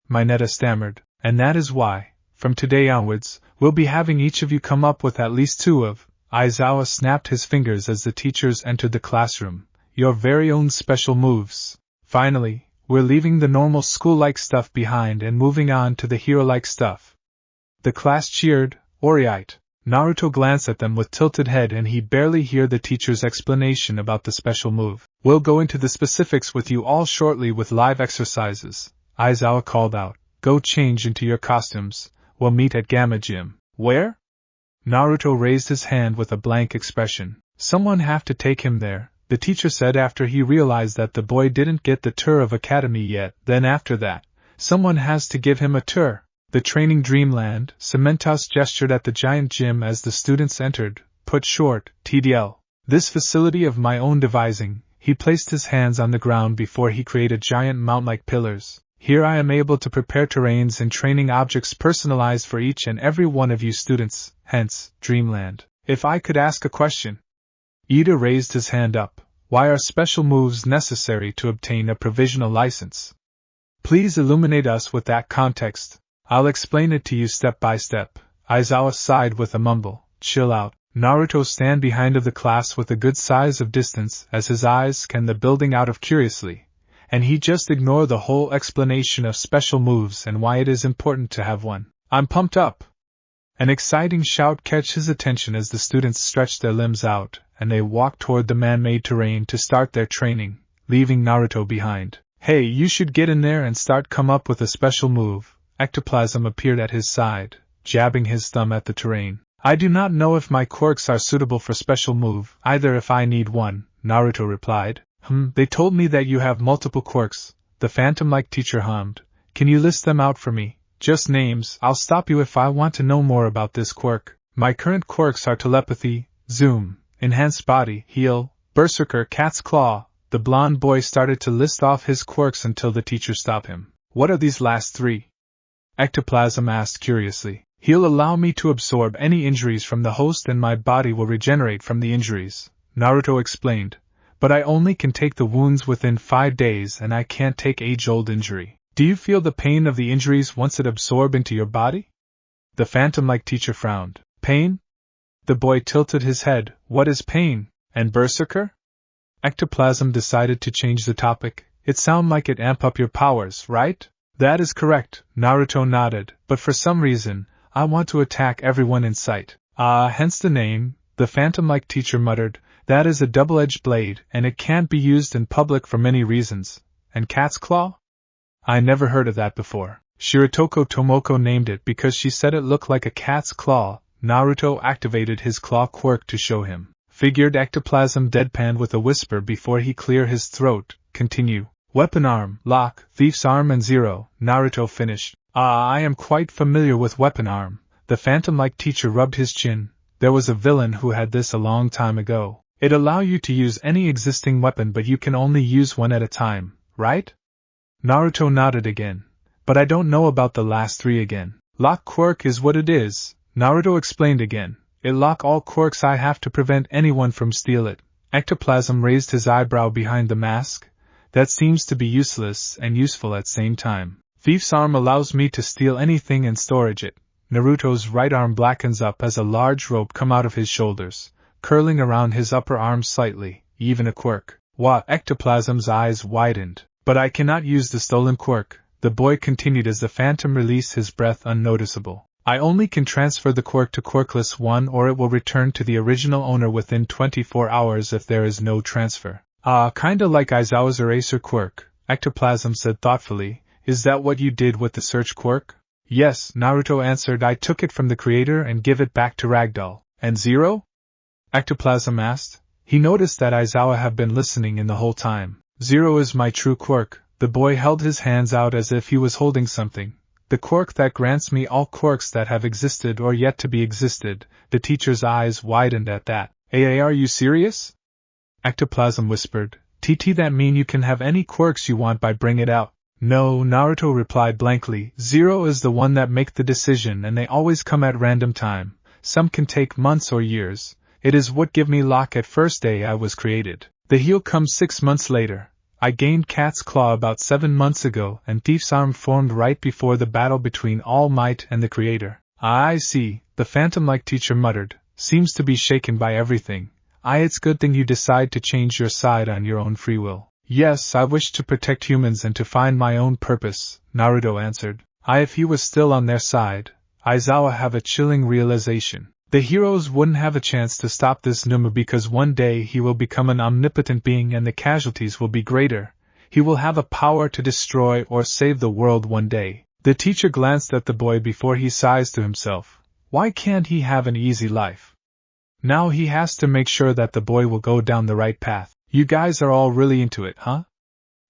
Mineta stammered, and that is why, from today onwards, we'll be having each of you come up with at least two of, Aizawa snapped his fingers as the teachers entered the classroom, your very own special moves. Finally, we're leaving the normal school-like stuff behind and moving on to the hero-like stuff. The class cheered, Oriite. Naruto glanced at them with tilted head and he barely heard the teacher's explanation about the special move. We'll go into the specifics with you all shortly with live exercises, Aizawa called out. Go change into your costumes. We'll meet at Gamma Gym. Where? Naruto raised his hand with a blank expression. Someone have to take him there, the teacher said after he realized that the boy didn't get the tour of Academy yet. Then after that, someone has to give him a tour. The training dreamland, Cementos gestured at the giant gym as the students entered, put short, TDL. This facility of my own devising, he placed his hands on the ground before he created giant mount-like pillars. Here I am able to prepare terrains and training objects personalized for each and every one of you students, hence, dreamland. If I could ask a question. Ida raised his hand up. Why are special moves necessary to obtain a provisional license? Please illuminate us with that context. I'll explain it to you step by step. Aizawa sighed with a mumble. Chill out. Naruto stand behind of the class with a good size of distance as his eyes scan the building out of curiously, and he just ignore the whole explanation of special moves and why it is important to have one. I'm pumped up. An exciting shout catches his attention as the students stretch their limbs out and they walk toward the man-made terrain to start their training, leaving Naruto behind. Hey, you should get in there and come up with a special move. Ectoplasm appeared at his side, jabbing his thumb at the terrain. I do not know if my quirks are suitable for special move, either if I need one, Naruto replied. They told me that you have multiple quirks, the phantom-like teacher hummed. Can you list them out for me? Just names. I'll stop you if I want to know more about this quirk. My current quirks are telepathy, zoom, Enhanced Body, Heal, Berserker, Cat's Claw. The blond boy started to list off his quirks until the teacher stopped him. What are these last three? Ectoplasm asked curiously. He'll allow me to absorb any injuries from the host and my body will regenerate from the injuries, Naruto explained. But I only can take the wounds within 5 days and I can't take age-old injury. Do you feel the pain of the injuries once it absorb into your body? The phantom-like teacher frowned. Pain? The boy tilted his head. What is pain? And Berserker? Ectoplasm decided to change the topic. It sounds like it amp up your powers, right? That is correct, Naruto nodded, but for some reason, I want to attack everyone in sight. Hence the name, the phantom-like teacher muttered. That is a double-edged blade, and it can't be used in public for many reasons. And Cat's Claw? I never heard of that before. Shiratoko Tomoko named it because she said it looked like a cat's claw. Naruto activated his claw quirk to show him. Figured Ectoplasm deadpanned with a whisper before he cleared his throat. Continue. Weapon Arm, Lock, Thief's Arm and Zero, Naruto finished. I am quite familiar with Weapon Arm. The phantom-like teacher rubbed his chin. There was a villain who had this a long time ago. It allows you to use any existing weapon but you can only use one at a time, right? Naruto nodded again. But I don't know about the last three again. Lock quirk is what it is, Naruto explained again. It lock all quirks I have to prevent anyone from steal it. Ectoplasm raised his eyebrow behind the mask. That seems to be useless and useful at same time. Thief's Arm allows me to steal anything and storage it. Naruto's right arm blackens up as a large rope come out of his shoulders, curling around his upper arm slightly, even a quirk. Wow, Ectoplasm's eyes widened. But I cannot use the stolen quirk, the boy continued as the phantom released his breath unnoticeable. I only can transfer the quirk to Quirkless One or it will return to the original owner within 24 hours if there is no transfer. Kinda like Aizawa's eraser quirk, Ectoplasm said thoughtfully. Is that what you did with the search quirk? Yes, Naruto answered. I took it from the creator and give it back to Ragdoll. And Zero? Ectoplasm asked. He noticed that Aizawa had been listening in the whole time. Zero is my true quirk. The boy held his hands out as if he was holding something. The quirk that grants me all quirks that have existed or yet to be existed. The teacher's eyes widened at that. Are you serious? Ectoplasm whispered. TT, that mean you can have any quirks you want by bring it out. No, Naruto replied blankly. Zero is the one that make the decision and they always come at random time. Some can take months or years. It is what give me lock at first day I was created. The heal comes 6 months later. I gained Cat's Claw about 7 months ago and Thief's Arm formed right before the battle between All Might and the Creator. I see, the phantom-like teacher muttered. Seems to be shaken by everything. It's good thing you decide to change your side on your own free will. Yes, I wish to protect humans and to find my own purpose, Naruto answered. If he was still on their side, Aizawa have a chilling realization. The heroes wouldn't have a chance to stop this Numa because one day he will become an omnipotent being and the casualties will be greater. He will have a power to destroy or save the world one day. The teacher glanced at the boy before he sighs to himself. Why can't he have an easy life? Now he has to make sure that the boy will go down the right path. You guys are all really into it, huh?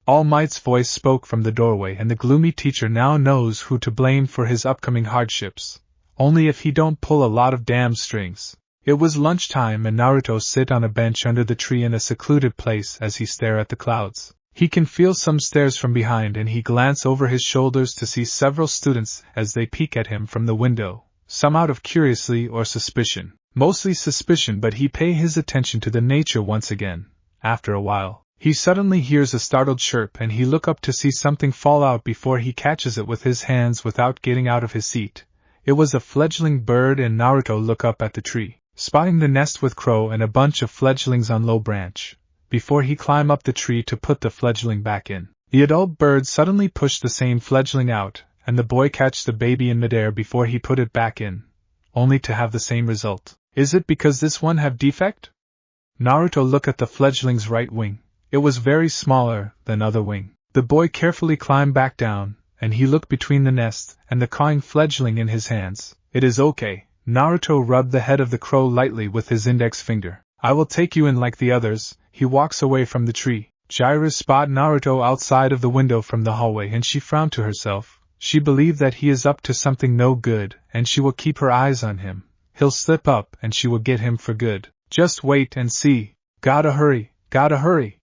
All Might's voice spoke from the doorway and the gloomy teacher now knows who to blame for his upcoming hardships. Only if he don't pull a lot of damn strings. It was lunchtime and Naruto sit on a bench under the tree in a secluded place as he stare at the clouds. He can feel some stares from behind and he glance over his shoulders to see several students as they peek at him from the window, some out of curiosity or suspicion. Mostly suspicion, but he pay his attention to the nature once again. After a while, he suddenly hears a startled chirp and he look up to see something fall out before he catches it with his hands without getting out of his seat. It was a fledgling bird and Naruto look up at the tree, spotting the nest with crow and a bunch of fledglings on low branch. Before he climb up the tree to put the fledgling back in, the adult bird suddenly pushed the same fledgling out, and the boy catch the baby in midair before he put it back in, only to have the same result. Is it because this one have defect? Naruto look at the fledgling's right wing. It was very smaller than other wing. The boy carefully climbed back down, and he looked between the nest and the cawing fledgling in his hands. It is okay. Naruto rubbed the head of the crow lightly with his index finger. I will take you in like the others. He walks away from the tree. Jiraiya spot Naruto outside of the window from the hallway and she frowned to herself. She believed that he is up to something no good and she will keep her eyes on him. He'll slip up and she will get him for good. Just wait and see. Gotta hurry, gotta hurry.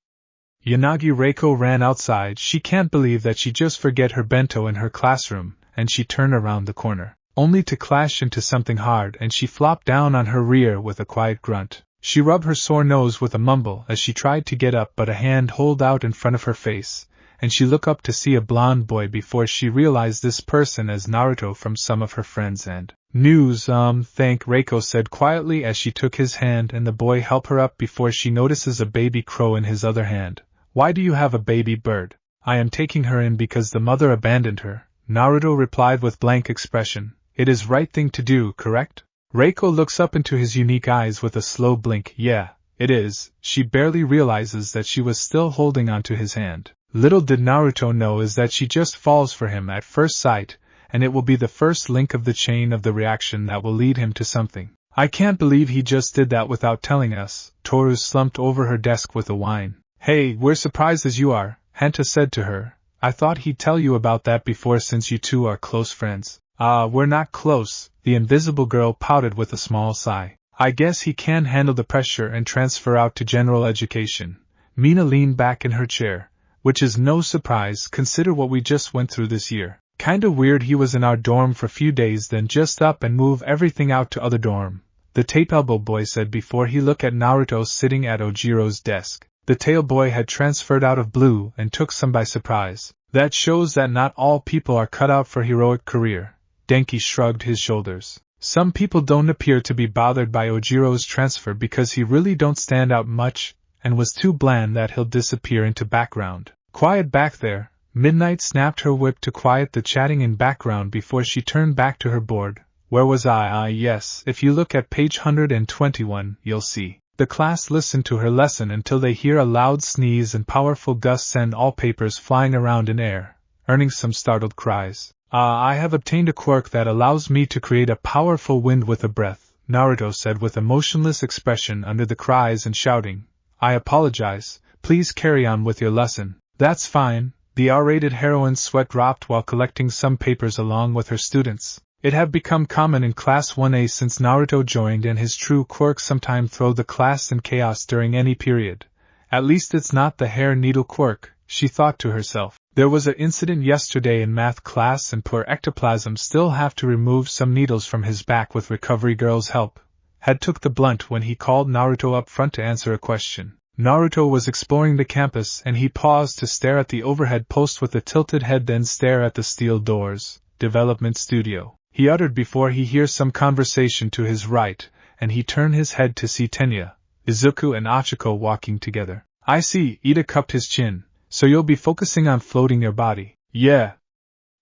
Yanagi Reiko ran outside. She can't believe that she just forget her bento in her classroom, and she turned around the corner, only to clash into something hard, and she flopped down on her rear with a quiet grunt. She rubbed her sore nose with a mumble as she tried to get up, but a hand held out in front of her face, and she looked up to see a blonde boy before she realized this person as Naruto from some of her friends and news. Thank Reiko said quietly as she took his hand, and the boy helped her up before she notices a baby crow in his other hand. Why do you have a baby bird? I am taking her in because the mother abandoned her, Naruto replied with blank expression. It is right thing to do, correct? Reiko looks up into his unique eyes with a slow blink. Yeah, it is. She barely realizes that she was still holding onto his hand. Little did Naruto know is that she just falls for him at first sight, and it will be the first link of the chain of the reaction that will lead him to something. I can't believe he just did that without telling us. Toru slumped over her desk with a whine. Hey, we're surprised as you are, Hanta said to her. I thought he'd tell you about that before since you two are close friends. We're not close, the invisible girl pouted with a small sigh. I guess he can handle the pressure and transfer out to general education. Mina leaned back in her chair. Which is no surprise, consider what we just went through this year. Kinda weird he was in our dorm for few days then just up and move everything out to other dorm, the tape elbow boy said before he looked at Naruto sitting at Ojiro's desk. The tail boy had transferred out of blue and took some by surprise. That shows that not all people are cut out for heroic career. Denki shrugged his shoulders. Some people don't appear to be bothered by Ojiro's transfer because he really don't stand out much, and was too bland that he'll disappear into background. Quiet back there. Midnight snapped her whip to quiet the chatting in background before she turned back to her board. Where was I? Yes, if you look at page 121, you'll see. The class listened to her lesson until they hear a loud sneeze and powerful gusts send all papers flying around in air, earning some startled cries. I have obtained a quirk that allows me to create a powerful wind with a breath, Naruto said with a motionless expression under the cries and shouting. I apologize, please carry on with your lesson. That's fine. The R-rated heroine's sweat dropped while collecting some papers along with her students. It had become common in Class 1A since Naruto joined, and his true quirk sometimes throw the class in chaos during any period. At least it's not the hair needle quirk, she thought to herself. There was an incident yesterday in math class and poor ectoplasm still have to remove some needles from his back with recovery girl's help. Had took the blunt when he called Naruto up front to answer a question. Naruto was exploring the campus and he paused to stare at the overhead post with a tilted head, then stare at the steel doors. Development studio, he uttered before he hears some conversation to his right, and he turned his head to see Tenya, Izuku and Achiko walking together. I see, Ida cupped his chin. So you'll be focusing on floating your body. Yeah.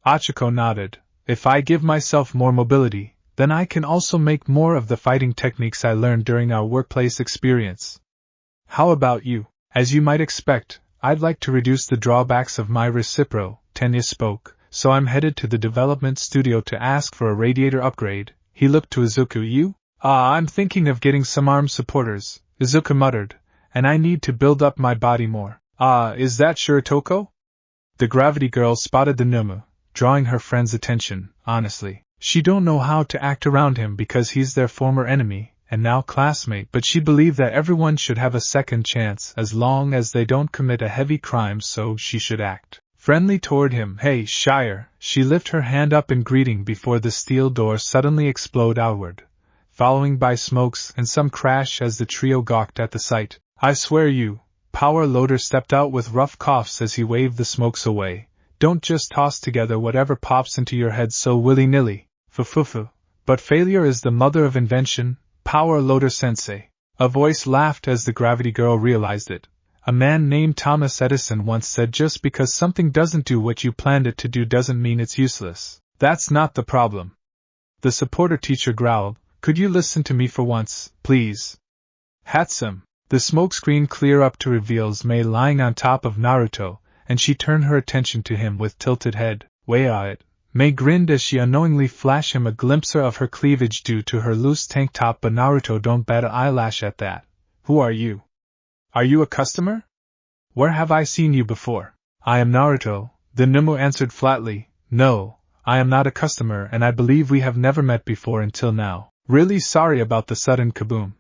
Achiko nodded. If I give myself more mobility, then I can also make more of the fighting techniques I learned during our workplace experience. How about you? As you might expect, I'd like to reduce the drawbacks of my Recipro, Tenya spoke, so I'm headed to the development studio to ask for a radiator upgrade. He looked to Izuku. You? I'm thinking of getting some arm supporters, Izuku muttered, and I need to build up my body more. Is that Shirotoko? The gravity girl spotted the Numu, drawing her friend's attention. Honestly, she don't know how to act around him because he's their former enemy, and now classmate, but she believed that everyone should have a second chance as long as they don't commit a heavy crime, so she should act friendly toward him. Hey, Shire, she lifted her hand up in greeting before the steel door suddenly exploded outward, following by smokes and some crash as the trio gawked at the sight. I swear you. Power Loader stepped out with rough coughs as he waved the smokes away. Don't just toss together whatever pops into your head so willy-nilly. Fufufu. But failure is the mother of invention, Power Loader Sensei. A voice laughed as the gravity girl realized it. A man named Thomas Edison once said just because something doesn't do what you planned it to do doesn't mean it's useless. That's not the problem. The supporter teacher growled. Could you listen to me for once, please? Hatsum. The smokescreen cleared up to reveal Mei lying on top of Naruto, and she turned her attention to him with tilted head. Wait. Mei grinned as she unknowingly flashed him a glimpse of her cleavage due to her loose tank top, but Naruto don't bat an eyelash at that. Who are you? Are you a customer? Where have I seen you before? I am Naruto, the Numu answered flatly. No, I am not a customer, and I believe we have never met before until now. Really sorry about the sudden kaboom.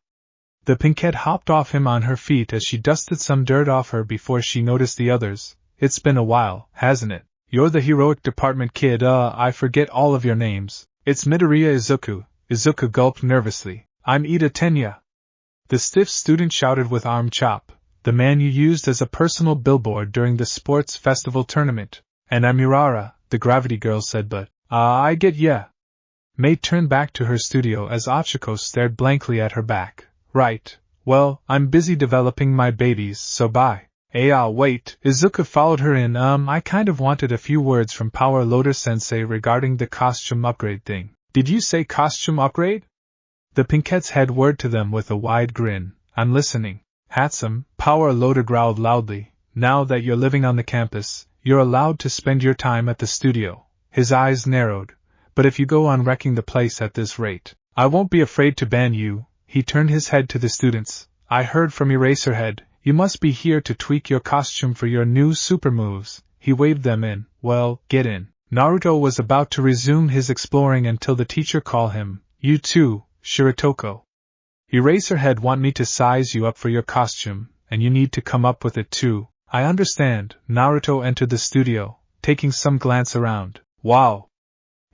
The pinkette hopped off him on her feet as she dusted some dirt off her before she noticed the others. It's been a while, hasn't it? You're the heroic department kid, I forget all of your names. It's Midoriya Izuku. Izuku gulped nervously. I'm Ida Tenya. The stiff student shouted with arm chop. The man you used as a personal billboard during the sports festival tournament. And I'm Urara, the gravity girl said, but, I get ya. May turned back to her studio as Ochako stared blankly at her back. Right, well, I'm busy developing my babies, so bye. Wait. Izuku followed her in. I kind of wanted a few words from Power Loader Sensei regarding the costume upgrade thing. Did you say costume upgrade? The pinkette's head whirred to them with a wide grin. I'm listening. Handsome, Power Loader growled loudly. Now that you're living on the campus, you're allowed to spend your time at the studio. His eyes narrowed. But if you go on wrecking the place at this rate, I won't be afraid to ban you. He turned his head to the students. I heard from Eraserhead. You must be here to tweak your costume for your new super moves. He waved them in. Well, get in. Naruto was about to resume his exploring until the teacher called him. You too, Shiratoko. Eraserhead want me to size you up for your costume, and you need to come up with it too. I understand. Naruto entered the studio, taking some glance around. Wow.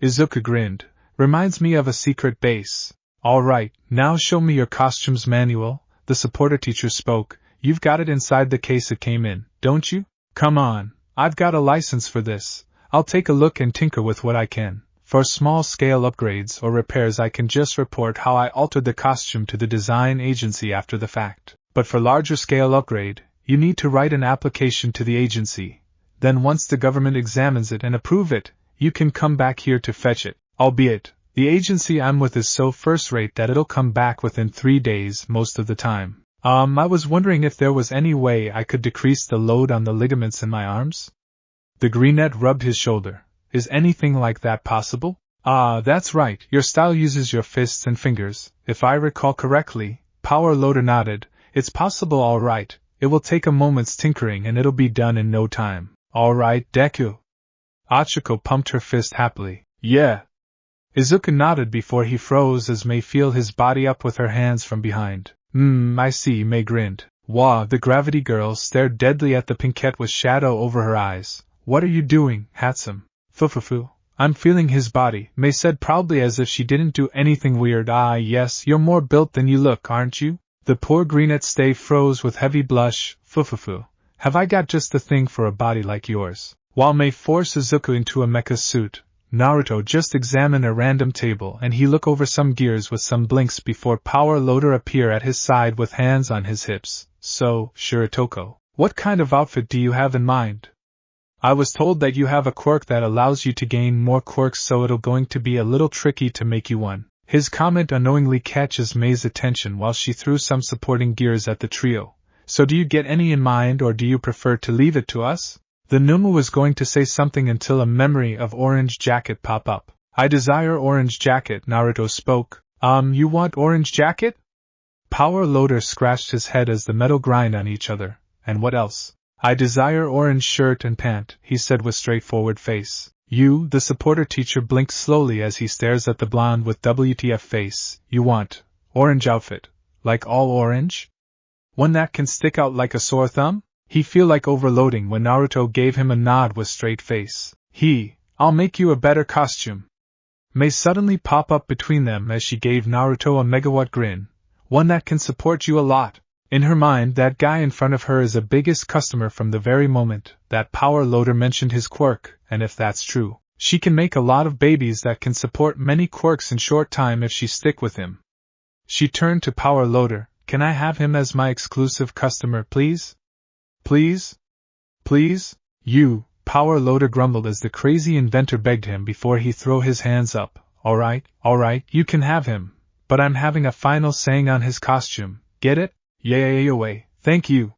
Izuku grinned. Reminds me of a secret base. Alright, now show me your costumes manual. The supporter teacher spoke. You've got it inside the case it came in, don't you? Come on, I've got a license for this. I'll take a look and tinker with what I can. For small-scale upgrades or repairs I can just report how I altered the costume to the design agency after the fact. But for larger-scale upgrade, you need to write an application to the agency. Then once the government examines it and approve it, you can come back here to fetch it. Albeit, the agency I'm with is so first-rate that it'll come back within 3 days most of the time. I was wondering if there was any way I could decrease the load on the ligaments in my arms? The greenette rubbed his shoulder. Is anything like that possible? That's right, your style uses your fists and fingers. If I recall correctly, Power Loader nodded. It's possible, all right. It will take a moment's tinkering and it'll be done in no time. All right, Deku. Ochako pumped her fist happily. Yeah. Izuku nodded before he froze as May feel his body up with her hands from behind. I see, May grinned. Wah, the gravity girl stared deadly at the pinkette with shadow over her eyes. What are you doing, handsome? Fufufu. I'm feeling his body, May said proudly as if she didn't do anything weird. Yes, you're more built than you look, aren't you? The poor greenette stay froze with heavy blush. Fufufu. Have I got just the thing for a body like yours? While May forced Izuku into a mecha suit, Naruto just examined a random table and he looked over some gears with some blinks before Power Loader appeared at his side with hands on his hips. So, Shiratoko, what kind of outfit do you have in mind? I was told that you have a quirk that allows you to gain more quirks, so it'll going to be a little tricky to make you one. His comment unknowingly catches May's attention while she threw some supporting gears at the trio. So do you get any in mind or do you prefer to leave it to us? The Numu was going to say something until a memory of Orange Jacket pop up. I desire Orange Jacket, Naruto spoke. You want Orange Jacket? Power Loader scratched his head as the metal grind on each other. And what else? I desire orange shirt and pant, he said with straightforward face. You, the supporter teacher, blinks slowly as he stares at the blonde with WTF face. You want orange outfit, like all orange? One that can stick out like a sore thumb? He feel like overloading when Naruto gave him a nod with straight face. I'll make you a better costume. May suddenly pop up between them as she gave Naruto a megawatt grin. One that can support you a lot. In her mind, that guy in front of her is the biggest customer from the very moment that Power Loader mentioned his quirk, and if that's true, she can make a lot of babies that can support many quirks in short time if she stick with him. She turned to Power Loader. Can I have him as my exclusive customer, please? Please? Please? You, Power Loader grumbled as the crazy inventor begged him before he threw his hands up. Alright, you can have him, but I'm having a final saying on his costume, get it? Yay, thank you.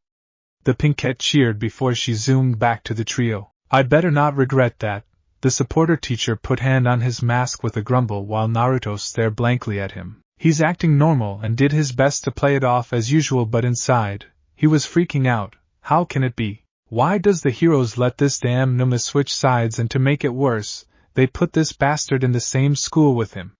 The pinkette cheered before she zoomed back to the trio. I better not regret that. The supporter teacher put hand on his mask with a grumble while Naruto stared blankly at him. He's acting normal and did his best to play it off as usual, but inside, he was freaking out. How can it be? Why does the heroes let this damn Numa switch sides, and to make it worse, they put this bastard in the same school with him?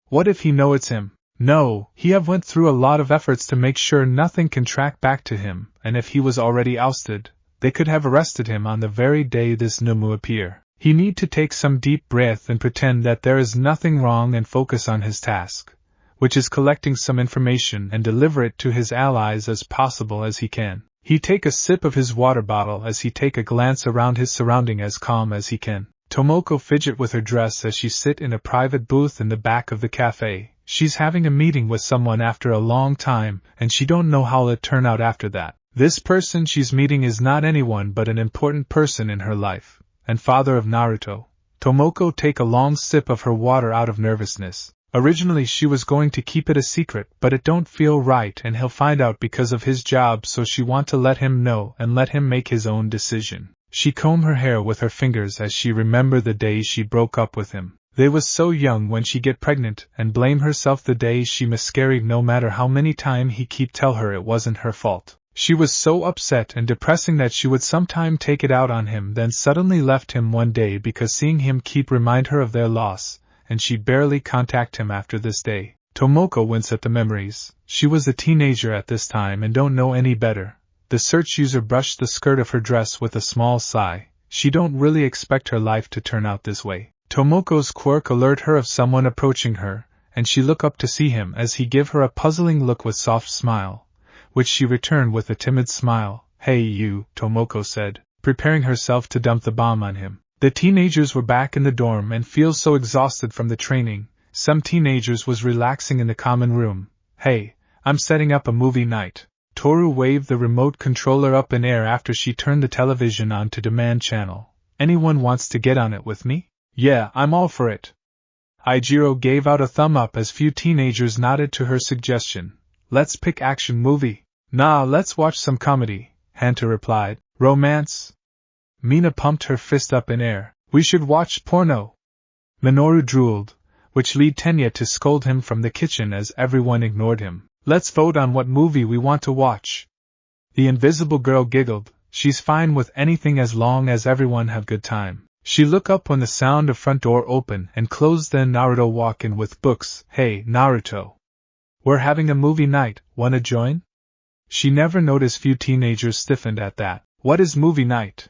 What if he know it's him? No, he have went through a lot of efforts to make sure nothing can track back to him, and if he was already ousted, they could have arrested him on the very day this Numu appear. He need to take some deep breath and pretend that there is nothing wrong and focus on his task, which is collecting some information and deliver it to his allies as possible as he can. He take a sip of his water bottle as he take a glance around his surrounding as calm as he can. Tomoko fidget with her dress as she sit in a private booth in the back of the cafe. She's having a meeting with someone after a long time, and she don't know how'll it turn out after that. This person she's meeting is not anyone but an important person in her life, and father of Naruto. Tomoko take a long sip of her water out of nervousness. Originally she was going to keep it a secret, but it don't feel right and he'll find out because of his job, so she want to let him know and let him make his own decision. She comb her hair with her fingers as she remember the day she broke up with him. They was so young when she get pregnant and blame herself the day she miscarried, no matter how many time he keep tell her it wasn't her fault. She was so upset and depressing that she would sometime take it out on him, then suddenly left him one day because seeing him keep remind her of their loss, and she barely contact him after this day. Tomoko wince at the memories. She was a teenager at this time and don't know any better. The search user brushed the skirt of her dress with a small sigh. She don't really expect her life to turn out this way. Tomoko's quirk alert her of someone approaching her, and she look up to see him as he give her a puzzling look with soft smile, which she returned with a timid smile. Hey you, Tomoko said, preparing herself to dump the bomb on him. The teenagers were back in the dorm and feel so exhausted from the training. Some teenagers was relaxing in the common room. Hey, I'm setting up a movie night. Toru waved the remote controller up in air after she turned the television on to demand channel. Anyone wants to get on it with me? Yeah, I'm all for it. Aijiro gave out a thumb up as few teenagers nodded to her suggestion. Let's pick action movie. Nah, let's watch some comedy, Hanta replied. Romance? Mina pumped her fist up in air. We should watch porno. Minoru drooled, which led Tenya to scold him from the kitchen as everyone ignored him. Let's vote on what movie we want to watch. The invisible girl giggled. She's fine with anything as long as everyone have good time. She looked up when the sound of front door open and closed, then Naruto walk in with books. Hey, Naruto. We're having a movie night, wanna join? She never noticed few teenagers stiffened at that. What is movie night?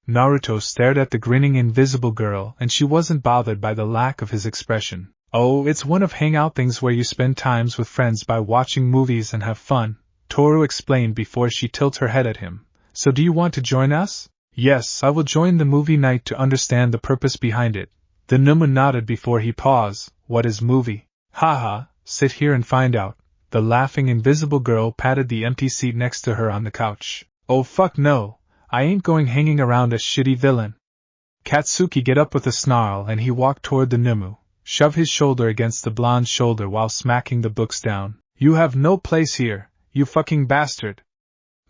Naruto stared at the grinning invisible girl and she wasn't bothered by the lack of his expression. Oh, it's one of hangout things where you spend times with friends by watching movies and have fun, Toru explained before she tilted her head at him. So do you want to join us? Yes, I will join the movie night to understand the purpose behind it. The Numa nodded before he paused. What is movie? Haha, sit here and find out. The laughing invisible girl patted the empty seat next to her on the couch. Oh fuck no, I ain't going hanging around a shitty villain. Katsuki get up with a snarl and he walked toward the Numu, shove his shoulder against the blonde's shoulder while smacking the books down. You have no place here, you fucking bastard.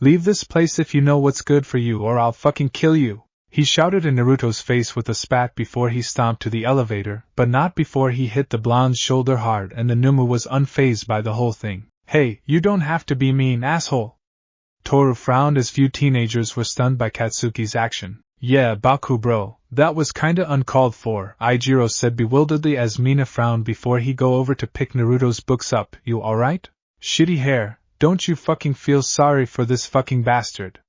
Leave this place if you know what's good for you or I'll fucking kill you. He shouted in Naruto's face with a spat before he stomped to the elevator, but not before he hit the blonde's shoulder hard, and the Numu was unfazed by the whole thing. Hey, you don't have to be mean, asshole. Toru frowned as few teenagers were stunned by Katsuki's action. Yeah, Baku bro, that was kinda uncalled for, Aijiro said bewilderedly as Mina frowned before he go over to pick Naruto's books up. You alright? Shitty hair, don't you fucking feel sorry for this fucking bastard?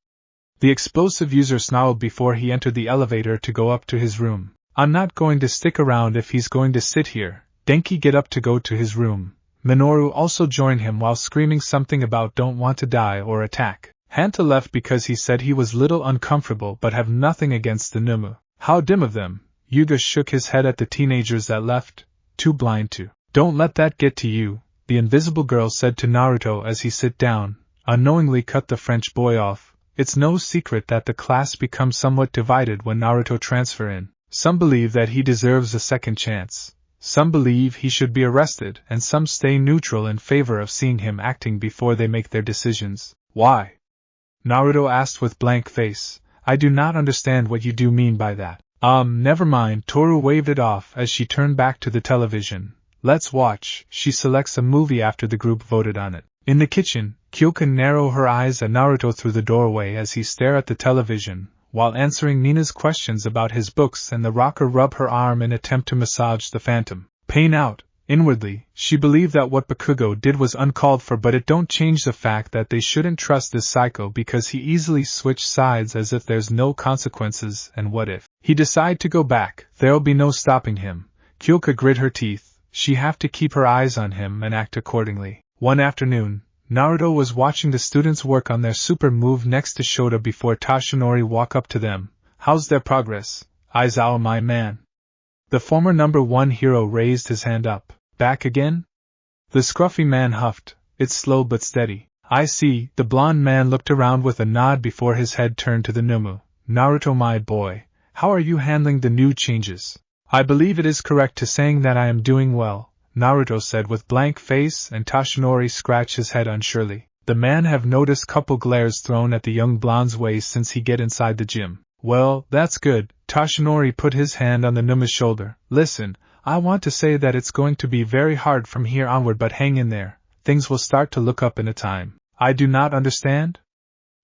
The explosive user snarled before he entered the elevator to go up to his room. I'm not going to stick around if he's going to sit here. Denki get up to go to his room. Minoru also joined him while screaming something about don't want to die or attack. Hanta left because he said he was little uncomfortable but have nothing against the Numu. How dim of them. Yuga shook his head at the teenagers that left. Too blind to. Don't let that get to you, the invisible girl said to Naruto as he sit down, unknowingly cut the French boy off. It's no secret that the class becomes somewhat divided when Naruto transfer in. Some believe that he deserves a second chance. Some believe he should be arrested, and some stay neutral in favor of seeing him acting before they make their decisions. Why? Naruto asked with blank face. I do not understand what you do mean by that. Never mind, Toru waved it off as she turned back to the television. Let's watch. She selects a movie after the group voted on it. In the kitchen, Kyoka narrowed her eyes at Naruto through the doorway as he stared at the television, while answering Mina's questions about his books, and the rocker rubbed her arm in attempt to massage the phantom. Pain out, Inwardly, she believed that what Bakugo did was uncalled for, but it don't change the fact that they shouldn't trust this psycho because he easily switched sides as if there's no consequences, and what if he decide to go back? There'll be no stopping him. Kyoka grit her teeth. She have to keep her eyes on him and act accordingly. One afternoon, Naruto was watching the students work on their super move next to Shota before Tashinori walked up to them. How's their progress, Aizawa my man? The former number 1 hero raised his hand up. Back again? The scruffy man huffed. It's slow but steady. I see. The blonde man looked around with a nod before his head turned to the Numu. Naruto my boy, how are you handling the new changes? I believe it is correct to saying that I am doing well, Naruto said with blank face, and Tashinori scratched his head unsurely. The man have noticed couple glares thrown at the young blonde's way since he get inside the gym. Well, that's good. Tashinori put his hand on the Numa's shoulder. Listen, I want to say that it's going to be very hard from here onward, but hang in there. Things will start to look up in a time. I do not understand?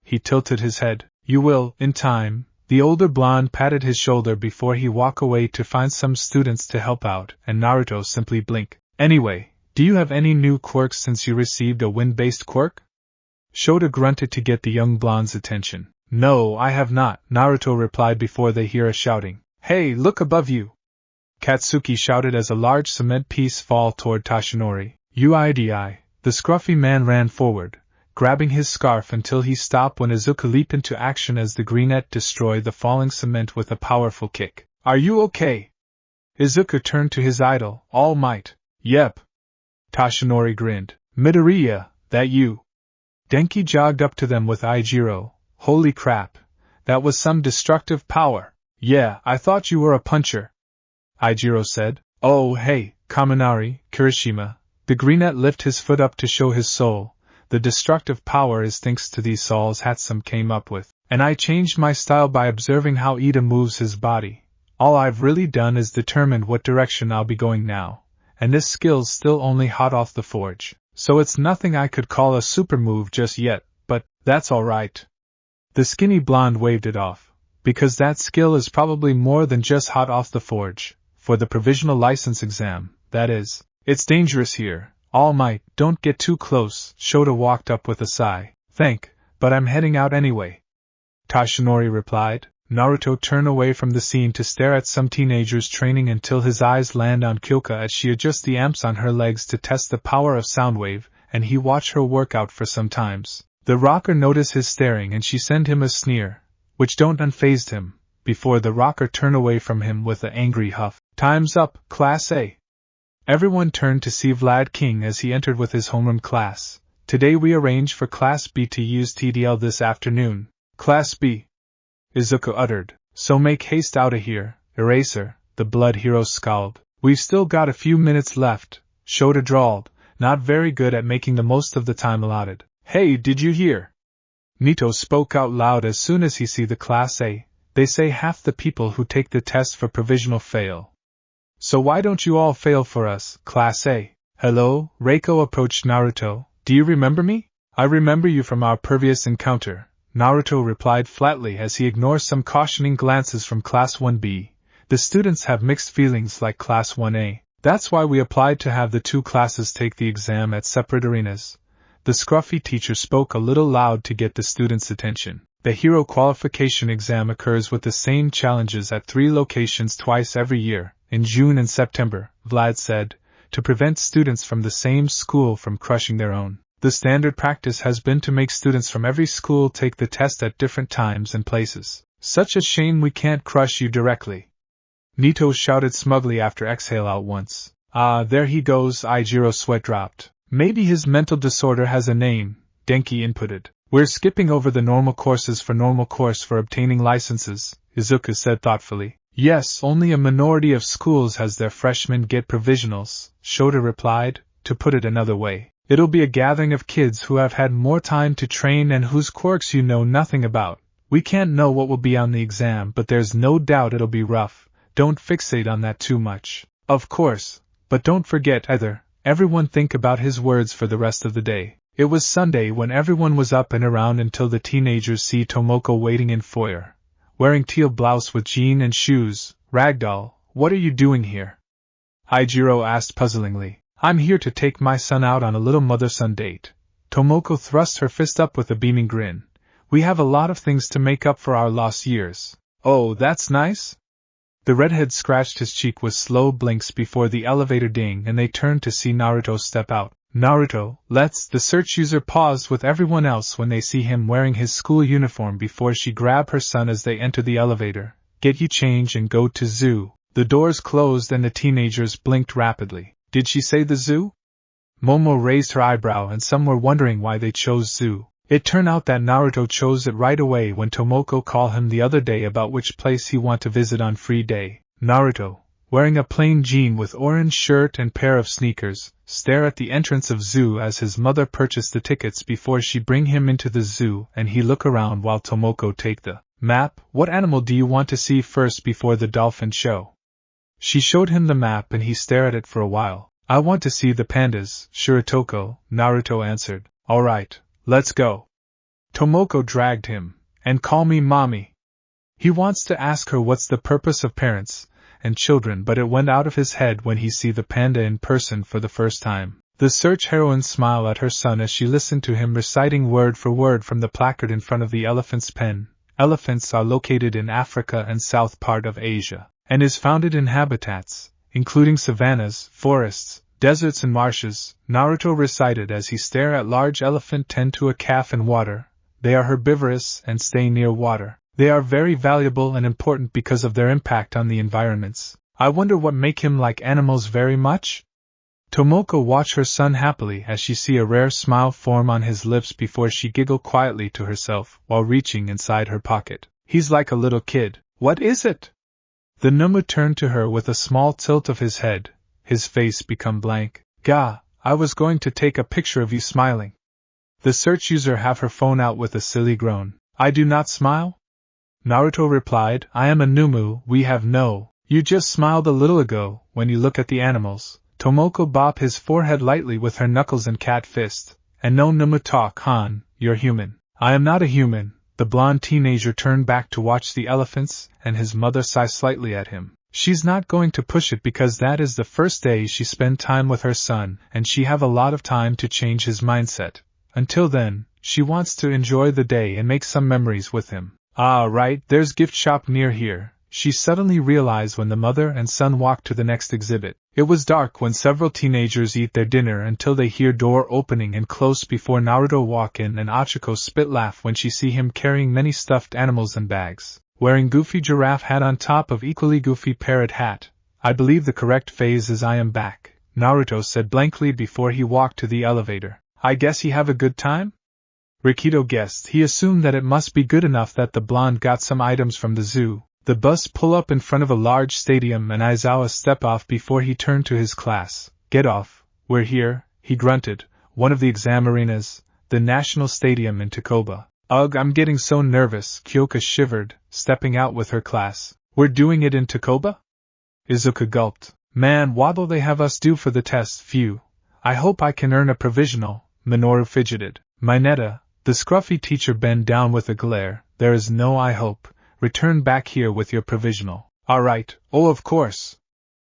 He tilted his head. You will, in time. The older blonde patted his shoulder before he walked away to find some students to help out, and Naruto simply blinked. Anyway, do you have any new quirks since you received a wind-based quirk? Shota grunted to get the young blonde's attention. No, I have not, Naruto replied before they hear a shouting. Hey, look above you! Katsuki shouted as a large cement piece fell toward Tashinori. UIDI. The scruffy man ran forward, grabbing his scarf until he stopped when Izuku leaped into action as the greenette destroyed the falling cement with a powerful kick. Are you okay? Izuku turned to his idol. All might. Yep. Tashinori grinned. Midoriya, that you? Denki jogged up to them with Aijiro. Holy crap. That was some destructive power. Yeah, I thought you were a puncher. Aijiro said. Oh hey, Kaminari, Kirishima. The greenette lifted his foot up to show his soul. The destructive power is thanks to these souls Hatsum came up with, and I changed my style by observing how Ida moves his body. All I've really done is determined what direction I'll be going now, and this skill's still only hot off the forge, so it's nothing I could call a super move just yet, but that's alright. The skinny blonde waved it off, because that skill is probably more than just hot off the forge, for the provisional license exam, that is. It's dangerous here. All might, don't get too close, Shota walked up with a sigh. But I'm heading out anyway. Tashinori replied. Naruto turned away from the scene to stare at some teenagers training until his eyes land on Kyoka as she adjusts the amps on her legs to test the power of Soundwave, and he watched her work out for some times. The rocker noticed his staring and she sent him a sneer, which don't unfazed him, before the rocker turned away from him with an angry huff. Time's up, Class A. Everyone turned to see Vlad King as he entered with his homeroom class. Today we arranged for Class B to use TDL this afternoon. Class B, Izuku uttered. So make haste outta here, Eraser, the blood hero scowled. We've still got a few minutes left, Shota drawled, not very good at making the most of the time allotted. Hey, did you hear? Nito spoke out loud as soon as he see the Class A. They say half the people who take the test for provisional fail. So why don't you all fail for us, Class A? Hello, Reiko approached Naruto. Do you remember me? I remember you from our previous encounter, Naruto replied flatly as he ignored some cautioning glances from Class 1B. The students have mixed feelings like Class 1A. That's why we applied to have the two classes take the exam at separate arenas. The scruffy teacher spoke a little loud to get the students' attention. The hero qualification exam occurs with the same challenges at 3 locations twice every year. In June and September, Vlad said, to prevent students from the same school from crushing their own. The standard practice has been to make students from every school take the test at different times and places. Such a shame we can't crush you directly. Nito shouted smugly after exhale out once. Ah, there he goes, Aijiro's sweat dropped. Maybe his mental disorder has a name, Denki inputted. We're skipping over the normal courses for normal course for obtaining licenses, Izuku said thoughtfully. Yes, only a minority of schools has their freshmen get provisionals, Shota replied. To put it another way, it'll be a gathering of kids who have had more time to train and whose quirks you know nothing about. We can't know what will be on the exam, but there's no doubt it'll be rough. Don't fixate on that too much. Of course, but don't forget either. Everyone think about his words for the rest of the day. It was Sunday when everyone was up and around until the teenagers see Tomoko waiting in foyer. Wearing teal blouse with jean and shoes. Ragdoll, what are you doing here? Aijiro asked puzzlingly. I'm here to take my son out on a little mother-son date. Tomoko thrust her fist up with a beaming grin. We have a lot of things to make up for our lost years. Oh, that's nice? The redhead scratched his cheek with slow blinks before the elevator dinged and they turned to see Naruto step out. Naruto, the search user paused with everyone else when they see him wearing his school uniform before she grabbed her son as they enter the elevator. Get you change and go to zoo. The doors closed and the teenagers blinked rapidly. Did she say the zoo? Momo raised her eyebrow and some were wondering why they chose zoo. It turned out that Naruto chose it right away when Tomoko called him the other day about which place he wanted to visit on free day. Naruto, wearing a plain jean with orange shirt and pair of sneakers, stared at the entrance of zoo as his mother purchased the tickets before she bring him into the zoo and he look around while Tomoko take the map. What animal do you want to see first before the dolphin show? She showed him the map and he stared at it for a while. I want to see the pandas, Shiratoko, Naruto answered. Alright, let's go. Tomoko dragged him. And call me mommy. He wants to ask her what's the purpose of parents and children, but it went out of his head when he see the panda in person for the first time. The search heroine smiled at her son as she listened to him reciting word for word from the placard in front of the elephant's pen. Elephants are located in Africa and south part of Asia, and is founded in habitats, including savannas, forests, deserts and marshes, Naruto recited as he stared at large elephant tend to a calf in water. They are herbivorous and stay near water. They are very valuable and important because of their impact on the environments. I wonder what make him like animals very much? Tomoko watched her son happily as she see a rare smile form on his lips before she giggled quietly to herself while reaching inside her pocket. He's like a little kid. What is it? The Numu turned to her with a small tilt of his head, his face become blank. Gah, I was going to take a picture of you smiling. The search user have her phone out with a silly groan. I do not smile? Naruto replied, I am a Numu, we have no. You just smiled a little ago, when you look at the animals. Tomoko bopped his forehead lightly with her knuckles and cat fist. And no Numu talk, Han, you're human. I am not a human. The blonde teenager turned back to watch the elephants, and his mother sighed slightly at him. She's not going to push it because that is the first day she spent time with her son, and she have a lot of time to change his mindset. Until then, she wants to enjoy the day and make some memories with him. Ah, right, there's gift shop near here, she suddenly realized when the mother and son walked to the next exhibit. It was dark when several teenagers eat their dinner until they hear door opening and close before Naruto walk in and Achiko spit laugh when she see him carrying many stuffed animals and bags, wearing goofy giraffe hat on top of equally goofy parrot hat. I believe the correct phrase is I am back, Naruto said blankly before he walked to the elevator. I guess he have a good time? Rikito guessed. He assumed that it must be good enough that the blonde got some items from the zoo. The bus pulled up in front of a large stadium and Aizawa stepped off before he turned to his class. Get off, we're here, he grunted, one of the exam arenas, the national stadium in Takoba. Ugh, I'm getting so nervous, Kyoka shivered, stepping out with her class. We're doing it in Takoba? Izuka gulped. Man, what'll they have us do for the test? Phew. I hope I can earn a provisional, Minoru fidgeted. Mineta, the scruffy teacher bent down with a glare. There is no I hope. Return back here with your provisional. All right, oh of course.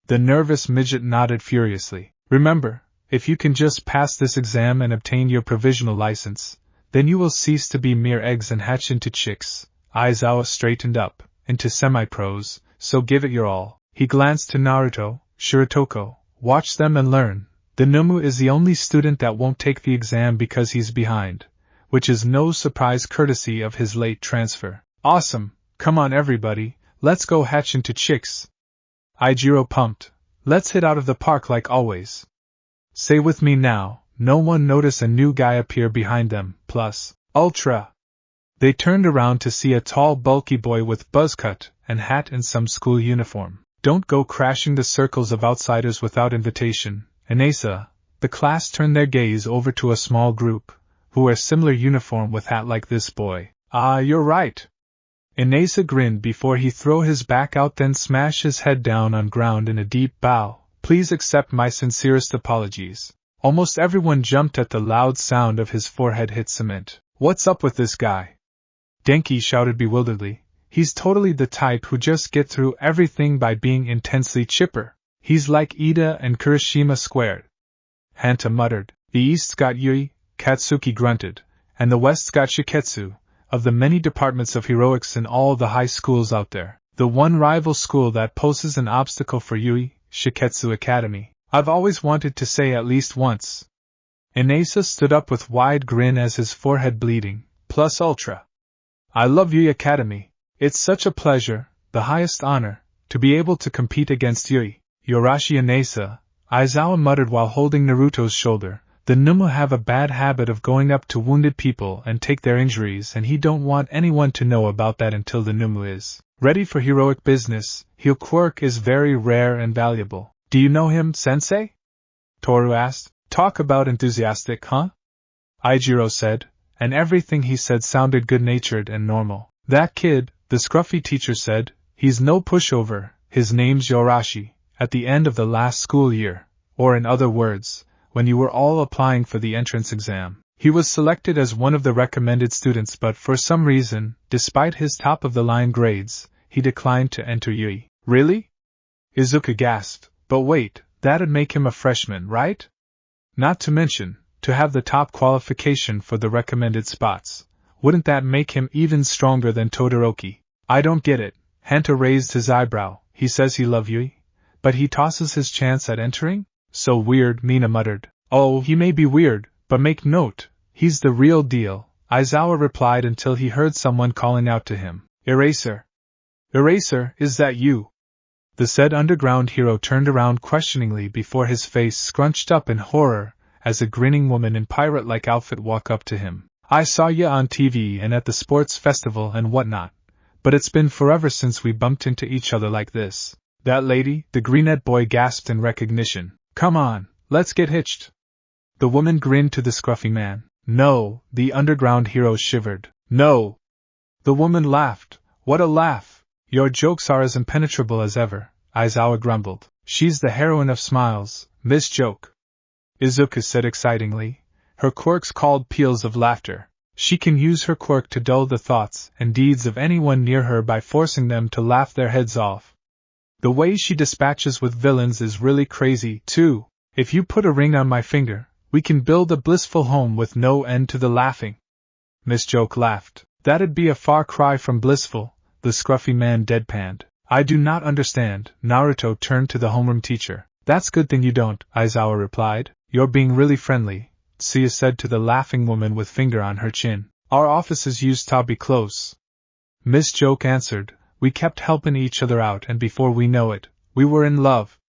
The nervous midget nodded furiously. Remember, if you can just pass this exam and obtain your provisional license, then you will cease to be mere eggs and hatch into chicks. Aizawa straightened up, into semi-pros, so give it your all. He glanced to Naruto, Shiratoko. Watch them and learn. The Numu is the only student that won't take the exam because he's behind, which is no surprise courtesy of his late transfer. Awesome! Come on everybody, let's go hatch into chicks. Aijiro pumped. Let's hit out of the park like always. Say with me now, no one noticed a new guy appear behind them, plus, Ultra! They turned around to see a tall bulky boy with buzz cut and hat and some school uniform. Don't go crashing the circles of outsiders without invitation. Inesa, the class turned their gaze over to a small group, who wear similar uniform with hat like this boy. Ah, you're right. Inesa grinned before he threw his back out then smashed his head down on ground in a deep bow. Please accept my sincerest apologies. Almost everyone jumped at the loud sound of his forehead hit cement. What's up with this guy? Denki shouted bewilderedly. He's totally the type who just get through everything by being intensely chipper. He's like Ida and Kurishima squared. Hanta muttered. The East's got Yui, Katsuki grunted, and the West's got Shiketsu. Of the many departments of heroics in all the high schools out there, the one rival school that poses an obstacle for Yui, Shiketsu Academy, I've always wanted to say at least once. Inasa stood up with wide grin as his forehead bleeding, plus ultra. I love Yui Academy. It's such a pleasure, the highest honor, to be able to compete against Yui, Yorashi Inasa, Aizawa muttered while holding Naruto's shoulder. The Numu have a bad habit of going up to wounded people and take their injuries, and he don't want anyone to know about that until the Numu is ready for heroic business. Heel quirk is very rare and valuable. Do you know him, sensei? Toru asked. Talk about enthusiastic, huh? Aijiro said, and everything he said sounded good-natured and normal. That kid, the scruffy teacher said, he's no pushover, his name's Yorashi. At the end of the last school year, or in other words, when you were all applying for the entrance exam, he was selected as one of the recommended students, but for some reason, despite his top-of-the-line grades, he declined to enter Yui. Really? Izuku gasped. But wait, that'd make him a freshman, right? Not to mention, to have the top qualification for the recommended spots. Wouldn't that make him even stronger than Todoroki? I don't get it. Hanta raised his eyebrow. He says he loves Yui, but he tosses his chance at entering? So weird, Mina muttered. Oh, he may be weird, but make note, he's the real deal, Aizawa replied until he heard someone calling out to him. Eraser! Eraser, is that you? The said underground hero turned around questioningly before his face scrunched up in horror as a grinning woman in pirate-like outfit walked up to him. I saw ya on TV and at the sports festival and whatnot, but it's been forever since we bumped into each other like this. That lady, the greenette boy gasped in recognition. Come on, let's get hitched. The woman grinned to the scruffy man. No, the underground hero shivered. No. The woman laughed. What a laugh. Your jokes are as impenetrable as ever, Aizawa grumbled. She's the heroine of smiles, Miss Joke. Izuku said excitingly. Her quirks called peals of laughter. She can use her quirk to dull the thoughts and deeds of anyone near her by forcing them to laugh their heads off. The way she dispatches with villains is really crazy, too. If you put a ring on my finger, we can build a blissful home with no end to the laughing. Miss Joke laughed. That'd be a far cry from blissful, the scruffy man deadpanned. I do not understand. Naruto turned to the homeroom teacher. That's good thing you don't, Aizawa replied. You're being really friendly, Tsuya said to the laughing woman with finger on her chin. Our offices used to be close. Miss Joke answered. We kept helping each other out and before we know it, we were in love.